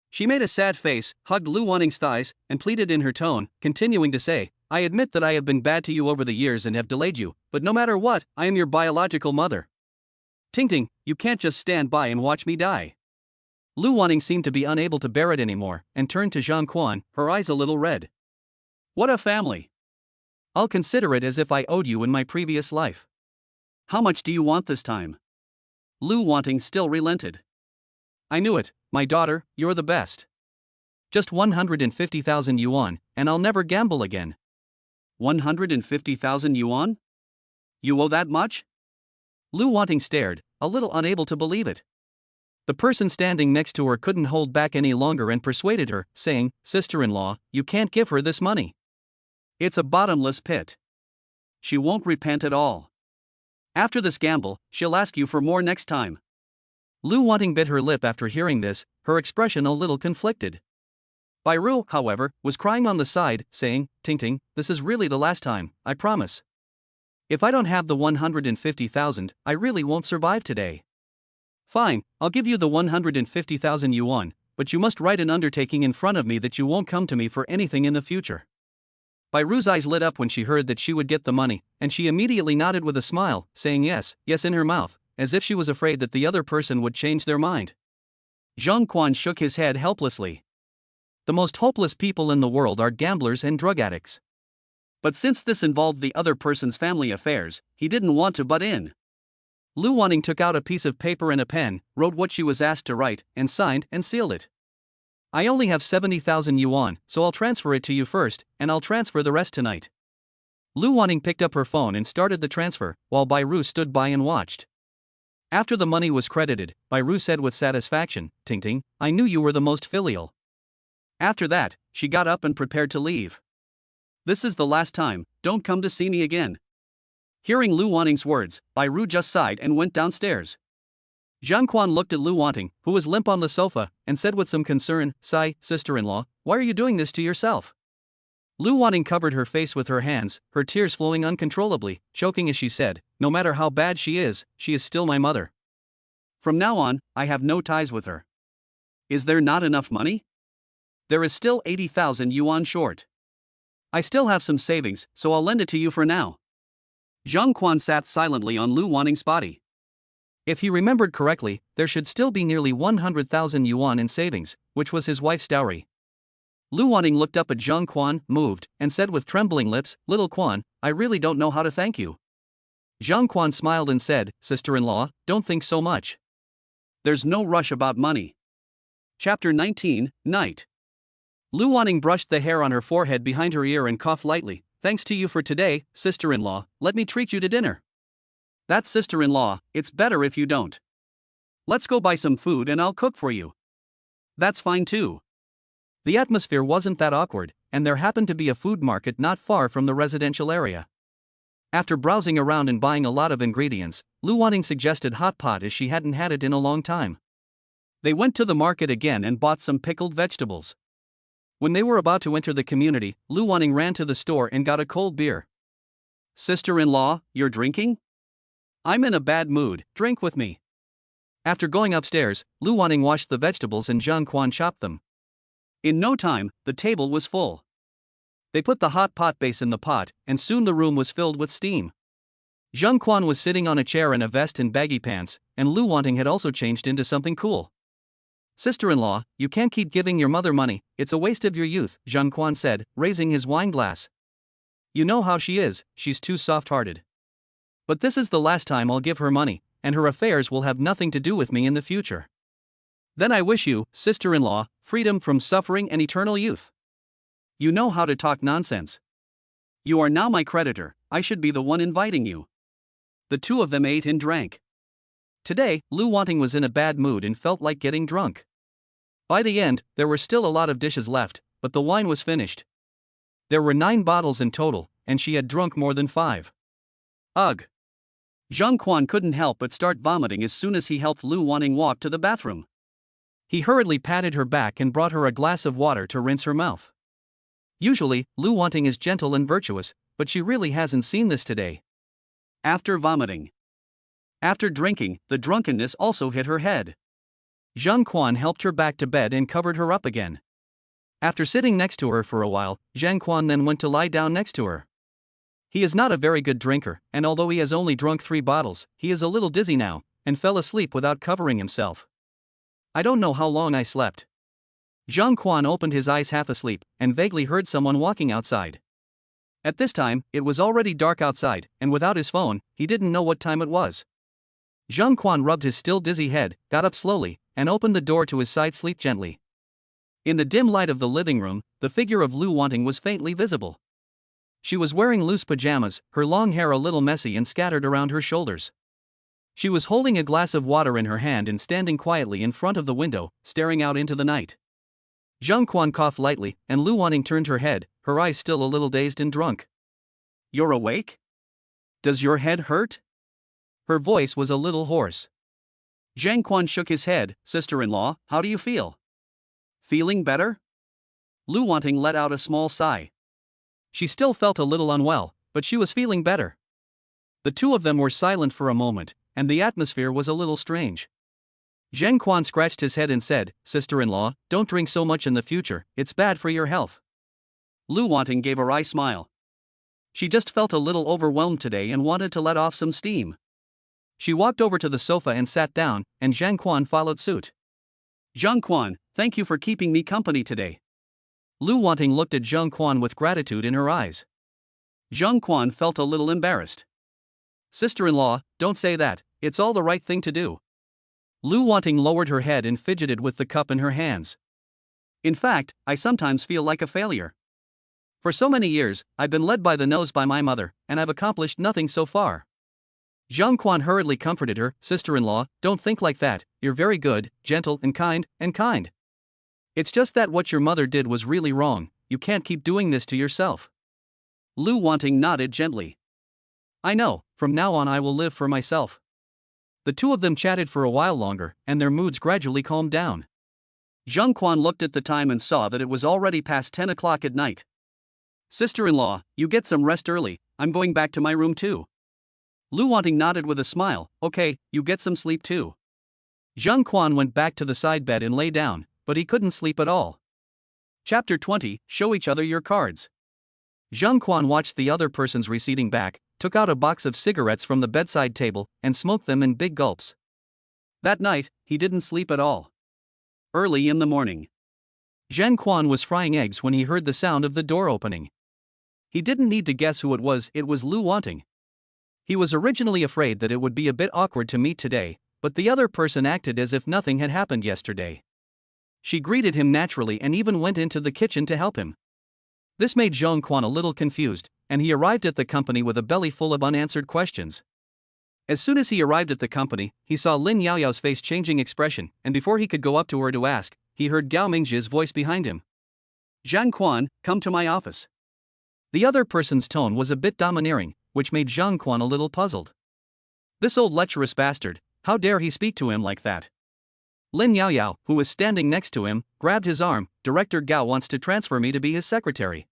She made a sad face, hugged Liu Wanting's thighs, and pleaded in her tone, continuing to say, I admit that I have been bad to you over the years and have delayed you, but no matter what, I am your biological mother. Ting, you can't just stand by and watch me die. Liu Wanting seemed to be unable to bear it anymore, and turned to Zhang Quan, her eyes a little red. What a family! I'll consider it as if I owed you in my previous life. How much do you want this time? Liu Wanting still relented. I knew it, my daughter, you're the best. Just 150,000 yuan, and I'll never gamble again. 150,000 yuan? You owe that much? Liu Wanting stared, a little unable to believe it. The person standing next to her couldn't hold back any longer and persuaded her, saying, Sister-in-law, you can't give her this money. It's a bottomless pit. She won't repent at all. After this gamble, she'll ask you for more next time. Liu Wanting bit her lip after hearing this, her expression a little conflicted. Bai Ru, however, was crying on the side, saying, Ting, this is really the last time, I promise. If I don't have the 150,000, I really won't survive today. Fine, I'll give you the 150,000 yuan, but you must write an undertaking in front of me that you won't come to me for anything in the future. Bai Ru's eyes lit up when she heard that she would get the money, and she immediately nodded with a smile, saying yes in her mouth, as if she was afraid that the other person would change their mind. Zhang Quan shook his head helplessly. The most hopeless people in the world are gamblers and drug addicts. But since this involved the other person's family affairs, he didn't want to butt in. Liu Wanting took out a piece of paper and a pen, wrote what she was asked to write, and signed and sealed it. I only have 70,000 yuan, so I'll transfer it to you first, and I'll transfer the rest tonight. Liu Wanting picked up her phone and started the transfer, while Bai Ru stood by and watched. After the money was credited, Bai Ru said with satisfaction, Ting, I knew you were the most filial. After that, she got up and prepared to leave. This is the last time, don't come to see me again. Hearing Liu Wanting's words, Bai Ru just sighed and went downstairs. Zhang Quan looked at Liu Wanting, who was limp on the sofa, and said with some concern, Sigh, sister-in-law, why are you doing this to yourself? Liu Wanting covered her face with her hands, her tears flowing uncontrollably, choking as she said, no matter how bad she is still my mother. From now on, I have no ties with her. Is there not enough money? There is still 80,000 yuan short. I still have some savings, so I'll lend it to you for now. Zhang Quan sat silently on Liu Wanting's body. If he remembered correctly, there should still be nearly 100,000 yuan in savings, which was his wife's dowry. Liu Wanting looked up at Zhang Quan, moved, and said with trembling lips, Little Quan, I really don't know how to thank you. Zhang Quan smiled and said, Sister-in-law, don't think so much. There's no rush about money. Chapter 19, Night. Liu Wanting brushed the hair on her forehead behind her ear and coughed lightly. Thanks to you for today, sister-in-law, let me treat you to dinner. That's sister-in-law, it's better if you don't. Let's go buy some food and I'll cook for you. That's fine too. The atmosphere wasn't that awkward, and there happened to be a food market not far from the residential area. After browsing around and buying a lot of ingredients, Liu Wanting suggested hot pot as she hadn't had it in a long time. They went to the market again and bought some pickled vegetables. When they were about to enter the community, Liu Wanting ran to the store and got a cold beer. Sister-in-law, you're drinking? I'm in a bad mood, drink with me. After going upstairs, Liu Wanting washed the vegetables and Zhang Quan chopped them. In no time, the table was full. They put the hot pot base in the pot, and soon the room was filled with steam. Zhang Quan was sitting on a chair in a vest and baggy pants, and Liu Wanting had also changed into something cool. Sister-in-law, you can't keep giving your mother money, it's a waste of your youth, Zhang Quan said, raising his wine glass. You know how she is, she's too soft-hearted. But this is the last time I'll give her money, and her affairs will have nothing to do with me in the future. Then I wish you, sister-in-law, freedom from suffering and eternal youth. You know how to talk nonsense. You are now my creditor, I should be the one inviting you. The two of them ate and drank. Today, Liu Wanting was in a bad mood and felt like getting drunk. By the end, there were still a lot of dishes left, but the wine was finished. There were 9 bottles in total, and she had drunk more than 5. Ugh! Zhang Quan couldn't help but start vomiting as soon as he helped Liu Wanting walk to the bathroom. He hurriedly patted her back and brought her a glass of water to rinse her mouth. Usually, Liu Wanting is gentle and virtuous, but she really hasn't seen this today. After vomiting. After drinking, the drunkenness also hit her head. Zhang Quan helped her back to bed and covered her up again. After sitting next to her for a while, Zhang Quan then went to lie down next to her. He is not a very good drinker, and although he has only drunk 3 bottles, he is a little dizzy now, and fell asleep without covering himself. I don't know how long I slept. Zhang Quan opened his eyes half asleep, and vaguely heard someone walking outside. At this time, it was already dark outside, and without his phone, he didn't know what time it was. Zhang Quan rubbed his still dizzy head, got up slowly, and opened the door to his side sleep gently. In the dim light of the living room, the figure of Liu Wanting was faintly visible. She was wearing loose pajamas, her long hair a little messy and scattered around her shoulders. She was holding a glass of water in her hand and standing quietly in front of the window, staring out into the night. Zhang Quan coughed lightly, and Liu Wanting turned her head, her eyes still a little dazed and drunk. "You're awake? Does your head hurt?" Her voice was a little hoarse. Zhang Quan shook his head. "Sister-in-law, how do you feel? Feeling better?" Liu Wanting let out a small sigh. She still felt a little unwell, but she was feeling better. The two of them were silent for a moment, and the atmosphere was a little strange. Zhang Quan scratched his head and said, "Sister-in-law, don't drink so much in the future, it's bad for your health." Liu Wanting gave a wry smile. She just felt a little overwhelmed today and wanted to let off some steam. She walked over to the sofa and sat down, and Zhang Quan followed suit. "Zhang Quan, thank you for keeping me company today." Liu Wanting looked at Zhang Quan with gratitude in her eyes. Zhang Quan felt a little embarrassed. "Sister-in-law, don't say that, it's all the right thing to do." Liu Wanting lowered her head and fidgeted with the cup in her hands. "In fact, I sometimes feel like a failure. For so many years, I've been led by the nose by my mother, and I've accomplished nothing so far." Zhang Quan hurriedly comforted her. "Sister-in-law, don't think like that, you're very good, gentle and kind. It's just that what your mother did was really wrong, you can't keep doing this to yourself." Liu Wanting nodded gently. "I know, from now on I will live for myself." The two of them chatted for a while longer, and their moods gradually calmed down. Zhang Quan looked at the time and saw that it was already past 10 o'clock at night. "Sister-in-law, you get some rest early, I'm going back to my room too." Liu Wanting nodded with a smile. "Okay, you get some sleep too." Zhang Quan went back to the side bed and lay down, but he couldn't sleep at all. Chapter 20, Show each other your cards. Zhang Quan watched the other person's receding back, took out a box of cigarettes from the bedside table, and smoked them in big gulps. That night, he didn't sleep at all. Early in the morning, Zhang Quan was frying eggs when he heard the sound of the door opening. He didn't need to guess who it was Liu Wanting. He was originally afraid that it would be a bit awkward to meet today, but the other person acted as if nothing had happened yesterday. She greeted him naturally and even went into the kitchen to help him. This made Zhang Quan a little confused, and he arrived at the company with a belly full of unanswered questions. As soon as he arrived at the company, he saw Lin Yaoyao's face changing expression, and before he could go up to her to ask, he heard Gao Mingzhi's voice behind him. "Zhang Quan, come to my office." The other person's tone was a bit domineering, which made Zhang Quan a little puzzled. This old lecherous bastard, how dare he speak to him like that? Lin Yaoyao, who was standing next to him, grabbed his arm. "Director Gao wants to transfer me to be his secretary."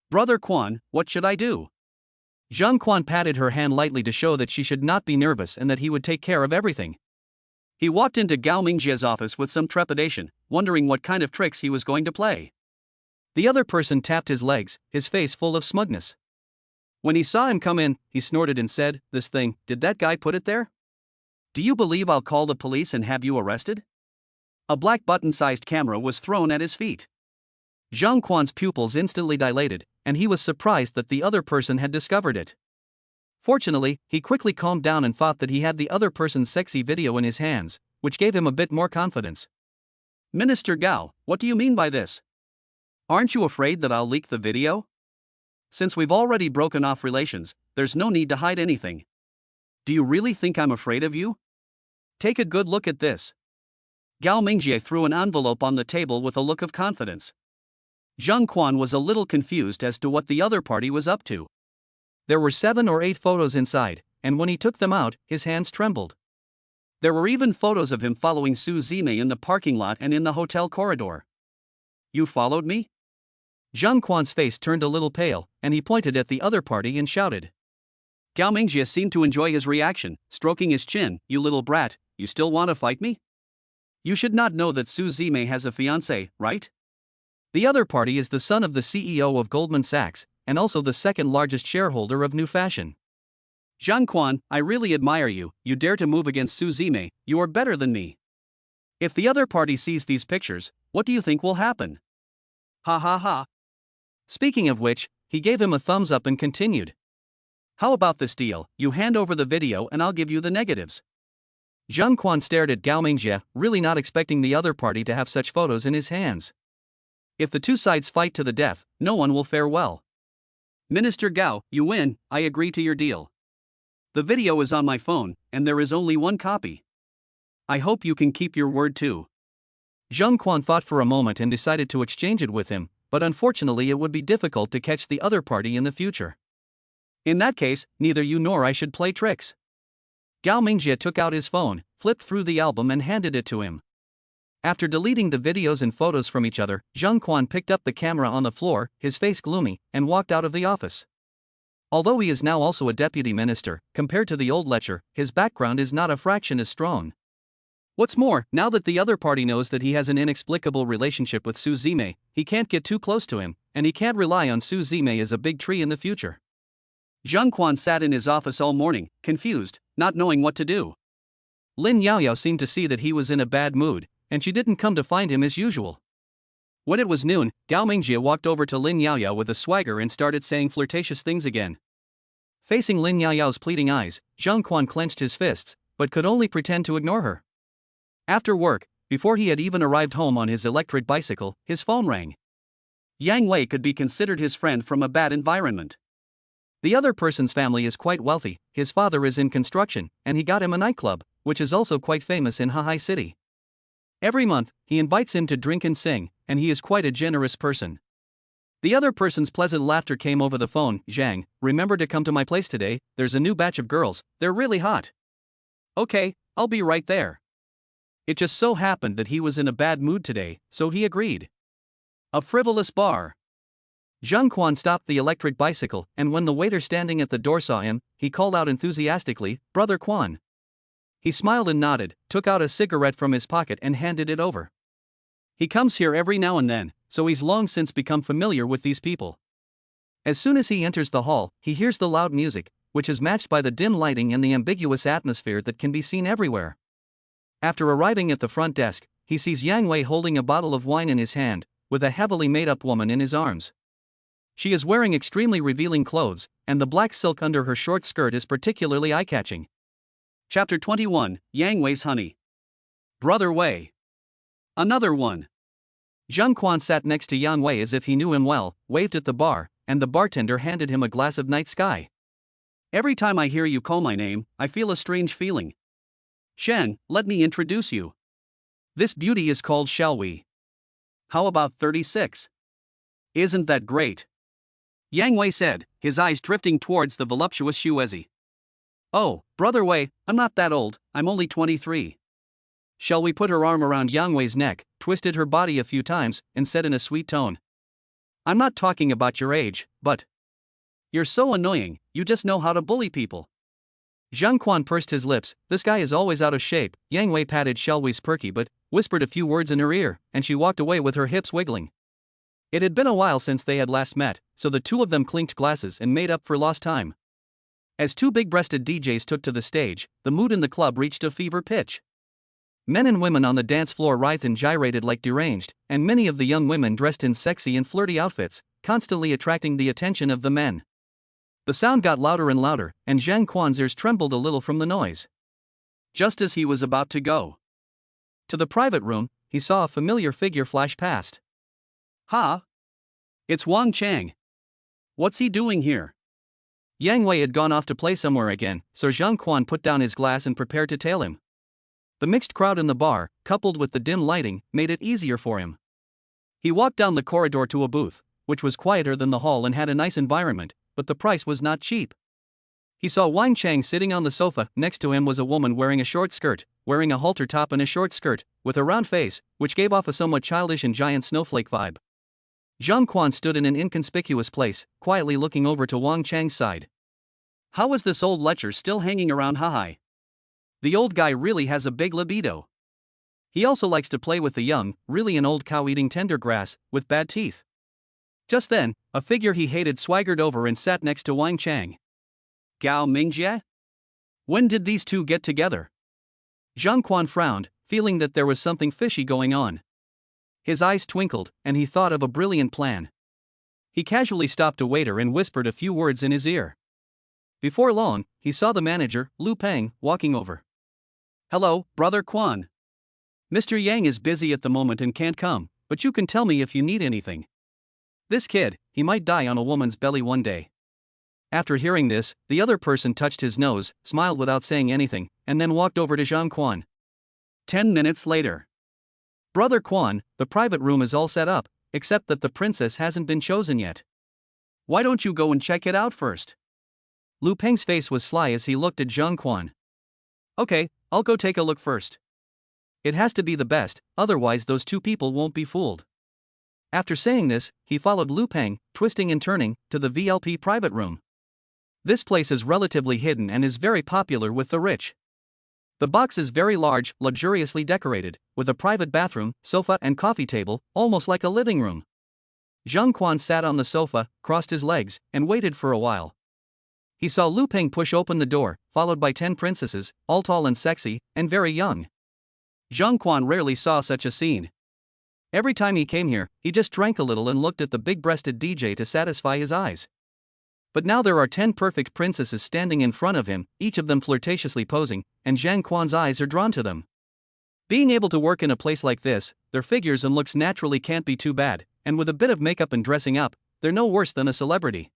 "Brother Quan, what should I do?" Zhang Quan patted her hand lightly to show that she should not be nervous and that he would take care of everything. He walked into Gao Mingzhi's office with some trepidation, wondering what kind of tricks he was going to play. The other person tapped his legs, his face full of smugness. When he saw him come in, he snorted and said, "This thing, did that guy put it there? Do you believe I'll call the police and have you arrested?" A black button-sized camera was thrown at his feet. Zhang Quan's pupils instantly dilated, and he was surprised that the other person had discovered it. Fortunately, he quickly calmed down and thought that he had the other person's sexy video in his hands, which gave him a bit more confidence. "Minister Gao, what do you mean by this? Aren't you afraid that I'll leak the video? Since we've already broken off relations, there's no need to hide anything. Do you really think I'm afraid of you? Take a good look at this." Gao Mingzhi threw an envelope on the table with a look of confidence. Zhang Quan was a little confused as to what the other party was up to. There were 7 or 8 photos inside, and when he took them out, his hands trembled. There were even photos of him following Su Zime in the parking lot and in the hotel corridor. You followed me? Zhang Quan's face turned a little pale, and he pointed at the other party and shouted. Gao Mingjie seemed to enjoy his reaction, stroking his chin. You little brat, you still want to fight me? You should not know that Su Zime has a fiancé, right? The other party is the son of the CEO of Goldman Sachs, and also the second largest shareholder of New Fashion. Zhang Quan, I really admire you. You dare to move against Su Zime. You are better than me. If the other party sees these pictures, what do you think will happen? Ha ha ha. Speaking of which, he gave him a thumbs up and continued. How about this deal? You hand over the video and I'll give you the negatives. Zhang Quan stared at Gao Mingjie, really not expecting the other party to have such photos in his hands. If the two sides fight to the death, no one will fare well. Minister Gao, you win. I agree to your deal. The video is on my phone, and there is only one copy. I hope you can keep your word too. Zhang Quan thought for a moment and decided to exchange it with him, but unfortunately it would be difficult to catch the other party in the future. In that case, neither you nor I should play tricks. Gao Mingjie took out his phone, flipped through the album and handed it to him. After deleting the videos and photos from each other, Zhang Quan picked up the camera on the floor, his face gloomy, and walked out of the office. Although he is now also a deputy minister, compared to the old Lecher, his background is not a fraction as strong. What's more, now that the other party knows that he has an inexplicable relationship with Su Zime, he can't get too close to him, and he can't rely on Su Zime as a big tree in the future. Zhang Quan sat in his office all morning, confused, not knowing what to do. Lin Yaoyao seemed to see that he was in a bad mood, and she didn't come to find him as usual. When it was noon, Gao Mingjie walked over to Lin Yaoyao with a swagger and started saying flirtatious things again. Facing Lin Yaoyao's pleading eyes, Zhang Quan clenched his fists, but could only pretend to ignore her. After work, before he had even arrived home on his electric bicycle, his phone rang. Yang Wei could be considered his friend from a bad environment. The other person's family is quite wealthy, his father is in construction, and he got him a nightclub, which is also quite famous in Hahai City. Every month, he invites him to drink and sing, and he is quite a generous person. The other person's pleasant laughter came over the phone. Zhang, remember to come to my place today, there's a new batch of girls, they're really hot. Okay, I'll be right there. It just so happened that he was in a bad mood today, so he agreed. A frivolous bar. Zhang Quan stopped the electric bicycle, and when the waiter standing at the door saw him, he called out enthusiastically, Brother Quan. He smiled and nodded, took out a cigarette from his pocket and handed it over. He comes here every now and then, so he's long since become familiar with these people. As soon as he enters the hall, he hears the loud music, which is matched by the dim lighting and the ambiguous atmosphere that can be seen everywhere. After arriving at the front desk, he sees Yang Wei holding a bottle of wine in his hand, with a heavily made-up woman in his arms. She is wearing extremely revealing clothes, and the black silk under her short skirt is particularly eye-catching. Chapter 21, Yang Wei's Honey. Brother Wei. Another one. Zhang Quan sat next to Yang Wei as if he knew him well, waved at the bar, and the bartender handed him a glass of night sky. Every time I hear you call my name, I feel a strange feeling. Shen, let me introduce you. This beauty is called Shall We? How about 36? Isn't that great? Yang Wei said, his eyes drifting towards the voluptuous Xuezi. Oh, Brother Wei, I'm not that old, I'm only 23. Shall We put her arm around Yang Wei's neck, twisted her body a few times, and said in a sweet tone. I'm not talking about your age, but... You're so annoying, you just know how to bully people. Zhang Quan pursed his lips, this guy is always out of shape. Yang Wei patted Shall We's perky butt, whispered a few words in her ear, and she walked away with her hips wiggling. It had been a while since they had last met, so the two of them clinked glasses and made up for lost time. As two big-breasted DJs took to the stage, the mood in the club reached a fever pitch. Men and women on the dance floor writhed and gyrated like deranged, and many of the young women dressed in sexy and flirty outfits, constantly attracting the attention of the men. The sound got louder and louder, and Zhang Quan's ears trembled a little from the noise. Just as he was about to go to the private room, he saw a familiar figure flash past. Ha! It's Wang Chang. What's he doing here? Yang Wei had gone off to play somewhere again, so Zhang Quan put down his glass and prepared to tail him. The mixed crowd in the bar, coupled with the dim lighting, made it easier for him. He walked down the corridor to a booth, which was quieter than the hall and had a nice environment, but the price was not cheap. He saw Wang Chang sitting on the sofa. Next to him was a woman wearing a short skirt, wearing a halter top and a short skirt, with a round face, which gave off a somewhat childish and giant snowflake vibe. Zhang Quan stood in an inconspicuous place, quietly looking over to Wang Chang's side. How was this old lecher still hanging around? Haha. The old guy really has a big libido. He also likes to play with the young, really an old cow eating tender grass, with bad teeth. Just then, a figure he hated swaggered over and sat next to Wang Chang. Gao Mingjie? When did these two get together? Zhang Quan frowned, feeling that there was something fishy going on. His eyes twinkled, and he thought of a brilliant plan. He casually stopped a waiter and whispered a few words in his ear. Before long, he saw the manager, Liu Peng, walking over. Hello, Brother Quan. Mr. Yang is busy at the moment and can't come, but you can tell me if you need anything. This kid, he might die on a woman's belly one day. After hearing this, the other person touched his nose, smiled without saying anything, and then walked over to Zhang Quan. 10 minutes later. Brother Quan, the private room is all set up, except that the princess hasn't been chosen yet. Why don't you go and check it out first? Liu Peng's face was sly as he looked at Zhang Quan. Okay, I'll go take a look first. It has to be the best, otherwise those two people won't be fooled. After saying this, he followed Liu Peng, twisting and turning, to the VLP private room. This place is relatively hidden and is very popular with the rich. The box is very large, luxuriously decorated, with a private bathroom, sofa and coffee table, almost like a living room. Zhang Quan sat on the sofa, crossed his legs, and waited for a while. He saw Liu Peng push open the door, followed by 10 princesses, all tall and sexy, and very young. Zhang Quan rarely saw such a scene. Every time he came here, he just drank a little and looked at the big-breasted DJ to satisfy his eyes. But now there are 10 perfect princesses standing in front of him, each of them flirtatiously posing, and Zhang Quan's eyes are drawn to them. Being able to work in a place like this, their figures and looks naturally can't be too bad, and with a bit of makeup and dressing up, they're no worse than a celebrity.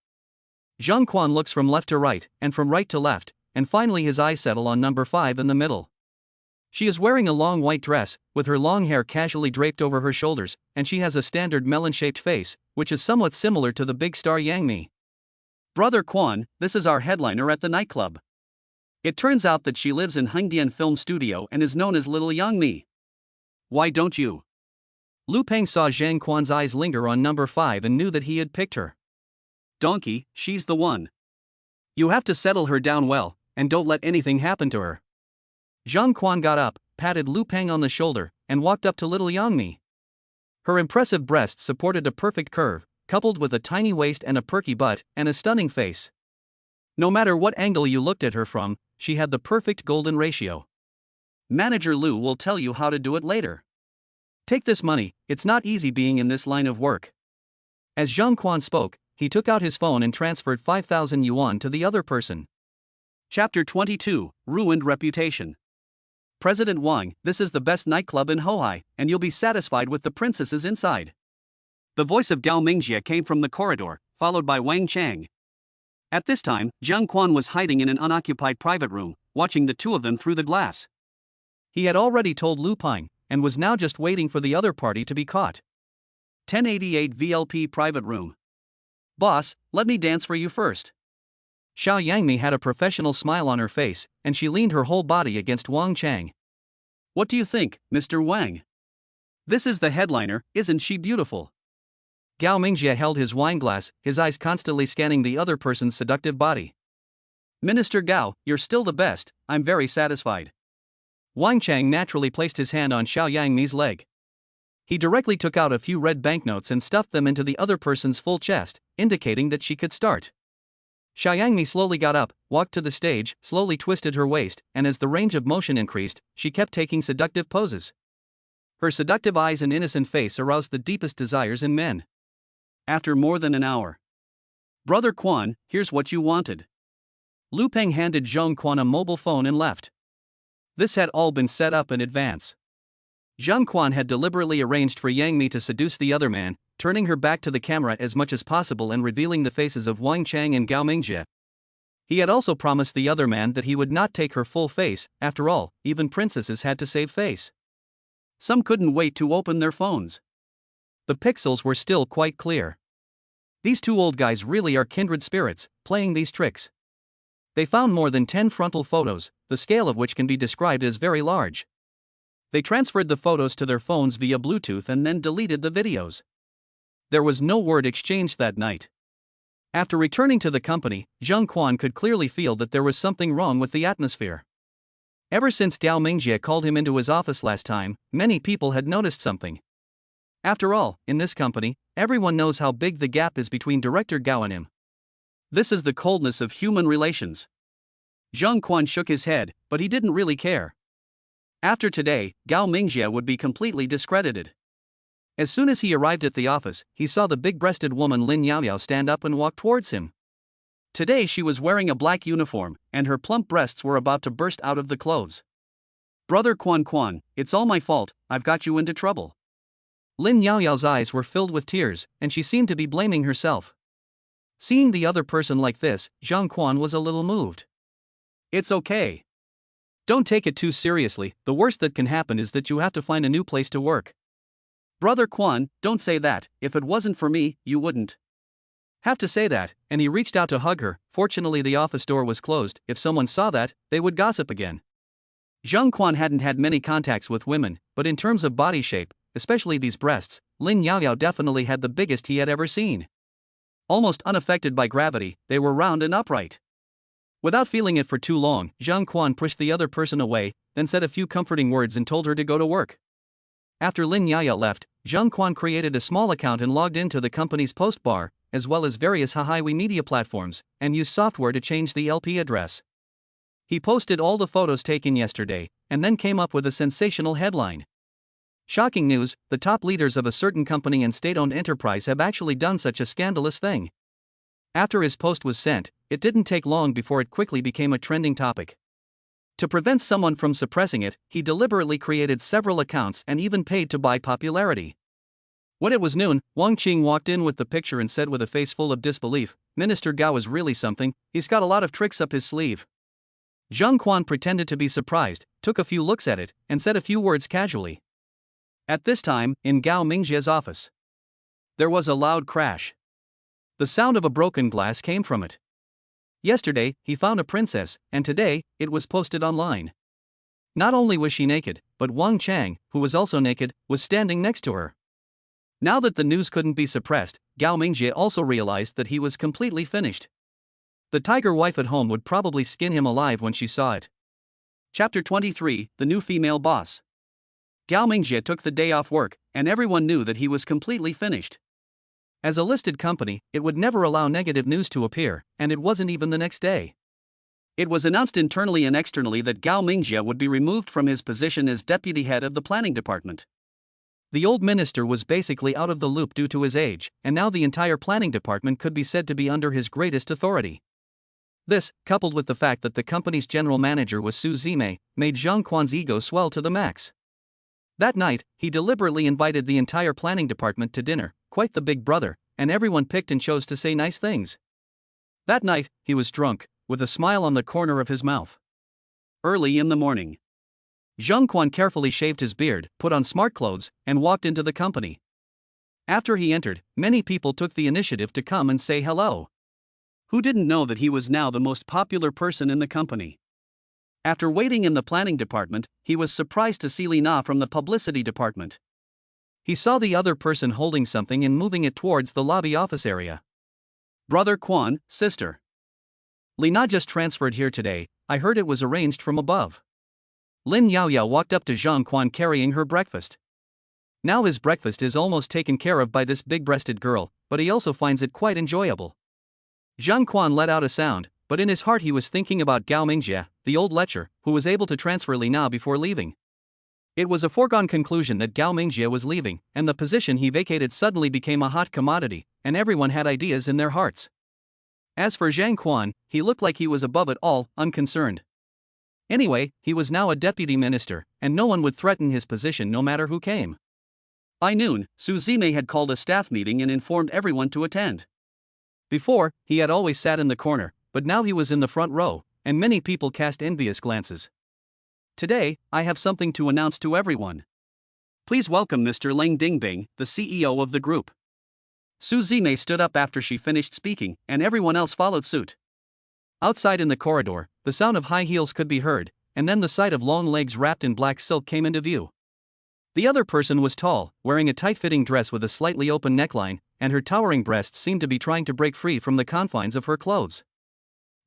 Zhang Quan looks from left to right, and from right to left, and finally his eyes settle on number 5 in the middle. She is wearing a long white dress, with her long hair casually draped over her shoulders, and she has a standard melon-shaped face, which is somewhat similar to the big star Yang Mi. Brother Quan, this is our headliner at the nightclub. It turns out that she lives in Hengdian Film Studio and is known as Little Yang Mi. Why don't you? Liu Peng saw Zhang Quan's eyes linger on number 5 and knew that he had picked her. Donkey, she's the one. You have to settle her down well, and don't let anything happen to her. Zhang Quan got up, patted Liu Peng on the shoulder, and walked up to Little Yang Mi. Her impressive breasts supported a perfect curve, coupled with a tiny waist and a perky butt, and a stunning face. No matter what angle you looked at her from, she had the perfect golden ratio. Manager Liu will tell you how to do it later. Take this money, it's not easy being in this line of work. As Zhang Quan spoke, he took out his phone and transferred 5,000 yuan to the other person. Chapter 22, Ruined Reputation. President Wang, this is the best nightclub in Hohai, and you'll be satisfied with the princesses inside. The voice of Gao Mingjie came from the corridor, followed by Wang Chang. At this time, Zhang Quan was hiding in an unoccupied private room, watching the two of them through the glass. He had already told Liu Peng, and was now just waiting for the other party to be caught. 1088 VLP private room. Boss, let me dance for you first. Xiao Yangmi had a professional smile on her face, and she leaned her whole body against Wang Chang. What do you think, Mr. Wang? This is the headliner, isn't she beautiful? Gao Mingjie held his wine glass, his eyes constantly scanning the other person's seductive body. Minister Gao, you're still the best, I'm very satisfied. Wang Chang naturally placed his hand on Xiao Yangmi's leg. He directly took out a few red banknotes and stuffed them into the other person's full chest, indicating that she could start. Xiao Yangmi slowly got up, walked to the stage, slowly twisted her waist, and as the range of motion increased, she kept taking seductive poses. Her seductive eyes and innocent face aroused the deepest desires in men. After more than an hour. Brother Quan, here's what you wanted. Liu Peng handed Zhang Quan a mobile phone and left. This had all been set up in advance. Zhang Quan had deliberately arranged for Yang Mi to seduce the other man, turning her back to the camera as much as possible and revealing the faces of Wang Chang and Gao Mingjie. He had also promised the other man that he would not take her full face, after all, even princesses had to save face. Some couldn't wait to open their phones. The pixels were still quite clear. These two old guys really are kindred spirits, playing these tricks. They found more than 10 frontal photos, the scale of which can be described as very large. They transferred the photos to their phones via Bluetooth and then deleted the videos. There was no word exchanged that night. After returning to the company, Zhang Quan could clearly feel that there was something wrong with the atmosphere. Ever since Gao Mingjie called him into his office last time, many people had noticed something. After all, in this company, everyone knows how big the gap is between Director Gao and him. This is the coldness of human relations. Zhang Quan shook his head, but he didn't really care. After today, Gao Mingjie would be completely discredited. As soon as he arrived at the office, he saw the big-breasted woman Lin Yaoyao stand up and walk towards him. Today she was wearing a black uniform, and her plump breasts were about to burst out of the clothes. "Brother Quan Quan, it's all my fault, I've got you into trouble." Lin Yaoyao's eyes were filled with tears, and she seemed to be blaming herself. Seeing the other person like this, Zhang Quan was a little moved. "It's okay. Don't take it too seriously, the worst that can happen is that you have to find a new place to work." "Brother Quan, don't say that, if it wasn't for me, you wouldn't have to say that," and he reached out to hug her. Fortunately the office door was closed. If someone saw that, they would gossip again. Zhang Quan hadn't had many contacts with women, but in terms of body shape, especially these breasts, Lin Yaoyao definitely had the biggest he had ever seen. Almost unaffected by gravity, they were round and upright. Without feeling it for too long, Zhang Quan pushed the other person away, then said a few comforting words and told her to go to work. After Lin Yaoyao left, Zhang Quan created a small account and logged into the company's post bar, as well as various Highway media platforms, and used software to change the LP address. He posted all the photos taken yesterday, and then came up with a sensational headline. "Shocking news, the top leaders of a certain company and state-owned enterprise have actually done such a scandalous thing." After his post was sent, it didn't take long before it quickly became a trending topic. To prevent someone from suppressing it, he deliberately created several accounts and even paid to buy popularity. When it was noon, Wang Qing walked in with the picture and said with a face full of disbelief, "Minister Gao is really something, he's got a lot of tricks up his sleeve." Zhang Quan pretended to be surprised, took a few looks at it, and said a few words casually. At this time, in Gao Mingjie's office, there was a loud crash. The sound of a broken glass came from it. Yesterday, he found a princess, and today, it was posted online. Not only was she naked, but Wang Chang, who was also naked, was standing next to her. Now that the news couldn't be suppressed, Gao Mingjie also realized that he was completely finished. The tiger wife at home would probably skin him alive when she saw it. Chapter 23, The New Female Boss. Gao Mingjie took the day off work, and everyone knew that he was completely finished. As a listed company, it would never allow negative news to appear, and it wasn't even the next day. It was announced internally and externally that Gao Mingjie would be removed from his position as deputy head of the planning department. The old minister was basically out of the loop due to his age, and now the entire planning department could be said to be under his greatest authority. This, coupled with the fact that the company's general manager was Su Zimei, made Zhang Quan's ego swell to the max. That night, he deliberately invited the entire planning department to dinner, quite the big brother, and everyone picked and chose to say nice things. That night, he was drunk, with a smile on the corner of his mouth. Early in the morning, Zhang Quan carefully shaved his beard, put on smart clothes, and walked into the company. After he entered, many people took the initiative to come and say hello. Who didn't know that he was now the most popular person in the company? After waiting in the planning department, he was surprised to see Li Na from the publicity department. He saw the other person holding something and moving it towards the lobby office area. "Brother Quan, sister. Li Na just transferred here today, I heard it was arranged from above." Lin Yaoyao walked up to Zhang Quan carrying her breakfast. Now his breakfast is almost taken care of by this big-breasted girl, but he also finds it quite enjoyable. Zhang Quan let out a sound, but in his heart he was thinking about Gao Mingjie, the old lecher, who was able to transfer Li Na before leaving. It was a foregone conclusion that Gao Mingjie was leaving, and the position he vacated suddenly became a hot commodity, and everyone had ideas in their hearts. As for Zhang Quan, he looked like he was above it all, unconcerned. Anyway, he was now a deputy minister, and no one would threaten his position no matter who came. By noon, Su Zimei had called a staff meeting and informed everyone to attend. Before, he had always sat in the corner, but now he was in the front row, and many people cast envious glances. "Today, I have something to announce to everyone. Please welcome Mr. Leng Dingbing, the CEO of the group." Su Zimei stood up after she finished speaking, and everyone else followed suit. Outside in the corridor, the sound of high heels could be heard, and then the sight of long legs wrapped in black silk came into view. The other person was tall, wearing a tight-fitting dress with a slightly open neckline, and her towering breasts seemed to be trying to break free from the confines of her clothes.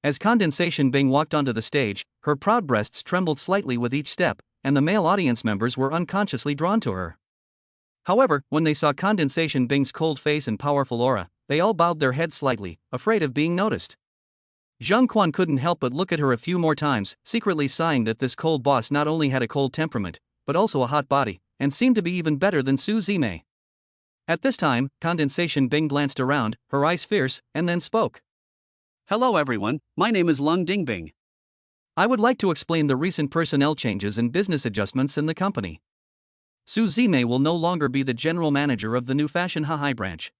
As Condensation Bing walked onto the stage, her proud breasts trembled slightly with each step, and the male audience members were unconsciously drawn to her. However, when they saw Condensation Bing's cold face and powerful aura, they all bowed their heads slightly, afraid of being noticed. Zhang Quan couldn't help but look at her a few more times, secretly sighing that this cold boss not only had a cold temperament, but also a hot body, and seemed to be even better than Su Zimei. At this time, Condensation Bing glanced around, her eyes fierce, and then spoke. "Hello everyone, my name is Lung Dingbing. I would like to explain the recent personnel changes and business adjustments in the company. Su Zimei will no longer be the general manager of the new Fashion Hahai branch.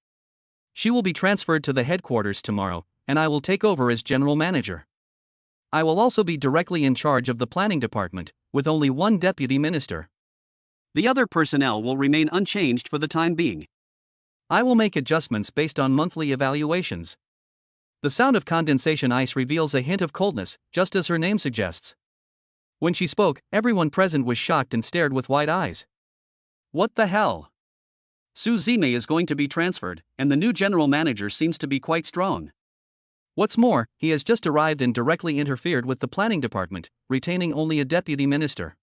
She will be transferred to the headquarters tomorrow, and I will take over as general manager. I will also be directly in charge of the planning department, with only one deputy minister. The other personnel will remain unchanged for the time being. I will make adjustments based on monthly evaluations." The sound of condensation ice reveals a hint of coldness, just as her name suggests. When she spoke, everyone present was shocked and stared with wide eyes. What the hell? Su Zimei is going to be transferred, and the new general manager seems to be quite strong. What's more, he has just arrived and directly interfered with the planning department, retaining only a deputy minister.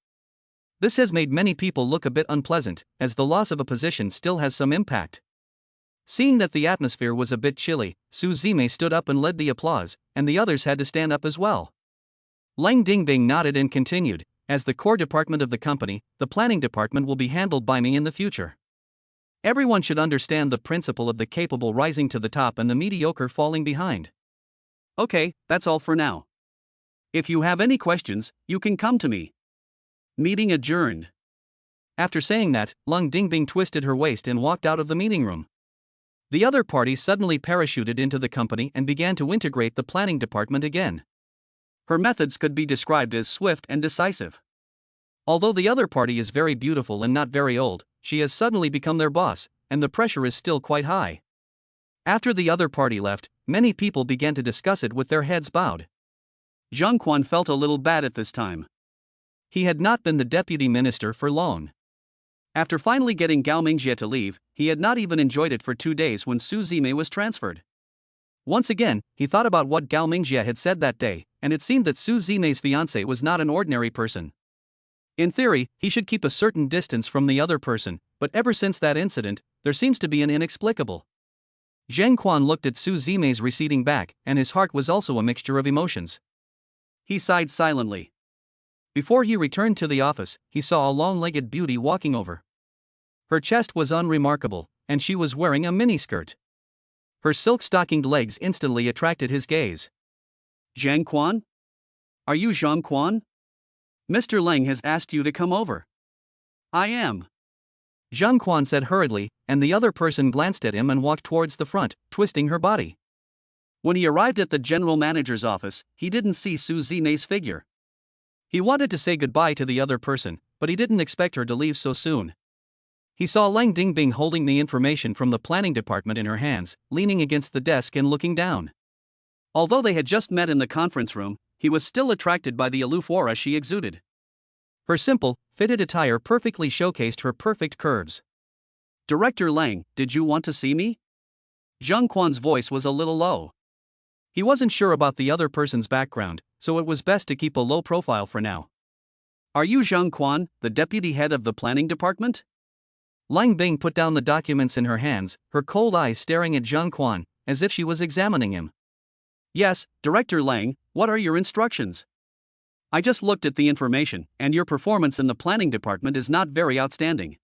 This has made many people look a bit unpleasant, as the loss of a position still has some impact. Seeing that the atmosphere was a bit chilly, Su Zimei stood up and led the applause, and the others had to stand up as well. Lang Dingbing nodded and continued, "As the core department of the company, the planning department will be handled by me in the future. Everyone should understand the principle of the capable rising to the top and the mediocre falling behind. Okay, that's all for now. If you have any questions, you can come to me." Meeting adjourned. After saying that, Lung Dingbing twisted her waist and walked out of the meeting room. The other party suddenly parachuted into the company and began to integrate the planning department again. Her methods could be described as swift and decisive. Although the other party is very beautiful and not very old, she has suddenly become their boss, and the pressure is still quite high. After the other party left, many people began to discuss it with their heads bowed. Zhang Quan felt a little bad at this time. He had not been the deputy minister for long. After finally getting Gao Mingjie to leave, he had not even enjoyed it for 2 days when Su Zimei was transferred. Once again, he thought about what Gao Mingjie had said that day, and it seemed that Su Zimei's fiancé was not an ordinary person. In theory, he should keep a certain distance from the other person, but ever since that incident, there seems to be an inexplicable. Zhang Quan looked at Su Zimei's receding back, and his heart was also a mixture of emotions. He sighed silently. Before he returned to the office, he saw a long-legged beauty walking over. Her chest was unremarkable, and she was wearing a miniskirt. Her silk-stockinged legs instantly attracted his gaze. "Zhang Quan? Are you Zhang Quan? Mr. Leng has asked you to come over." "I am," Zhang Quan said hurriedly, and the other person glanced at him and walked towards the front, twisting her body. When he arrived at the general manager's office, he didn't see Su Zimei's figure. He wanted to say goodbye to the other person, but he didn't expect her to leave so soon. He saw Lang Dingbing holding the information from the planning department in her hands, leaning against the desk and looking down. Although they had just met in the conference room, he was still attracted by the aloof aura she exuded. Her simple, fitted attire perfectly showcased her perfect curves. "Director Lang, did you want to see me?" Zhang Quan's voice was a little low. He wasn't sure about the other person's background, so it was best to keep a low profile for now. "Are you Zhang Quan, the deputy head of the planning department?" Lang Bing put down the documents in her hands, her cold eyes staring at Zhang Quan, as if she was examining him. "Yes, Director Lang, what are your instructions? I just looked at the information, and your performance in the planning department is not very outstanding.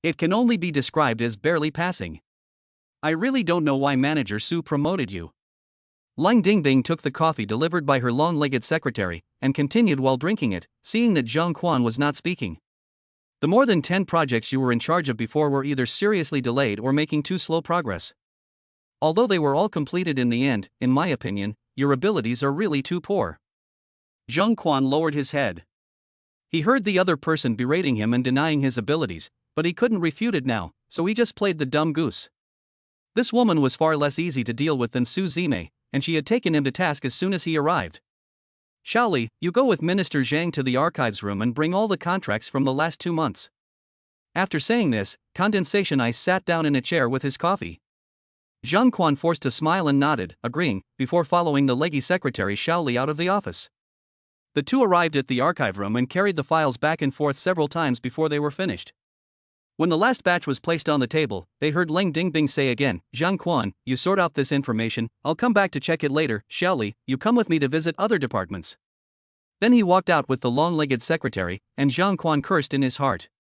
It can only be described as barely passing. I really don't know why Manager Su promoted you." Lang Dingbing took the coffee delivered by her long-legged secretary, and continued while drinking it, seeing that Zhang Quan was not speaking. "The more than 10 projects you were in charge of before were either seriously delayed or making too slow progress. Although they were all completed in the end, in my opinion, your abilities are really too poor." Zhang Quan lowered his head. He heard the other person berating him and denying his abilities, but he couldn't refute it now, so he just played the dumb goose. This woman was far less easy to deal with than Su Zimei, and she had taken him to task as soon as he arrived. Xiaoli, you go with Minister Zhang to the archives room and bring all the contracts from the last 2 months. After saying this, Condensation Ice sat down in a chair with his coffee. Zhang Quan forced a smile and nodded, agreeing, before following the leggy secretary Xiaoli out of the office. The two arrived at the archive room and carried the files back and forth several times before they were finished. When the last batch was placed on the table, they heard Leng Dingbing say again, Zhang Quan, you sort out this information, I'll come back to check it later. Xiaoli, you come with me to visit other departments. Then he walked out with the long-legged secretary, and Zhang Quan cursed in his heart.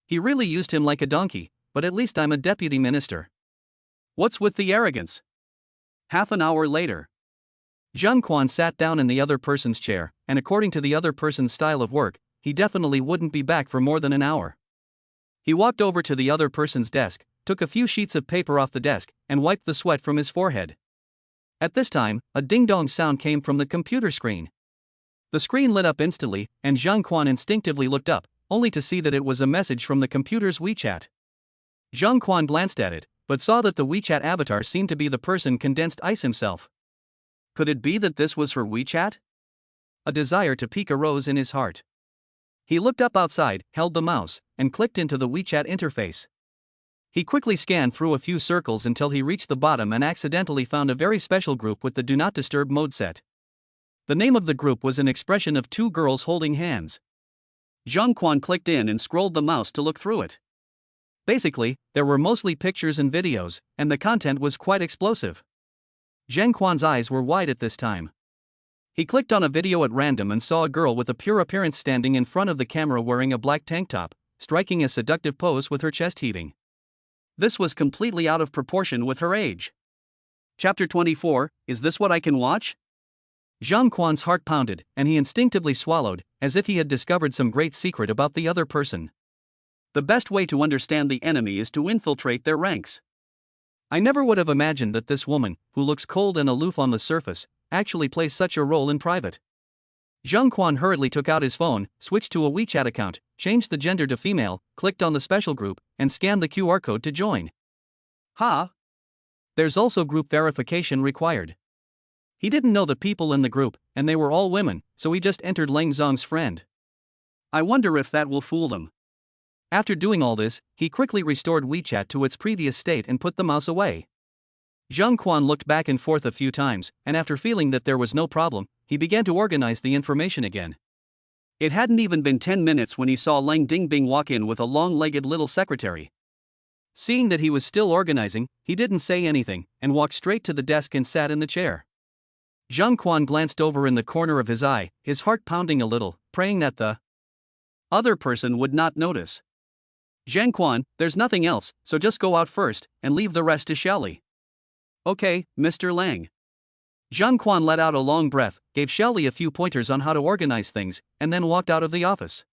He really used him like a donkey, but at least I'm a deputy minister. What's with the arrogance? Half an hour later. Zhang Quan sat down in the other person's chair, and according to the other person's style of work, he definitely wouldn't be back for more than an hour. He walked over to the other person's desk, took a few sheets of paper off the desk, and wiped the sweat from his forehead. At this time, a ding-dong sound came from the computer screen. The screen lit up instantly, and Zhang Quan instinctively looked up, only to see that it was a message from the computer's WeChat. Zhang Quan glanced at it, but saw that the WeChat avatar seemed to be the person Condensed Ice himself. Could it be that this was her WeChat? A desire to peek arose in his heart. He looked up outside, held the mouse, and clicked into the WeChat interface. He quickly scanned through a few circles until he reached the bottom and accidentally found a very special group with the Do Not Disturb mode set. The name of the group was an expression of two girls holding hands. Zhang Quan clicked in and scrolled the mouse to look through it. Basically, there were mostly pictures and videos, and the content was quite explosive. Zhang Quan's eyes were wide at this time. He clicked on a video at random and saw a girl with a pure appearance standing in front of the camera wearing a black tank top, striking a seductive pose with her chest heaving. This was completely out of proportion with her age. Chapter 24, Is this what I can watch? Zhang Quan's heart pounded, and he instinctively swallowed, as if he had discovered some great secret about the other person. The best way to understand the enemy is to infiltrate their ranks. I never would have imagined that this woman, who looks cold and aloof on the surface, actually plays such a role in private. Zhang Quan hurriedly took out his phone, switched to a WeChat account, changed the gender to female, clicked on the special group, and scanned the QR code to join. There's also group verification required. He didn't know the people in the group, and they were all women, so he just entered Leng Zong's friend. I wonder if that will fool them. After doing all this, he quickly restored WeChat to its previous state and put the mouse away. Zhang Quan looked back and forth a few times, and after feeling that there was no problem, he began to organize the information again. It hadn't even been 10 minutes when he saw Leng Dingbing walk in with a long-legged little secretary. Seeing that he was still organizing, he didn't say anything, and walked straight to the desk and sat in the chair. Zhang Quan glanced over in the corner of his eye, his heart pounding a little, praying that the other person would not notice. Zhang Quan, there's nothing else, so just go out first, and leave the rest to Xiaoli. Okay, Mr. Lang. Zhang Quan let out a long breath, gave Xiaoli a few pointers on how to organize things, and then walked out of the office.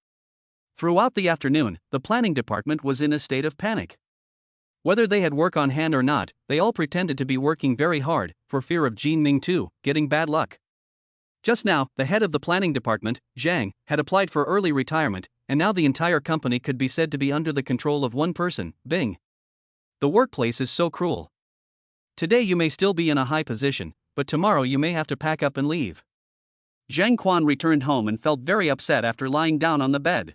Throughout the afternoon, the planning department was in a state of panic. Whether they had work on hand or not, they all pretended to be working very hard, for fear of Jin Ming too, getting bad luck. Just now, the head of the planning department, Zhang, had applied for early retirement, and now the entire company could be said to be under the control of one person, Bing. The workplace is so cruel. Today you may still be in a high position, but tomorrow you may have to pack up and leave. Zhang Quan returned home and felt very upset after lying down on the bed.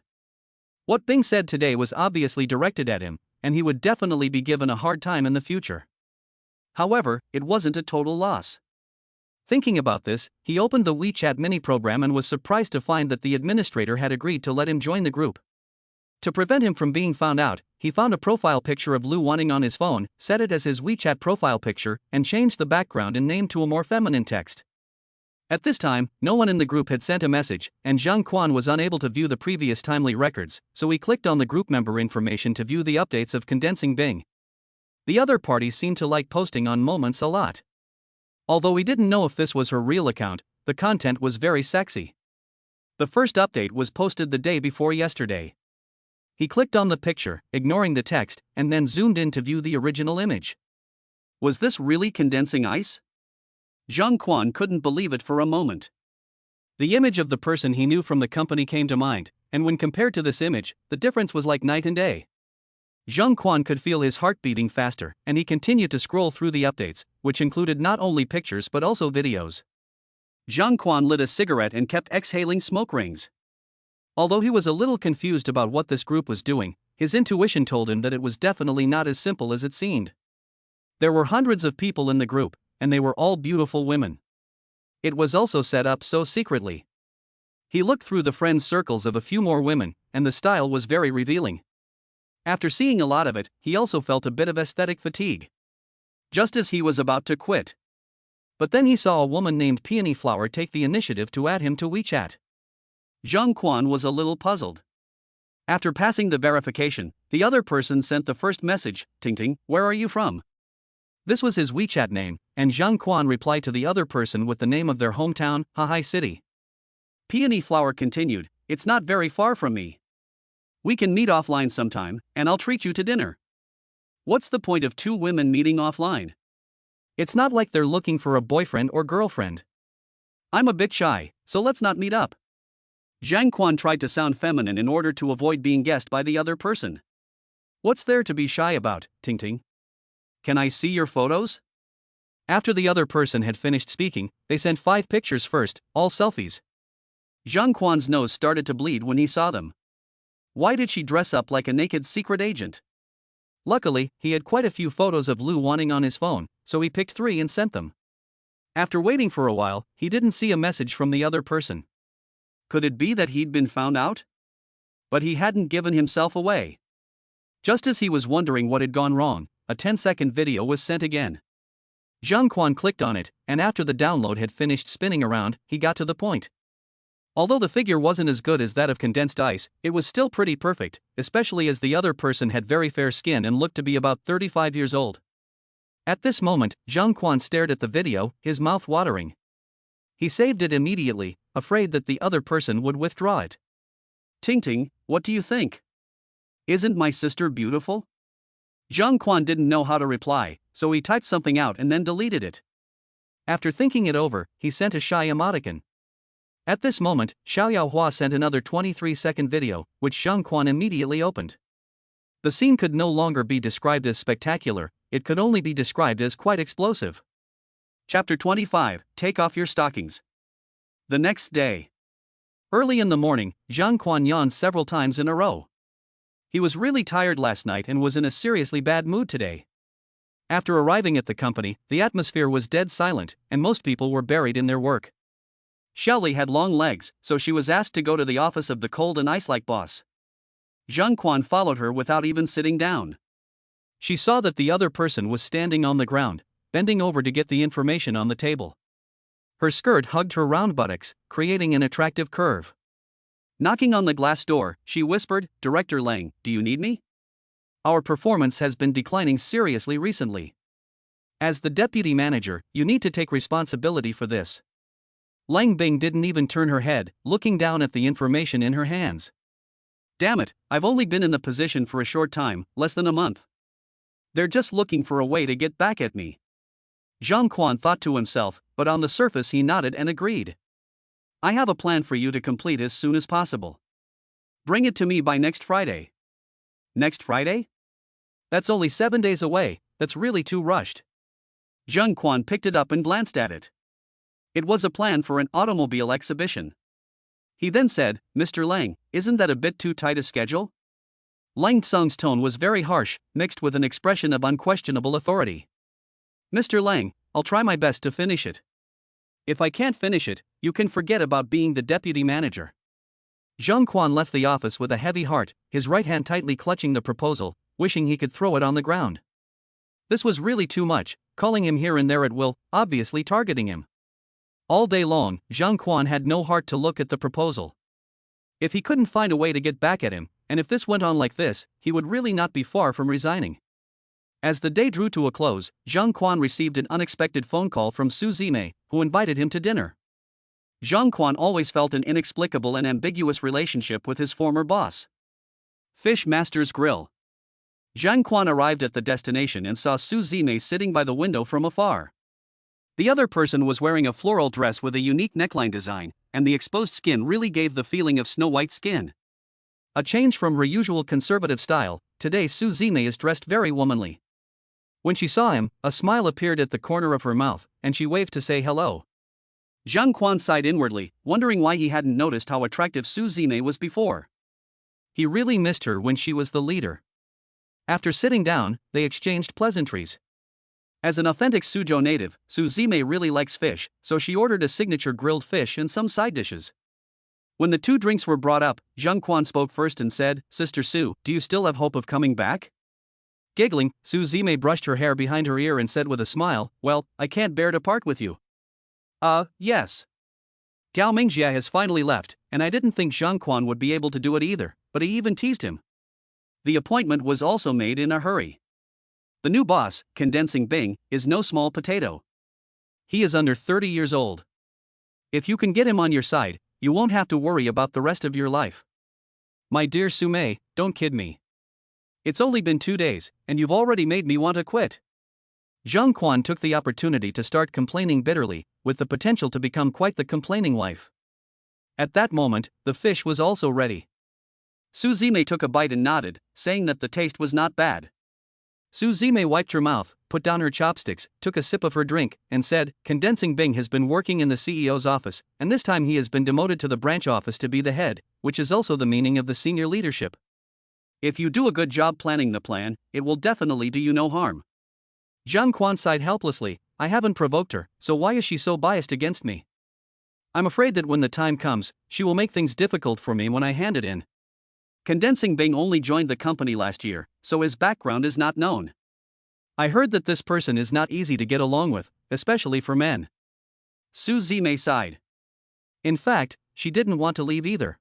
What Bing said today was obviously directed at him, and he would definitely be given a hard time in the future. However, it wasn't a total loss. Thinking about this, he opened the WeChat mini program and was surprised to find that the administrator had agreed to let him join the group. To prevent him from being found out, he found a profile picture of Liu Wanting on his phone, set it as his WeChat profile picture, and changed the background and name to a more feminine text. At this time, no one in the group had sent a message, and Zhang Quan was unable to view the previous timely records, so he clicked on the group member information to view the updates of condensing Bing. The other parties seemed to like posting on moments a lot. Although he didn't know if this was her real account, the content was very sexy. The first update was posted the day before yesterday. He clicked on the picture, ignoring the text, and then zoomed in to view the original image. Was this really condensing ice? Zhang Quan couldn't believe it for a moment. The image of the person he knew from the company came to mind, and when compared to this image, the difference was like night and day. Zhang Quan could feel his heart beating faster, and he continued to scroll through the updates, which included not only pictures but also videos. Zhang Quan lit a cigarette and kept exhaling smoke rings. Although he was a little confused about what this group was doing, his intuition told him that it was definitely not as simple as it seemed. There were hundreds of people in the group, and they were all beautiful women. It was also set up so secretly. He looked through the friends' circles of a few more women, and the style was very revealing. After seeing a lot of it, he also felt a bit of aesthetic fatigue. Just as he was about to quit. But then he saw a woman named Peony Flower take the initiative to add him to WeChat. Zhang Quan was a little puzzled. After passing the verification, the other person sent the first message, "Ting Ting, where are you from?" This was his WeChat name, and Zhang Quan replied to the other person with the name of their hometown, Hahai City. Peony Flower continued, "It's not very far from me. We can meet offline sometime, and I'll treat you to dinner." What's the point of two women meeting offline? It's not like they're looking for a boyfriend or girlfriend. I'm a bit shy, so let's not meet up. Zhang Quan tried to sound feminine in order to avoid being guessed by the other person. What's there to be shy about, Ting Ting? Can I see your photos? After the other person had finished speaking, they sent 5 pictures first, all selfies. Zhang Quan's nose started to bleed when he saw them. Why did she dress up like a naked secret agent? Luckily, he had quite a few photos of Liu Wanting on his phone, so he picked 3 and sent them. After waiting for a while, he didn't see a message from the other person. Could it be that he'd been found out? But he hadn't given himself away. Just as he was wondering what had gone wrong, a 10-second video was sent again. Zhang Quan clicked on it, and after the download had finished spinning around, he got to the point. Although the figure wasn't as good as that of condensed ice, it was still pretty perfect, especially as the other person had very fair skin and looked to be about 35 years old. At this moment, Zhang Quan stared at the video, his mouth watering. He saved it immediately, afraid that the other person would withdraw it. Ting Ting, what do you think? Isn't my sister beautiful? Zhang Quan didn't know how to reply, so he typed something out and then deleted it. After thinking it over, he sent a shy emoticon. At this moment, Xiao Hua sent another 23-second video, which Zhang Quan immediately opened. The scene could no longer be described as spectacular, it could only be described as quite explosive. Chapter 25, Take Off Your Stockings. The next day. Early in the morning, Zhang Quan yawned several times in a row. He was really tired last night and was in a seriously bad mood today. After arriving at the company, the atmosphere was dead silent, and most people were buried in their work. Xiaoli had long legs, so she was asked to go to the office of the cold and ice-like boss. Zhang Quan followed her without even sitting down. She saw that the other person was standing on the ground, bending over to get the information on the table. Her skirt hugged her round buttocks, creating an attractive curve. Knocking on the glass door, she whispered, "Director Lang, do you need me? Our performance has been declining seriously recently. As the deputy manager, you need to take responsibility for this." Lang Bing didn't even turn her head, looking down at the information in her hands. Damn it, I've only been in the position for a short time, less than a month. They're just looking for a way to get back at me. Zhang Quan thought to himself, but on the surface he nodded and agreed. I have a plan for you to complete as soon as possible. Bring it to me by next Friday. Next Friday? That's only 7 days away, that's really too rushed. Zhang Quan picked it up and glanced at it. It was a plan for an automobile exhibition. He then said, Mr. Lang, isn't that a bit too tight a schedule? Lang Tsung's tone was very harsh, mixed with an expression of unquestionable authority. Mr. Lang, I'll try my best to finish it. If I can't finish it, you can forget about being the deputy manager. Zhang Quan left the office with a heavy heart, his right hand tightly clutching the proposal, wishing he could throw it on the ground. This was really too much, calling him here and there at will, obviously targeting him. All day long, Zhang Quan had no heart to look at the proposal. If he couldn't find a way to get back at him, and if this went on like this, he would really not be far from resigning. As the day drew to a close, Zhang Quan received an unexpected phone call from Su Zimei, who invited him to dinner. Zhang Quan always felt an inexplicable and ambiguous relationship with his former boss. Fish Master's Grill. Zhang Quan arrived at the destination and saw Su Zimei sitting by the window from afar. The other person was wearing a floral dress with a unique neckline design, and the exposed skin really gave the feeling of snow-white skin. A change from her usual conservative style, today Su Zime is dressed very womanly. When she saw him, a smile appeared at the corner of her mouth, and she waved to say hello. Zhang Quan sighed inwardly, wondering why he hadn't noticed how attractive Su Zime was before. He really missed her when she was the leader. After sitting down, they exchanged pleasantries. As an authentic Suzhou native, Su Zime really likes fish, so she ordered a signature grilled fish and some side dishes. When the two drinks were brought up, Zhang Quan spoke first and said, "Sister Su, do you still have hope of coming back?" Giggling, Su Zime brushed her hair behind her ear and said with a smile, "Well, I can't bear to part with you." Yes. Gao Mingjia has finally left, and I didn't think Zhang Quan would be able to do it either, but he even teased him. The appointment was also made in a hurry. The new boss, Condensing Bing, is no small potato. He is under 30 years old. If you can get him on your side, you won't have to worry about the rest of your life. My dear Sume, don't kid me. It's only been 2 days, and you've already made me want to quit. Zhang Quan took the opportunity to start complaining bitterly, with the potential to become quite the complaining wife. At that moment, the fish was also ready. Su Zime took a bite and nodded, saying that the taste was not bad. Su Zime wiped her mouth, put down her chopsticks, took a sip of her drink, and said, "Condensing Bing has been working in the CEO's office, and this time he has been demoted to the branch office to be the head, which is also the meaning of the senior leadership. If you do a good job planning the plan, it will definitely do you no harm." Zhang Quan sighed helplessly. "I haven't provoked her, so why is she so biased against me? I'm afraid that when the time comes, she will make things difficult for me when I hand it in." Condensing Bing only joined the company last year, so his background is not known. I heard that this person is not easy to get along with, especially for men. Su Zime sighed. In fact, she didn't want to leave either.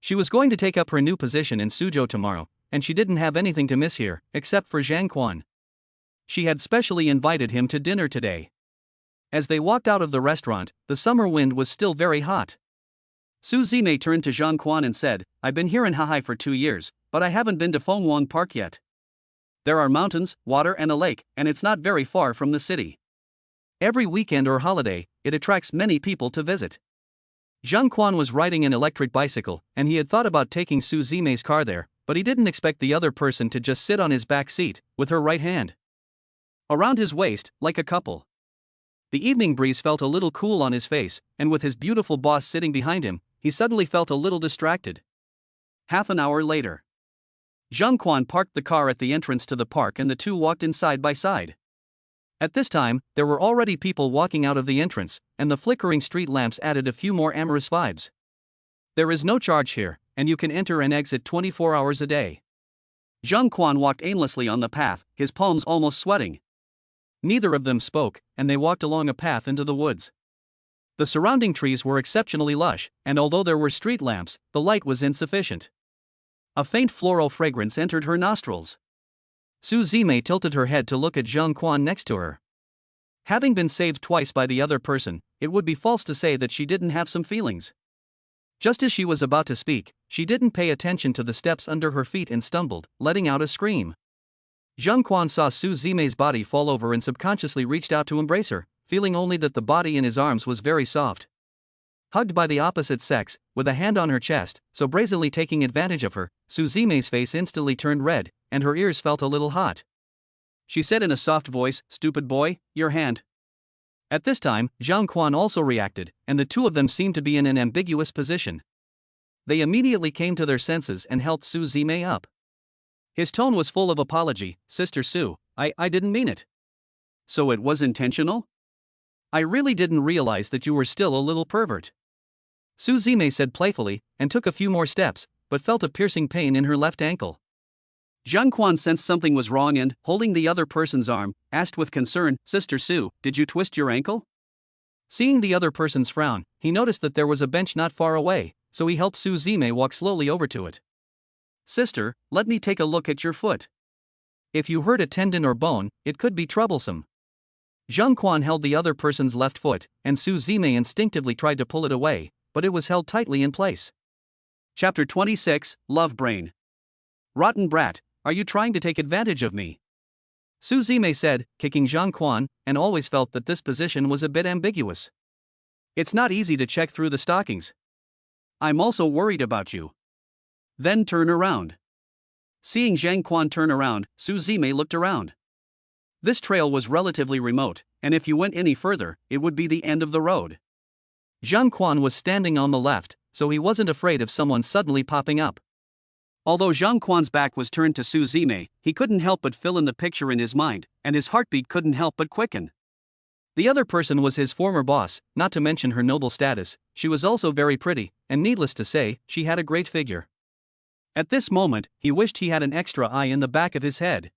She was going to take up her new position in Suzhou tomorrow, and she didn't have anything to miss here, except for Zhang Quan. She had specially invited him to dinner today. As they walked out of the restaurant, the summer wind was still very hot. Su Zime turned to Zhang Quan and said, "I've been here in Hahai for 2 years, but I haven't been to Fengwang Park yet. There are mountains, water and a lake, and it's not very far from the city. Every weekend or holiday, it attracts many people to visit." Zhang Quan was riding an electric bicycle, and he had thought about taking Su Zime's car there, but he didn't expect the other person to just sit on his back seat, with her right hand around his waist, like a couple. The evening breeze felt a little cool on his face, and with his beautiful boss sitting behind him, he suddenly felt a little distracted. Half an hour later, Zhang Quan parked the car at the entrance to the park and the two walked in side by side. At this time, there were already people walking out of the entrance, and the flickering street lamps added a few more amorous vibes. There is no charge here, and you can enter and exit 24 hours a day. Zhang Quan walked aimlessly on the path, his palms almost sweating. Neither of them spoke, and they walked along a path into the woods. The surrounding trees were exceptionally lush, and although there were street lamps, the light was insufficient. A faint floral fragrance entered her nostrils. Su Zime tilted her head to look at Zhang Quan next to her. Having been saved twice by the other person, it would be false to say that she didn't have some feelings. Just as she was about to speak, she didn't pay attention to the steps under her feet and stumbled, letting out a scream. Zhang Quan saw Su Zime's body fall over and subconsciously reached out to embrace her, feeling only that the body in his arms was very soft. Hugged by the opposite sex, with a hand on her chest, so brazenly taking advantage of her, Su Zime's face instantly turned red, and her ears felt a little hot. She said in a soft voice, "Stupid boy, your hand." At this time, Zhang Quan also reacted, and the two of them seemed to be in an ambiguous position. They immediately came to their senses and helped Su Zime up. His tone was full of apology. "Sister Su, I didn't mean it." "So it was intentional? I really didn't realize that you were still a little pervert." Su Zime said playfully, and took a few more steps, but felt a piercing pain in her left ankle. Zhang Quan sensed something was wrong and, holding the other person's arm, asked with concern, "Sister Su, did you twist your ankle?" Seeing the other person's frown, he noticed that there was a bench not far away, so he helped Su Zime walk slowly over to it. "Sister, let me take a look at your foot. If you hurt a tendon or bone, it could be troublesome." Zhang Quan held the other person's left foot, and Su Zime instinctively tried to pull it away, but it was held tightly in place. Chapter 26, Love Brain. "Rotten brat, are you trying to take advantage of me?" Su Zime said, kicking Zhang Quan, and always felt that this position was a bit ambiguous. "It's not easy to check through the stockings. I'm also worried about you." "Then turn around." Seeing Zhang Quan turn around, Su Zime looked around. This trail was relatively remote, and if you went any further, it would be the end of the road. Zhang Quan was standing on the left, so he wasn't afraid of someone suddenly popping up. Although Zhang Quan's back was turned to Su Zime, he couldn't help but fill in the picture in his mind, and his heartbeat couldn't help but quicken. The other person was his former boss, not to mention her noble status. She was also very pretty, and needless to say, she had a great figure. At this moment, he wished he had an extra eye in the back of his head.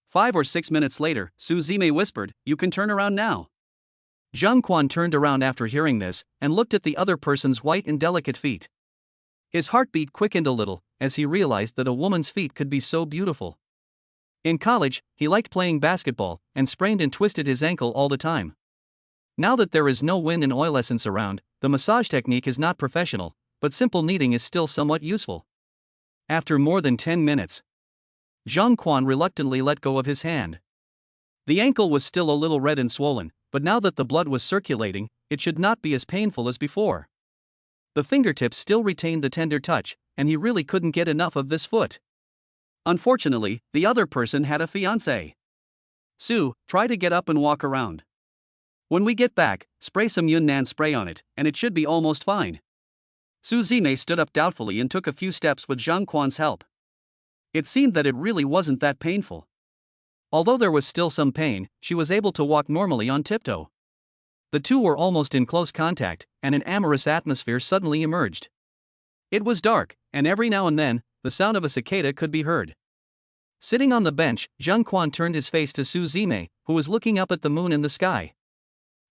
5 or 6 minutes later, Su Zime whispered, "You can turn around now." Zhang Quan turned around after hearing this, and looked at the other person's white and delicate feet. His heartbeat quickened a little, as he realized that a woman's feet could be so beautiful. In college, he liked playing basketball, and sprained and twisted his ankle all the time. Now that there is no wind and oil essence around, the massage technique is not professional, but simple kneading is still somewhat useful. After more than 10 minutes, Zhang Quan reluctantly let go of his hand. The ankle was still a little red and swollen, but now that the blood was circulating, it should not be as painful as before. The fingertips still retained the tender touch, and he really couldn't get enough of this foot. Unfortunately, the other person had a fiancé. "Su, try to get up and walk around. When we get back, spray some Yunnan spray on it, and it should be almost fine." Su Zime stood up doubtfully and took a few steps with Zhang Quan's help. It seemed that it really wasn't that painful. Although there was still some pain, she was able to walk normally on tiptoe. The two were almost in close contact, and an amorous atmosphere suddenly emerged. It was dark, and every now and then, the sound of a cicada could be heard. Sitting on the bench, Zhang Quan turned his face to Su Zime, who was looking up at the moon in the sky.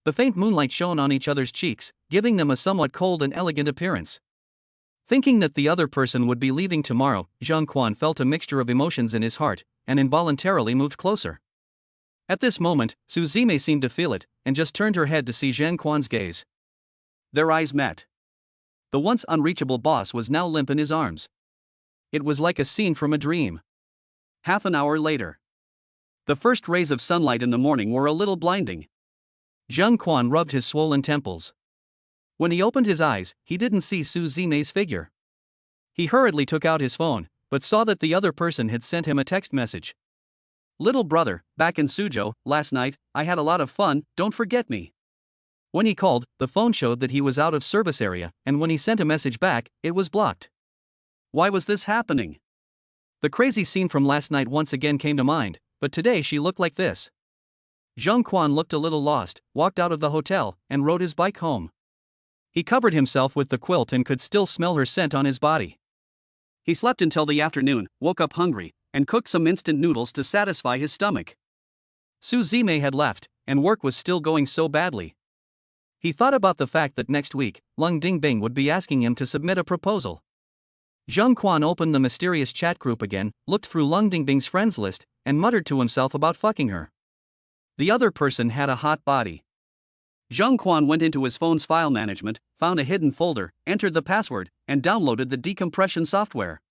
The faint moonlight shone on each other's cheeks, giving them a somewhat cold and elegant appearance. Thinking that the other person would be leaving tomorrow, Zhang Quan felt a mixture of emotions in his heart, and involuntarily moved closer. At this moment, Su Zime seemed to feel it, and just turned her head to see Zhang Quan's gaze. Their eyes met. The once unreachable boss was now limp in his arms. It was like a scene from a dream. Half an hour later. The first rays of sunlight in the morning were a little blinding. Zhang Quan rubbed his swollen temples. When he opened his eyes, he didn't see Su Zime's figure. He hurriedly took out his phone, but saw that the other person had sent him a text message. "Little brother, back in Suzhou, last night, I had a lot of fun, don't forget me." When he called, the phone showed that he was out of service area, and when he sent a message back, it was blocked. Why was this happening? The crazy scene from last night once again came to mind, but today she looked like this. Zhang Quan looked a little lost, walked out of the hotel, and rode his bike home. He covered himself with the quilt and could still smell her scent on his body. He slept until the afternoon, woke up hungry, and cooked some instant noodles to satisfy his stomach. Su Zime had left, and work was still going so badly. He thought about the fact that next week, Lung Dingbing would be asking him to submit a proposal. Zhang Quan opened the mysterious chat group again, looked through Lung Dingbing's friends list, and muttered to himself about fucking her. The other person had a hot body. Zhang Quan went into his phone's file management, found a hidden folder, entered the password, and downloaded the decompression software.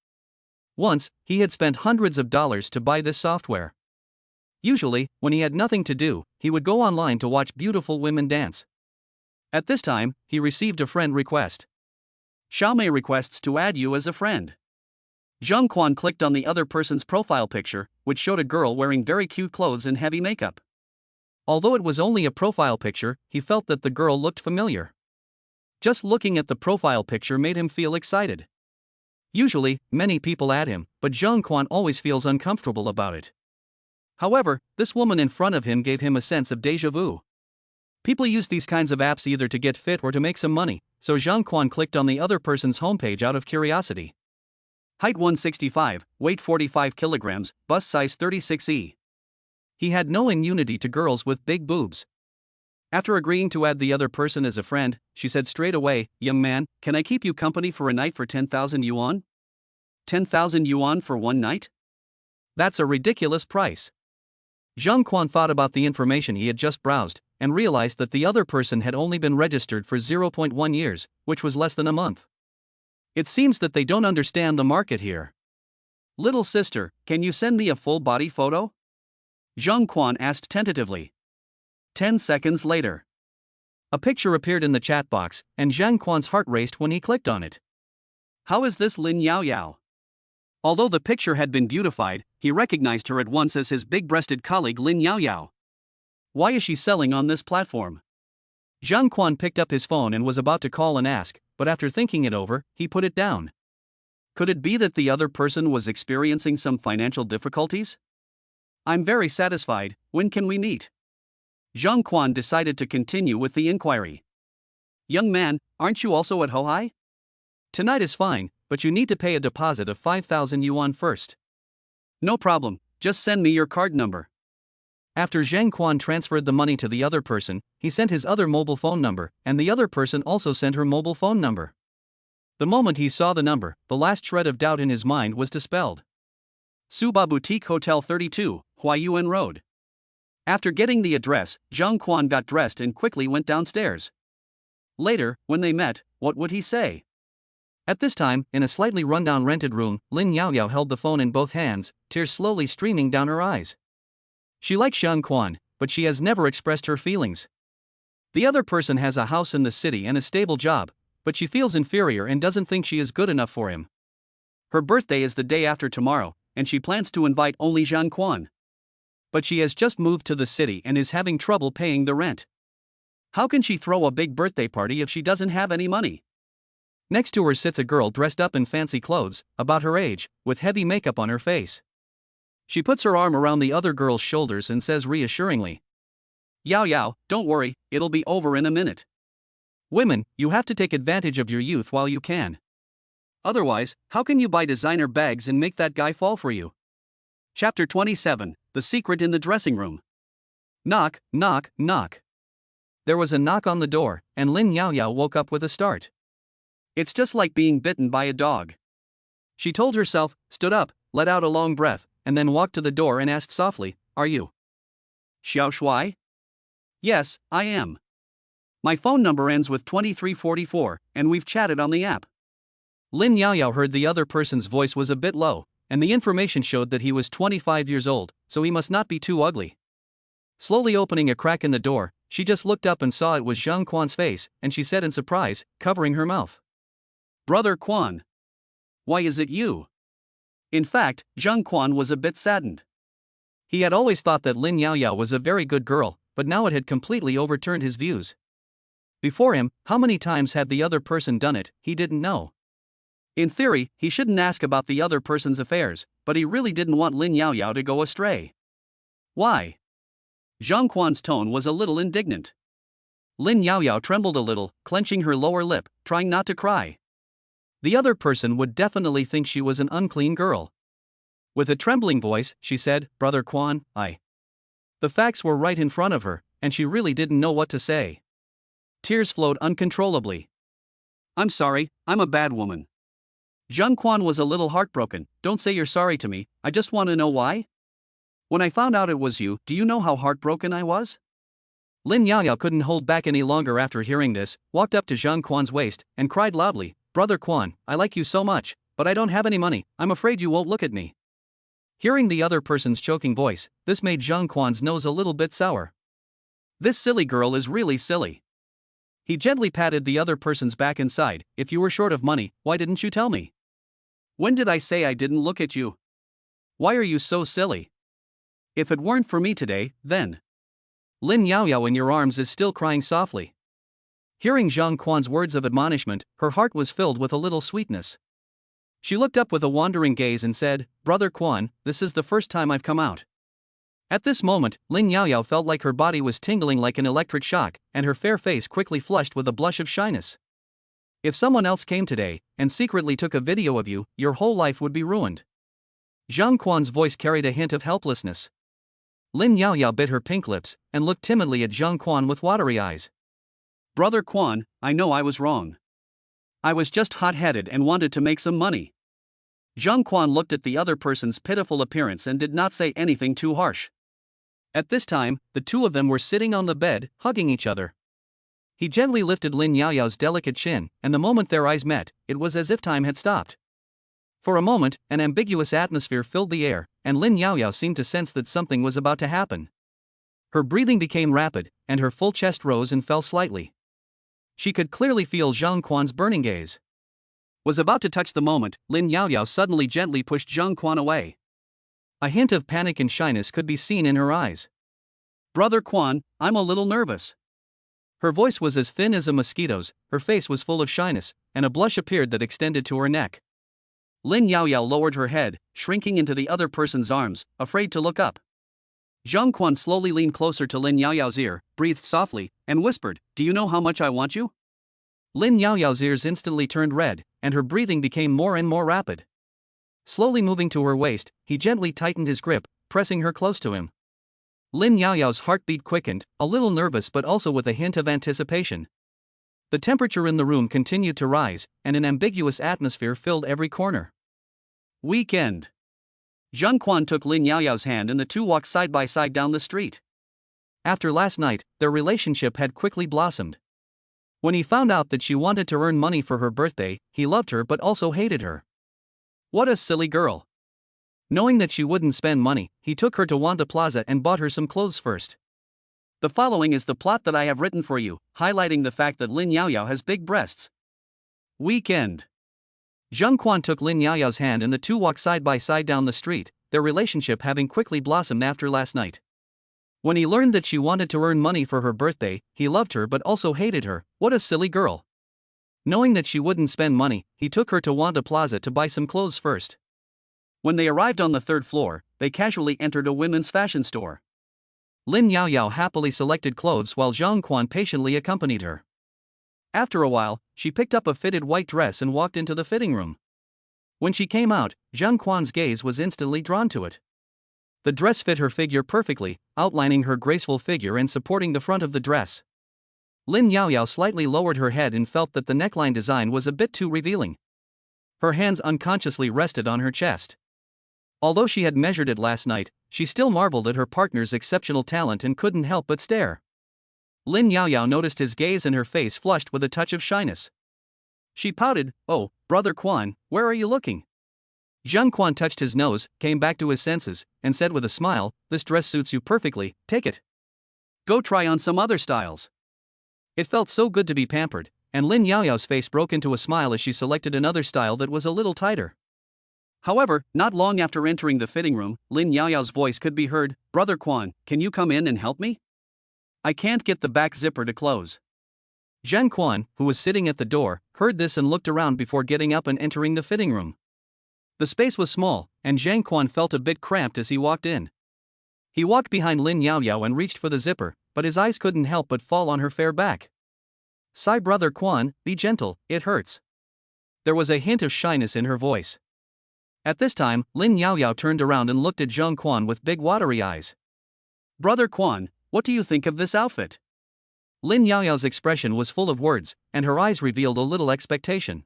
Once, he had spent hundreds of dollars to buy this software. Usually, when he had nothing to do, he would go online to watch beautiful women dance. At this time, he received a friend request. Xiaomei requests to add you as a friend. Zhang Quan clicked on the other person's profile picture, which showed a girl wearing very cute clothes and heavy makeup. Although it was only a profile picture, he felt that the girl looked familiar. Just looking at the profile picture made him feel excited. Usually, many people add him, but Zhang Quan always feels uncomfortable about it. However, this woman in front of him gave him a sense of déjà vu. People use these kinds of apps either to get fit or to make some money, so Zhang Quan clicked on the other person's homepage out of curiosity. Height 165, weight 45 kilograms, bust size 36E. He had no immunity to girls with big boobs. After agreeing to add the other person as a friend, she said straight away, "Young man, can I keep you company for a night for 10,000 yuan? 10,000 yuan for one night? That's a ridiculous price." Zhang Quan thought about the information he had just browsed, and realized that the other person had only been registered for 0.1 years, which was less than a month. It seems that they don't understand the market here. "Little sister, can you send me a full body photo?" Zhang Quan asked tentatively. 10 seconds later. A picture appeared in the chat box, and Zhang Quan's heart raced when he clicked on it. "How is this Lin Yao Yao?" Although the picture had been beautified, he recognized her at once as his big-breasted colleague Lin Yaoyao. Why is she selling on this platform? Zhang Quan picked up his phone and was about to call and ask, but after thinking it over, he put it down. Could it be that the other person was experiencing some financial difficulties? I'm very satisfied, when can we meet? Zhang Quan decided to continue with the inquiry. Young man, aren't you also at Hohai? Tonight is fine, but you need to pay a deposit of 5,000 yuan first. No problem, just send me your card number. After Zhang Quan transferred the money to the other person, he sent his other mobile phone number, and the other person also sent her mobile phone number. The moment he saw the number, the last shred of doubt in his mind was dispelled. Suba Boutique Hotel 32, Huaiyuan Road. After getting the address, Zhang Quan got dressed and quickly went downstairs. Later, when they met, what would he say? At this time, in a slightly rundown rented room, Lin Yaoyao held the phone in both hands, tears slowly streaming down her eyes. She likes Zhang Quan, but she has never expressed her feelings. The other person has a house in the city and a stable job, but she feels inferior and doesn't think she is good enough for him. Her birthday is the day after tomorrow, and she plans to invite only Zhang Quan. But she has just moved to the city and is having trouble paying the rent. How can she throw a big birthday party if she doesn't have any money? Next to her sits a girl dressed up in fancy clothes, about her age, with heavy makeup on her face. She puts her arm around the other girl's shoulders and says reassuringly, Yao Yao, don't worry, it'll be over in a minute. Women, you have to take advantage of your youth while you can. Otherwise, how can you buy designer bags and make that guy fall for you? Chapter 27, The Secret in the Dressing Room. Knock, knock, knock. There was a knock on the door, and Lin Yaoyao woke up with a start. It's just like being bitten by a dog. She told herself, stood up, let out a long breath, and then walked to the door and asked softly, Are you Xiao Shuai? Yes, I am. My phone number ends with 2344, and we've chatted on the app. Lin Yaoyao heard the other person's voice was a bit low, and the information showed that he was 25 years old, so he must not be too ugly. Slowly opening a crack in the door, she just looked up and saw it was Zhang Quan's face, and she said in surprise, covering her mouth, Brother Quan. Why is it you? In fact, Zhang Quan was a bit saddened. He had always thought that Lin Yaoyao was a very good girl, but now it had completely overturned his views. Before him, how many times had the other person done it, he didn't know. In theory, he shouldn't ask about the other person's affairs, but he really didn't want Lin Yaoyao to go astray. Why? Zhang Quan's tone was a little indignant. Lin Yaoyao trembled a little, clenching her lower lip, trying not to cry. The other person would definitely think she was an unclean girl. With a trembling voice, she said, Brother Quan, The facts were right in front of her, and she really didn't know what to say. Tears flowed uncontrollably. I'm sorry, I'm a bad woman. Zhang Quan was a little heartbroken. Don't say you're sorry to me, I just want to know why. When I found out it was you, do you know how heartbroken I was? Lin Yaoyao couldn't hold back any longer after hearing this, walked up to Zhang Quan's waist, and cried loudly, Brother Quan, I like you so much, but I don't have any money, I'm afraid you won't look at me. Hearing the other person's choking voice, this made Zhang Quan's nose a little bit sour. This silly girl is really silly. He gently patted the other person's back and sighed, If you were short of money, why didn't you tell me? When did I say I didn't look at you? Why are you so silly? If it weren't for me today, then. Lin Yaoyao in your arms is still crying softly. Hearing Zhang Quan's words of admonishment, her heart was filled with a little sweetness. She looked up with a wandering gaze and said, Brother Quan, this is the first time I've come out. At this moment, Lin Yaoyao felt like her body was tingling like an electric shock, and her fair face quickly flushed with a blush of shyness. If someone else came today, and secretly took a video of you, your whole life would be ruined. Zhang Quan's voice carried a hint of helplessness. Lin Yaoyao bit her pink lips, and looked timidly at Zhang Quan with watery eyes. Brother Quan, I know I was wrong. I was just hot-headed and wanted to make some money. Zhang Quan looked at the other person's pitiful appearance and did not say anything too harsh. At this time, the two of them were sitting on the bed, hugging each other. He gently lifted Lin Yaoyao's delicate chin, and the moment their eyes met, it was as if time had stopped. For a moment, an ambiguous atmosphere filled the air, and Lin Yaoyao seemed to sense that something was about to happen. Her breathing became rapid, and her full chest rose and fell slightly. She could clearly feel Zhang Quan's burning gaze. Was about to touch the moment, Lin Yaoyao suddenly gently pushed Zhang Quan away. A hint of panic and shyness could be seen in her eyes. "Brother Quan, I'm a little nervous." Her voice was as thin as a mosquito's, her face was full of shyness, and a blush appeared that extended to her neck. Lin Yaoyao lowered her head, shrinking into the other person's arms, afraid to look up. Zhang Quan slowly leaned closer to Lin Yaoyao's ear, breathed softly, and whispered, "Do you know how much I want you?" Lin Yaoyao's ears instantly turned red, and her breathing became more and more rapid. Slowly moving to her waist, he gently tightened his grip, pressing her close to him. Lin Yaoyao's heartbeat quickened, a little nervous but also with a hint of anticipation. The temperature in the room continued to rise, and an ambiguous atmosphere filled every corner. Weekend. Zhang Quan took Lin Yaoyao's hand and the two walked side by side down the street. After last night, their relationship had quickly blossomed. When he found out that she wanted to earn money for her birthday, he loved her but also hated her. What a silly girl. Knowing that she wouldn't spend money, he took her to Wanda Plaza and bought her some clothes first. The following is the plot that I have written for you, highlighting the fact that Lin Yaoyao has big breasts. Weekend. Zhang Quan took Lin Yaoyao's hand and the two walked side by side down the street, their relationship having quickly blossomed after last night. When he learned that she wanted to earn money for her birthday, he loved her but also hated her. What a silly girl. Knowing that she wouldn't spend money, he took her to Wanda Plaza to buy some clothes first. When they arrived on the third floor, they casually entered a women's fashion store. Lin Yaoyao happily selected clothes while Zhang Quan patiently accompanied her. After a while, she picked up a fitted white dress and walked into the fitting room. When she came out, Zhang Quan's gaze was instantly drawn to it. The dress fit her figure perfectly, outlining her graceful figure and supporting the front of the dress. Lin Yaoyao slightly lowered her head and felt that the neckline design was a bit too revealing. Her hands unconsciously rested on her chest. Although she had measured it last night, she still marveled at her partner's exceptional talent and couldn't help but stare. Lin Yaoyao noticed his gaze and her face flushed with a touch of shyness. She pouted, "Oh, Brother Quan, where are you looking?" Zhang Quan touched his nose, came back to his senses, and said with a smile, "This dress suits you perfectly, take it. Go try on some other styles." It felt so good to be pampered, and Lin Yaoyao's face broke into a smile as she selected another style that was a little tighter. However, not long after entering the fitting room, Lin Yaoyao's voice could be heard, "Brother Quan, can you come in and help me? I can't get the back zipper to close." Zhang Quan, who was sitting at the door, heard this and looked around before getting up and entering the fitting room. The space was small, and Zhang Quan felt a bit cramped as he walked in. He walked behind Lin Yaoyao and reached for the zipper, but his eyes couldn't help but fall on her fair back. "Sigh, Brother Quan, be gentle, it hurts." There was a hint of shyness in her voice. At this time, Lin Yaoyao turned around and looked at Zhang Quan with big watery eyes. "Brother Quan, what do you think of this outfit?" Lin Yaoyao's expression was full of words, and her eyes revealed a little expectation.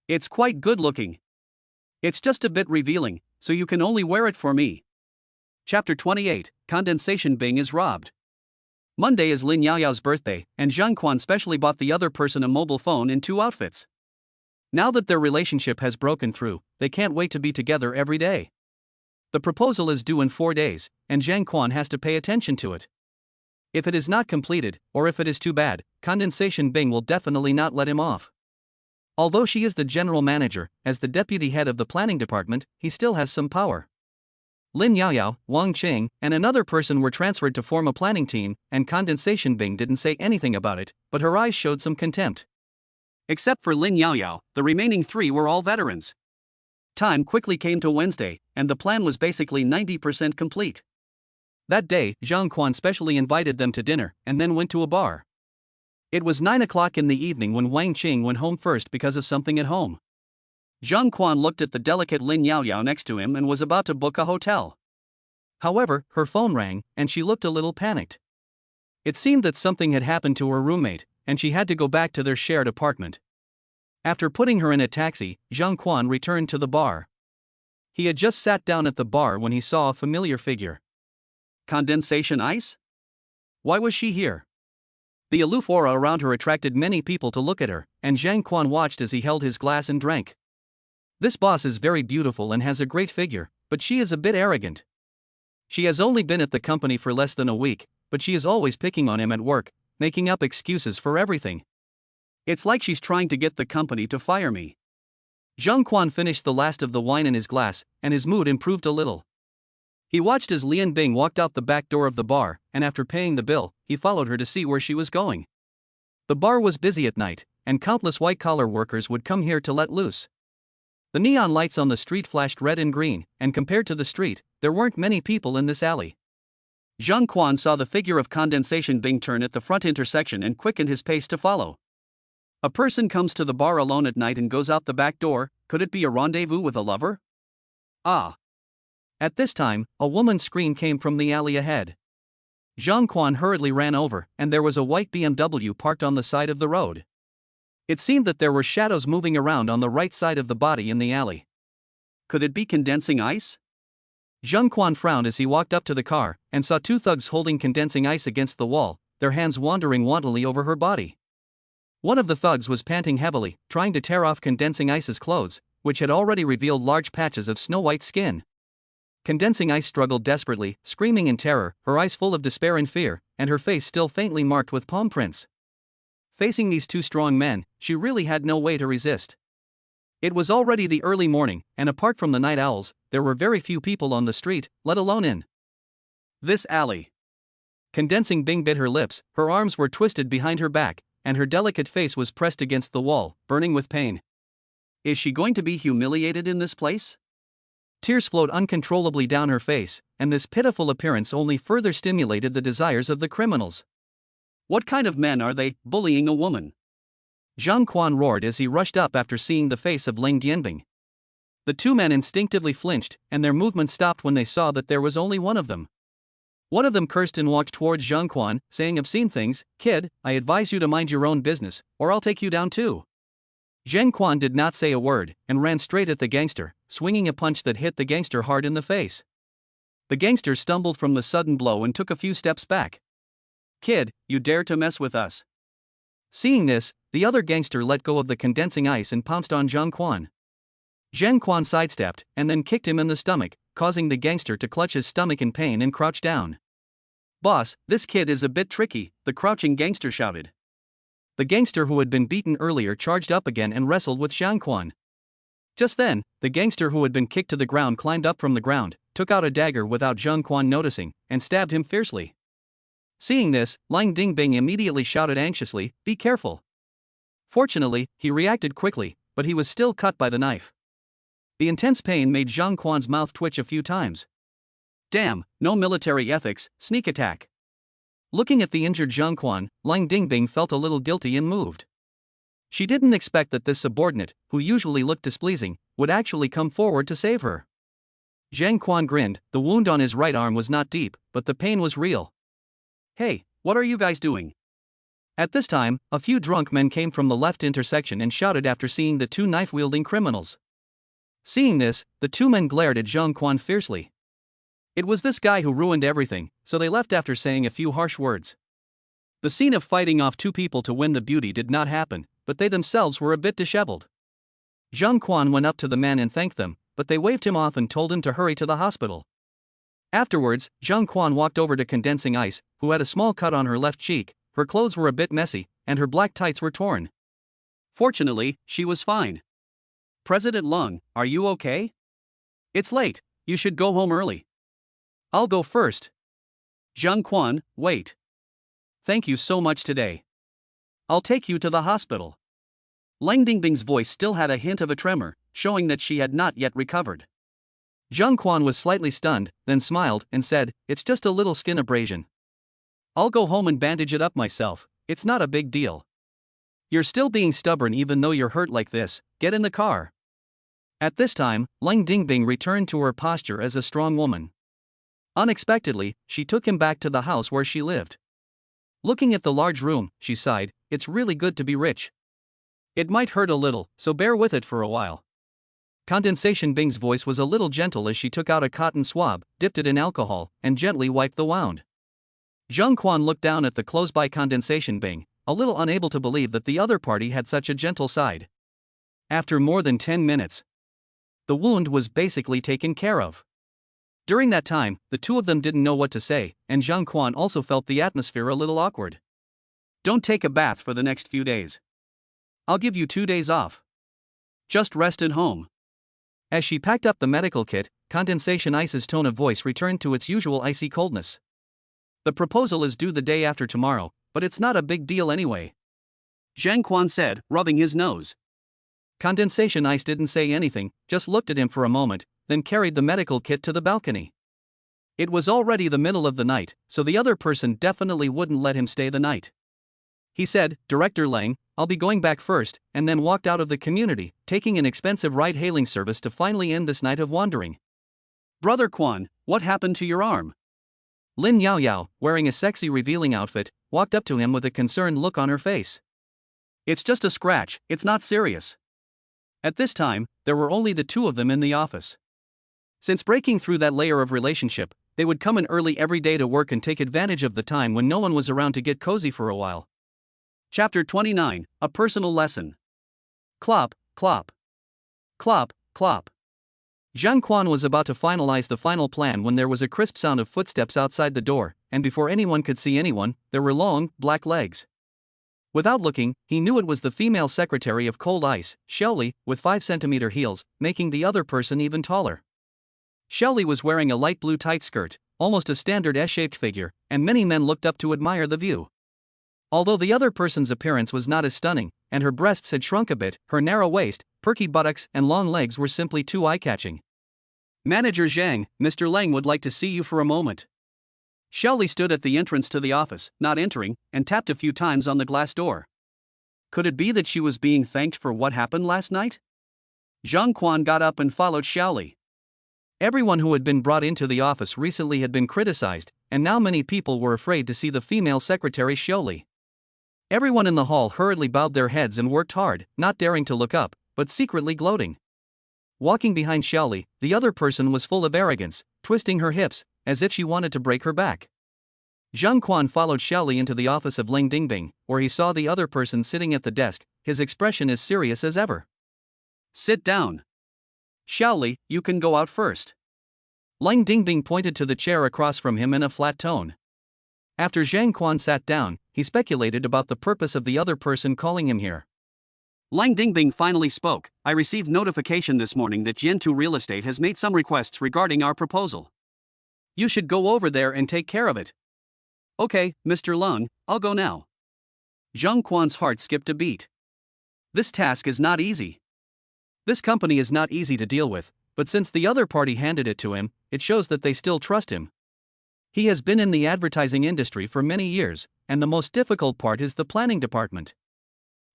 "It's quite good looking. It's just a bit revealing, so you can only wear it for me." Chapter 28, Condensation Bing is robbed. Monday is Lin Yaoyao's birthday, and Zhang Quan specially bought the other person a mobile phone in 2 outfits. Now that their relationship has broken through, they can't wait to be together every day. The proposal is due in 4 days, and Zhang Quan has to pay attention to it. If it is not completed, or if it is too bad, Condensation Bing will definitely not let him off. Although she is the general manager, as the deputy head of the planning department, he still has some power. Lin Yaoyao, Wang Qing, and another person were transferred to form a planning team, and Condensation Bing didn't say anything about it, but her eyes showed some contempt. Except for Lin Yaoyao, the remaining 3 were all veterans. Time quickly came to Wednesday, and the plan was basically 90% complete. That day, Zhang Quan specially invited them to dinner, and then went to a bar. It was 9 o'clock in the evening when Wang Qing went home first because of something at home. Zhang Quan looked at the delicate Lin Yaoyao next to him and was about to book a hotel. However, her phone rang, and she looked a little panicked. It seemed that something had happened to her roommate, and she had to go back to their shared apartment. After putting her in a taxi, Zhang Quan returned to the bar. He had just sat down at the bar when he saw a familiar figure. Condensation Ice? Why was she here? The aloof aura around her attracted many people to look at her, and Zhang Quan watched as he held his glass and drank. This boss is very beautiful and has a great figure, but she is a bit arrogant. She has only been at the company for less than a week, but she is always picking on him at work, making up excuses for everything. It's like she's trying to get the company to fire me. Zhang Quan finished the last of the wine in his glass, and his mood improved a little. He watched as Lian Bing walked out the back door of the bar, and after paying the bill, he followed her to see where she was going. The bar was busy at night, and countless white-collar workers would come here to let loose. The neon lights on the street flashed red and green, and compared to the street, there weren't many people in this alley. Zhang Quan saw the figure of Condensation Bing turn at the front intersection and quickened his pace to follow. A person comes to the bar alone at night and goes out the back door. Could it be a rendezvous with a lover? Ah! At this time, a woman's scream came from the alley ahead. Zhang Quan hurriedly ran over, and there was a white BMW parked on the side of the road. It seemed that there were shadows moving around on the right side of the body in the alley. Could it be condensing ice? Zhang Quan frowned as he walked up to the car, and saw two thugs holding condensing ice against the wall, their hands wandering wantonly over her body. One of the thugs was panting heavily, trying to tear off Condensing Ice's clothes, which had already revealed large patches of snow-white skin. Condensing Ice struggled desperately, screaming in terror, her eyes full of despair and fear, and her face still faintly marked with palm prints. Facing these two strong men, she really had no way to resist. It was already the early morning, and apart from the night owls, there were very few people on the street, let alone in this alley. Condensing Bing bit her lips, her arms were twisted behind her back, and her delicate face was pressed against the wall, burning with pain. Is she going to be humiliated in this place? Tears flowed uncontrollably down her face, and this pitiful appearance only further stimulated the desires of the criminals. What kind of men are they, bullying a woman? Zhang Quan roared as he rushed up after seeing the face of Ling Dianbing. The two men instinctively flinched, and their movement stopped when they saw that there was only one of them. One of them cursed and walked towards Zhang Quan, saying obscene things. "Kid, I advise you to mind your own business, or I'll take you down too." Zhang Quan did not say a word, and ran straight at the gangster, swinging a punch that hit the gangster hard in the face. The gangster stumbled from the sudden blow and took a few steps back. "Kid, you dare to mess with us?" Seeing this, the other gangster let go of the condensing ice and pounced on Zhang Quan. Zhang Quan sidestepped, and then kicked him in the stomach, causing the gangster to clutch his stomach in pain and crouch down. "Boss, this kid is a bit tricky," the crouching gangster shouted. The gangster who had been beaten earlier charged up again and wrestled with Zhang Quan. Just then, the gangster who had been kicked to the ground climbed up from the ground, took out a dagger without Zhang Quan noticing, and stabbed him fiercely. Seeing this, Ling Dingbing immediately shouted anxiously, "Be careful." Fortunately, he reacted quickly, but he was still cut by the knife. The intense pain made Zhang Quan's mouth twitch a few times. Damn, no military ethics, sneak attack. Looking at the injured Zhang Quan, Ling Dingbing felt a little guilty and moved. She didn't expect that this subordinate, who usually looked displeasing, would actually come forward to save her. Zhang Quan grinned. The wound on his right arm was not deep, but the pain was real. "Hey, what are you guys doing?" At this time, a few drunk men came from the left intersection and shouted after seeing the two knife-wielding criminals. Seeing this, the two men glared at Zhang Quan fiercely. It was this guy who ruined everything, so they left after saying a few harsh words. The scene of fighting off two people to win the beauty did not happen, but they themselves were a bit disheveled. Zhang Quan went up to the man and thanked them, but they waved him off and told him to hurry to the hospital. Afterwards, Zhang Quan walked over to Condensing Ice, who had a small cut on her left cheek. Her clothes were a bit messy, and her black tights were torn. Fortunately, she was fine. "President Lung, are you okay? It's late, you should go home early." "I'll go first." "Zhang Quan, wait. Thank you so much today. I'll take you to the hospital." Ling Dingbing's voice still had a hint of a tremor, showing that she had not yet recovered. Zhang Quan was slightly stunned, then smiled and said, "It's just a little skin abrasion. I'll go home and bandage it up myself, it's not a big deal." "You're still being stubborn even though you're hurt like this, get in the car." At this time, Ling Dingbing returned to her posture as a strong woman. Unexpectedly, she took him back to the house where she lived. Looking at the large room, she sighed, "It's really good to be rich. It might hurt a little, so bear with it for a while." Condensation Bing's voice was a little gentle as she took out a cotton swab, dipped it in alcohol, and gently wiped the wound. Zhang Quan looked down at the close-by Condensation Bing, a little unable to believe that the other party had such a gentle side. After more than 10 minutes, the wound was basically taken care of. During that time, the two of them didn't know what to say, and Zhang Quan also felt the atmosphere a little awkward. "Don't take a bath for the next few days. I'll give you 2 days off." Just rest at home. As she packed up the medical kit, Condensation Ice's tone of voice returned to its usual icy coldness. The proposal is due the day after tomorrow, but it's not a big deal anyway, Zhang Quan said, rubbing his nose. Condensation Ice didn't say anything, just looked at him for a moment, then carried the medical kit to the balcony. It was already the middle of the night, so the other person definitely wouldn't let him stay the night. He said, Director Lang, I'll be going back first, and then walked out of the community, taking an expensive ride-hailing service to finally end this night of wandering. Brother Quan, what happened to your arm? Lin Yao Yao, wearing a sexy revealing outfit, walked up to him with a concerned look on her face. It's just a scratch, it's not serious. At this time, there were only the two of them in the office. Since breaking through that layer of relationship, they would come in early every day to work and take advantage of the time when no one was around to get cozy for a while. Chapter 29, A Personal Lesson. Clop, clop. Clop, clop. Zhang Quan was about to finalize the final plan when there was a crisp sound of footsteps outside the door, and before anyone could see anyone, there were long, black legs. Without looking, he knew it was the female secretary of Cold Ice, Xiaoli, with 5-centimeter heels, making the other person even taller. Xiaoli was wearing a light blue tight skirt, almost a standard S-shaped figure, and many men looked up to admire the view. Although the other person's appearance was not as stunning, and her breasts had shrunk a bit, her narrow waist, perky buttocks, and long legs were simply too eye-catching. Manager Zhang, Mr. Lang would like to see you for a moment. Xiaoli stood at the entrance to the office, not entering, and tapped a few times on the glass door. Could it be that she was being thanked for what happened last night? Zhang Quan got up and followed Xiaoli. Everyone who had been brought into the office recently had been criticized, and now many people were afraid to see the female secretary Xiaoli. Everyone in the hall hurriedly bowed their heads and worked hard, not daring to look up, but secretly gloating. Walking behind Xiaoli, the other person was full of arrogance, twisting her hips, as if she wanted to break her back. Zhang Quan followed Xiaoli into the office of Ling Dingbing, where he saw the other person sitting at the desk, his expression as serious as ever. Sit down. Xiaoli, you can go out first. Ling Dingbing pointed to the chair across from him in a flat tone. After Zhang Quan sat down, he speculated about the purpose of the other person calling him here. Lang Dingbing finally spoke. I received notification this morning that Jian2 Real Estate has made some requests regarding our proposal. You should go over there and take care of it. Okay, Mr. Lung, I'll go now. Zhang Quan's heart skipped a beat. This task is not easy. This company is not easy to deal with, but since the other party handed it to him, it shows that they still trust him. He has been in the advertising industry for many years, and the most difficult part is the planning department.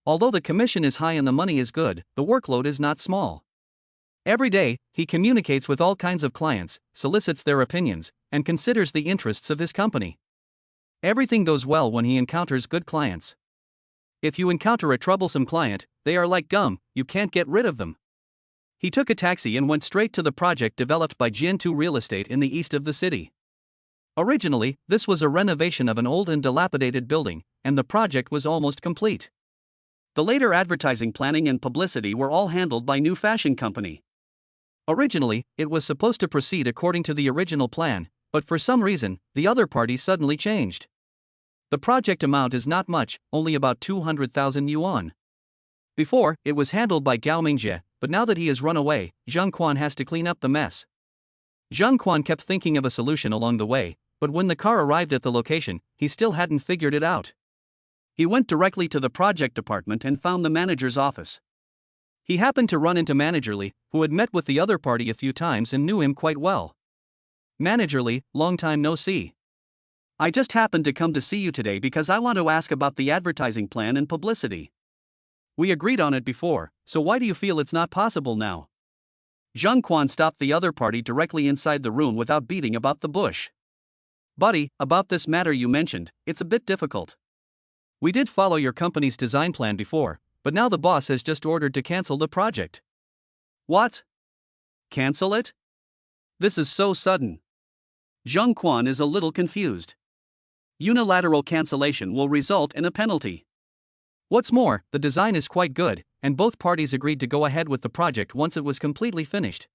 Although the commission is high and the money is good, the workload is not small. Every day, he communicates with all kinds of clients, solicits their opinions, and considers the interests of his company. Everything goes well when he encounters good clients. If you encounter a troublesome client, they are like gum, you can't get rid of them. He took a taxi and went straight to the project developed by Jian2 Real Estate in the east of the city. Originally, this was a renovation of an old and dilapidated building, and the project was almost complete. The later advertising planning and publicity were all handled by New Fashion Company. Originally, it was supposed to proceed according to the original plan, but for some reason, the other party suddenly changed. The project amount is not much, only about 200,000 yuan. Before, it was handled by Gao Mingjie, but now that he has run away, Zhang Quan has to clean up the mess. Zhang Quan kept thinking of a solution along the way, but when the car arrived at the location, he still hadn't figured it out. He went directly to the project department and found the manager's office. He happened to run into Manager Li, who had met with the other party a few times and knew him quite well. Manager Li, long time no see. I just happened to come to see you today because I want to ask about the advertising plan and publicity. We agreed on it before, so why do you feel it's not possible now? Zhang Quan stopped the other party directly inside the room without beating about the bush. Buddy, about this matter you mentioned, it's a bit difficult. We did follow your company's design plan before, but now the boss has just ordered to cancel the project. What? Cancel it? This is so sudden. Zhang Quan is a little confused. Unilateral cancellation will result in a penalty. What's more, the design is quite good, and both parties agreed to go ahead with the project once it was completely finished.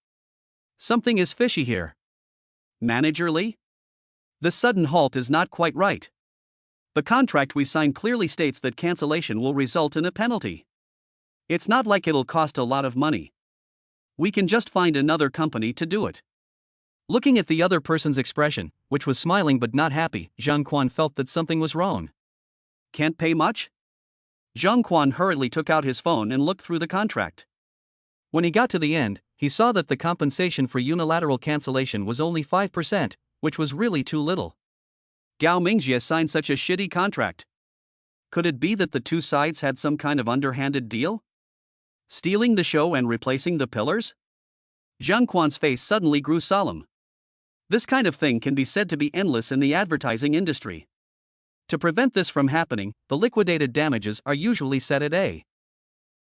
Something is fishy here. Manager Li? This sudden halt is not quite right. The contract we signed clearly states that cancellation will result in a penalty. It's not like it'll cost a lot of money. We can just find another company to do it. Looking at the other person's expression, which was smiling but not happy, Zhang Quan felt that something was wrong. Can't pay much? Zhang Quan hurriedly took out his phone and looked through the contract. When he got to the end, he saw that the compensation for unilateral cancellation was only 5%, which was really too little. Gao Mingjie signed such a shitty contract. Could it be that the two sides had some kind of underhanded deal? Stealing the show and replacing the pillars? Zhang Quan's face suddenly grew solemn. This kind of thing can be said to be endless in the advertising industry. To prevent this from happening, the liquidated damages are usually set at a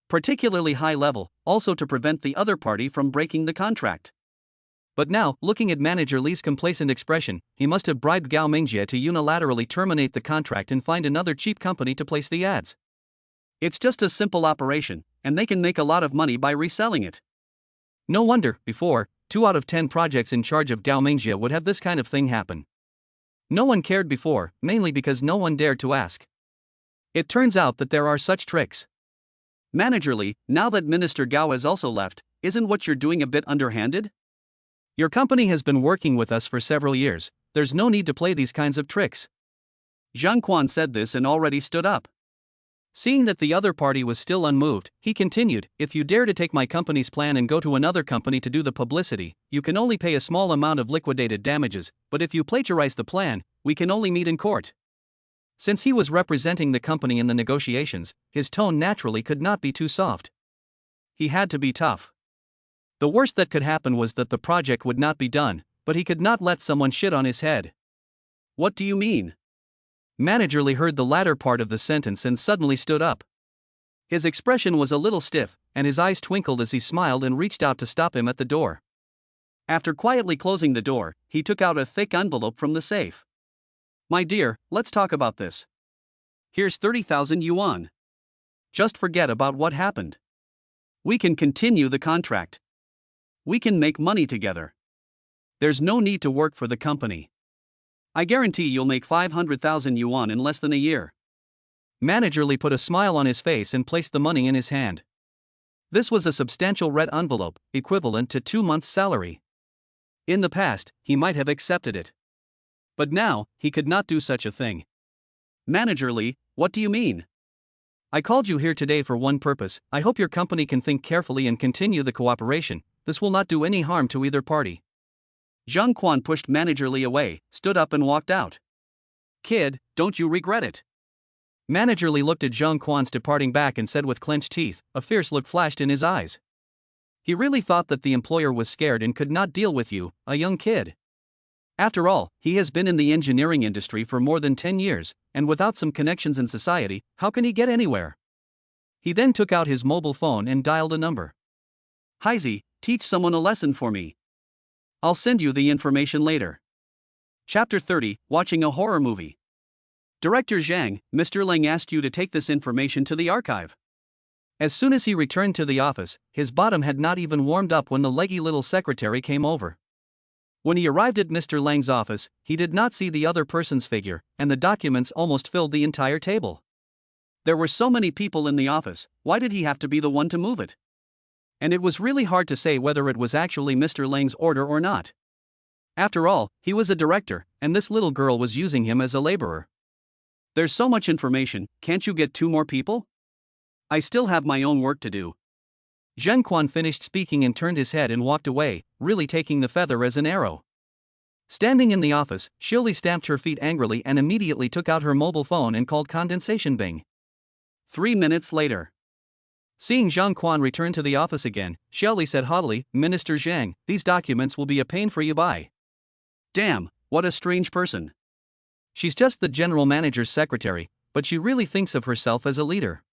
particularly high level, also to prevent the other party from breaking the contract. But now, looking at Manager Li's complacent expression, he must have bribed Gao Mingjie to unilaterally terminate the contract and find another cheap company to place the ads. It's just a simple operation, and they can make a lot of money by reselling it. No wonder, before, 2 out of 10 projects in charge of Gao Mingjie would have this kind of thing happen. No one cared before, mainly because no one dared to ask. It turns out that there are such tricks. Manager Li, now that Minister Gao has also left, isn't what you're doing a bit underhanded? Your company has been working with us for several years, there's no need to play these kinds of tricks. Zhang Quan said this and already stood up. Seeing that the other party was still unmoved, he continued, if you dare to take my company's plan and go to another company to do the publicity, you can only pay a small amount of liquidated damages, but if you plagiarize the plan, we can only meet in court. Since he was representing the company in the negotiations, his tone naturally could not be too soft. He had to be tough. The worst that could happen was that the project would not be done, but he could not let someone shit on his head. What do you mean? Manager Li heard the latter part of the sentence and suddenly stood up. His expression was a little stiff, and his eyes twinkled as he smiled and reached out to stop him at the door. After quietly closing the door, he took out a thick envelope from the safe. My dear, let's talk about this. Here's 30,000 yuan. Just forget about what happened. We can continue the contract. We can make money together. There's no need to work for the company. I guarantee you'll make 500,000 yuan in less than a year. Manager Li put a smile on his face and placed the money in his hand. This was a substantial red envelope, equivalent to 2 months' salary. In the past, he might have accepted it. But now, he could not do such a thing. Manager Li, what do you mean? I called you here today for one purpose. I hope your company can think carefully and continue the cooperation. This will not do any harm to either party. Zhang Quan pushed Manager Li away, stood up and walked out. Kid, don't you regret it? Manager Li looked at Zhang Quan's departing back and said with clenched teeth, a fierce look flashed in his eyes. He really thought that the employer was scared and could not deal with you, a young kid. After all, he has been in the engineering industry for more than 10 years, and without some connections in society, how can he get anywhere? He then took out his mobile phone and dialed a number. Heisey, teach someone a lesson for me. I'll send you the information later. Chapter 30, Watching a Horror Movie. Director Zhang, Mr. Leng asked you to take this information to the archive. As soon as he returned to the office, his bottom had not even warmed up when the leggy little secretary came over. When he arrived at Mr. Leng's office, he did not see the other person's figure, and the documents almost filled the entire table. There were so many people in the office, why did he have to be the one to move it? And it was really hard to say whether it was actually Mr. Leng's order or not. After all, he was a director, and this little girl was using him as a laborer. There's so much information, can't you get 2 more people? I still have my own work to do. Zhang Quan finished speaking and turned his head and walked away, really taking the feather as an arrow. Standing in the office, Shirley stamped her feet angrily and immediately took out her mobile phone and called Condensation Bing. 3 minutes later. Seeing Zhang Quan return to the office again, Shirley said haughtily, Minister Zhang, these documents will be a pain for you by. Damn, what a strange person. She's just the general manager's secretary, but she really thinks of herself as a leader.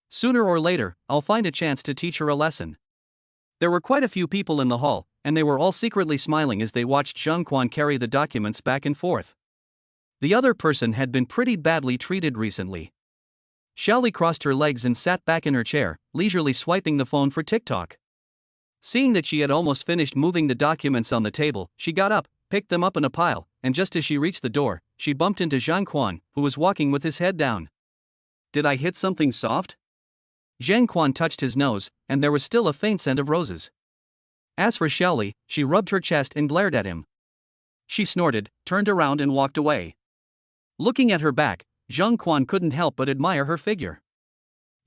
Sooner or later, I'll find a chance to teach her a lesson. There were quite a few people in the hall, and they were all secretly smiling as they watched Zhang Quan carry the documents back and forth. The other person had been pretty badly treated recently. Shirley crossed her legs and sat back in her chair, leisurely swiping the phone for TikTok. Seeing that she had almost finished moving the documents on the table, she got up, picked them up in a pile, and just as she reached the door, she bumped into Zhang Quan, who was walking with his head down. Did I hit something soft? Zhang Quan touched his nose, and there was still a faint scent of roses. As for Xiaoli, she rubbed her chest and glared at him. She snorted, turned around and walked away. Looking at her back, Zhang Quan couldn't help but admire her figure.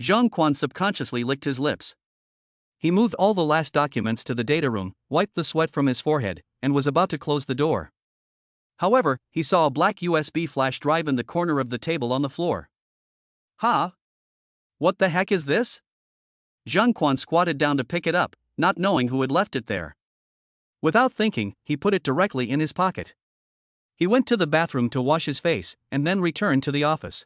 Zhang Quan subconsciously licked his lips. He moved all the last documents to the data room, wiped the sweat from his forehead, and was about to close the door. However, he saw a black USB flash drive in the corner of the table on the floor. Huh? What the heck is this? Zhang Quan squatted down to pick it up, not knowing who had left it there. Without thinking, he put it directly in his pocket. He went to the bathroom to wash his face, and then returned to the office.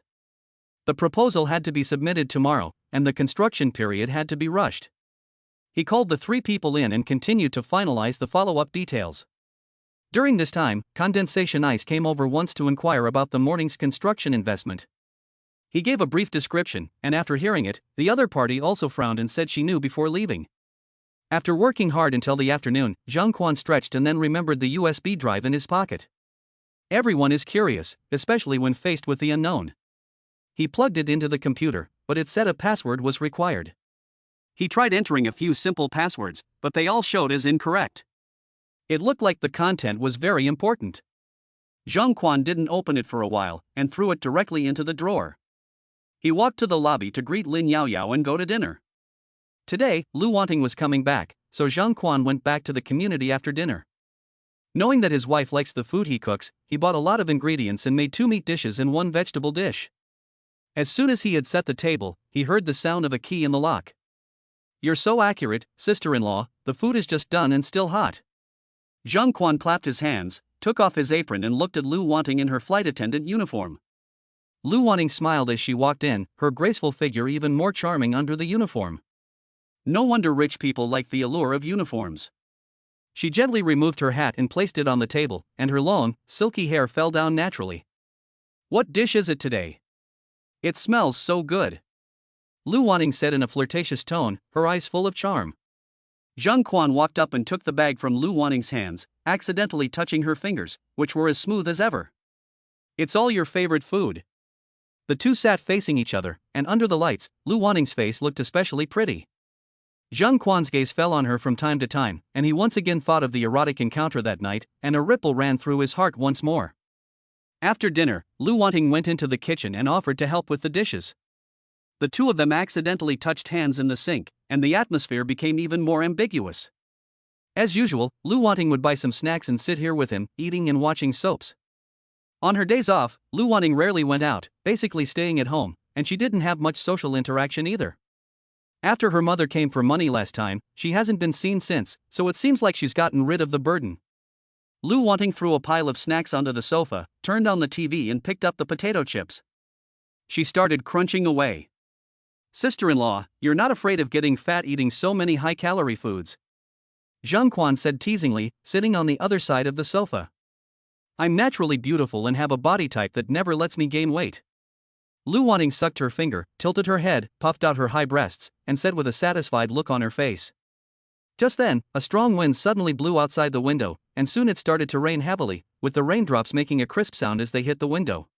The proposal had to be submitted tomorrow, and the construction period had to be rushed. He called the 3 people in and continued to finalize the follow-up details. During this time, Condensation Ice came over once to inquire about the morning's construction investment. He gave a brief description, and after hearing it, the other party also frowned and said she knew before leaving. After working hard until the afternoon, Zhang Quan stretched and then remembered the USB drive in his pocket. Everyone is curious, especially when faced with the unknown. He plugged it into the computer, but it said a password was required. He tried entering a few simple passwords, but they all showed as incorrect. It looked like the content was very important. Zhang Quan didn't open it for a while, and threw it directly into the drawer. He walked to the lobby to greet Lin Yaoyao and go to dinner. Today, Liu Wanting was coming back, so Zhang Quan went back to the community after dinner. Knowing that his wife likes the food he cooks, he bought a lot of ingredients and made 2 meat dishes and 1 vegetable dish. As soon as he had set the table, he heard the sound of a key in the lock. "You're so accurate, sister-in-law, the food is just done and still hot." Zhang Quan clapped his hands, took off his apron and looked at Liu Wanting in her flight attendant uniform. Liu Wanting smiled as she walked in, her graceful figure even more charming under the uniform. No wonder rich people like the allure of uniforms. She gently removed her hat and placed it on the table, and her long, silky hair fell down naturally. "What dish is it today? It smells so good," Liu Wanting said in a flirtatious tone, her eyes full of charm. Zhang Quan walked up and took the bag from Liu Wanting's hands, accidentally touching her fingers, which were as smooth as ever. "It's all your favorite food." The two sat facing each other, and under the lights, Liu Wanting's face looked especially pretty. Zhang Quan's gaze fell on her from time to time, and he once again thought of the erotic encounter that night, and a ripple ran through his heart once more. After dinner, Liu Wanting went into the kitchen and offered to help with the dishes. The two of them accidentally touched hands in the sink, and the atmosphere became even more ambiguous. As usual, Liu Wanting would buy some snacks and sit here with him, eating and watching soaps. On her days off, Liu Wanting rarely went out, basically staying at home, and she didn't have much social interaction either. After her mother came for money last time, she hasn't been seen since, so it seems like she's gotten rid of the burden. Liu Wanting threw a pile of snacks onto the sofa, turned on the TV and picked up the potato chips. She started crunching away. "Sister-in-law, you're not afraid of getting fat eating so many high-calorie foods?" Zhang Quan said teasingly, sitting on the other side of the sofa. "I'm naturally beautiful and have a body type that never lets me gain weight." Liu Wanting sucked her finger, tilted her head, puffed out her high breasts, and said with a satisfied look on her face. Just then, a strong wind suddenly blew outside the window, and soon it started to rain heavily, with the raindrops making a crisp sound as they hit the window.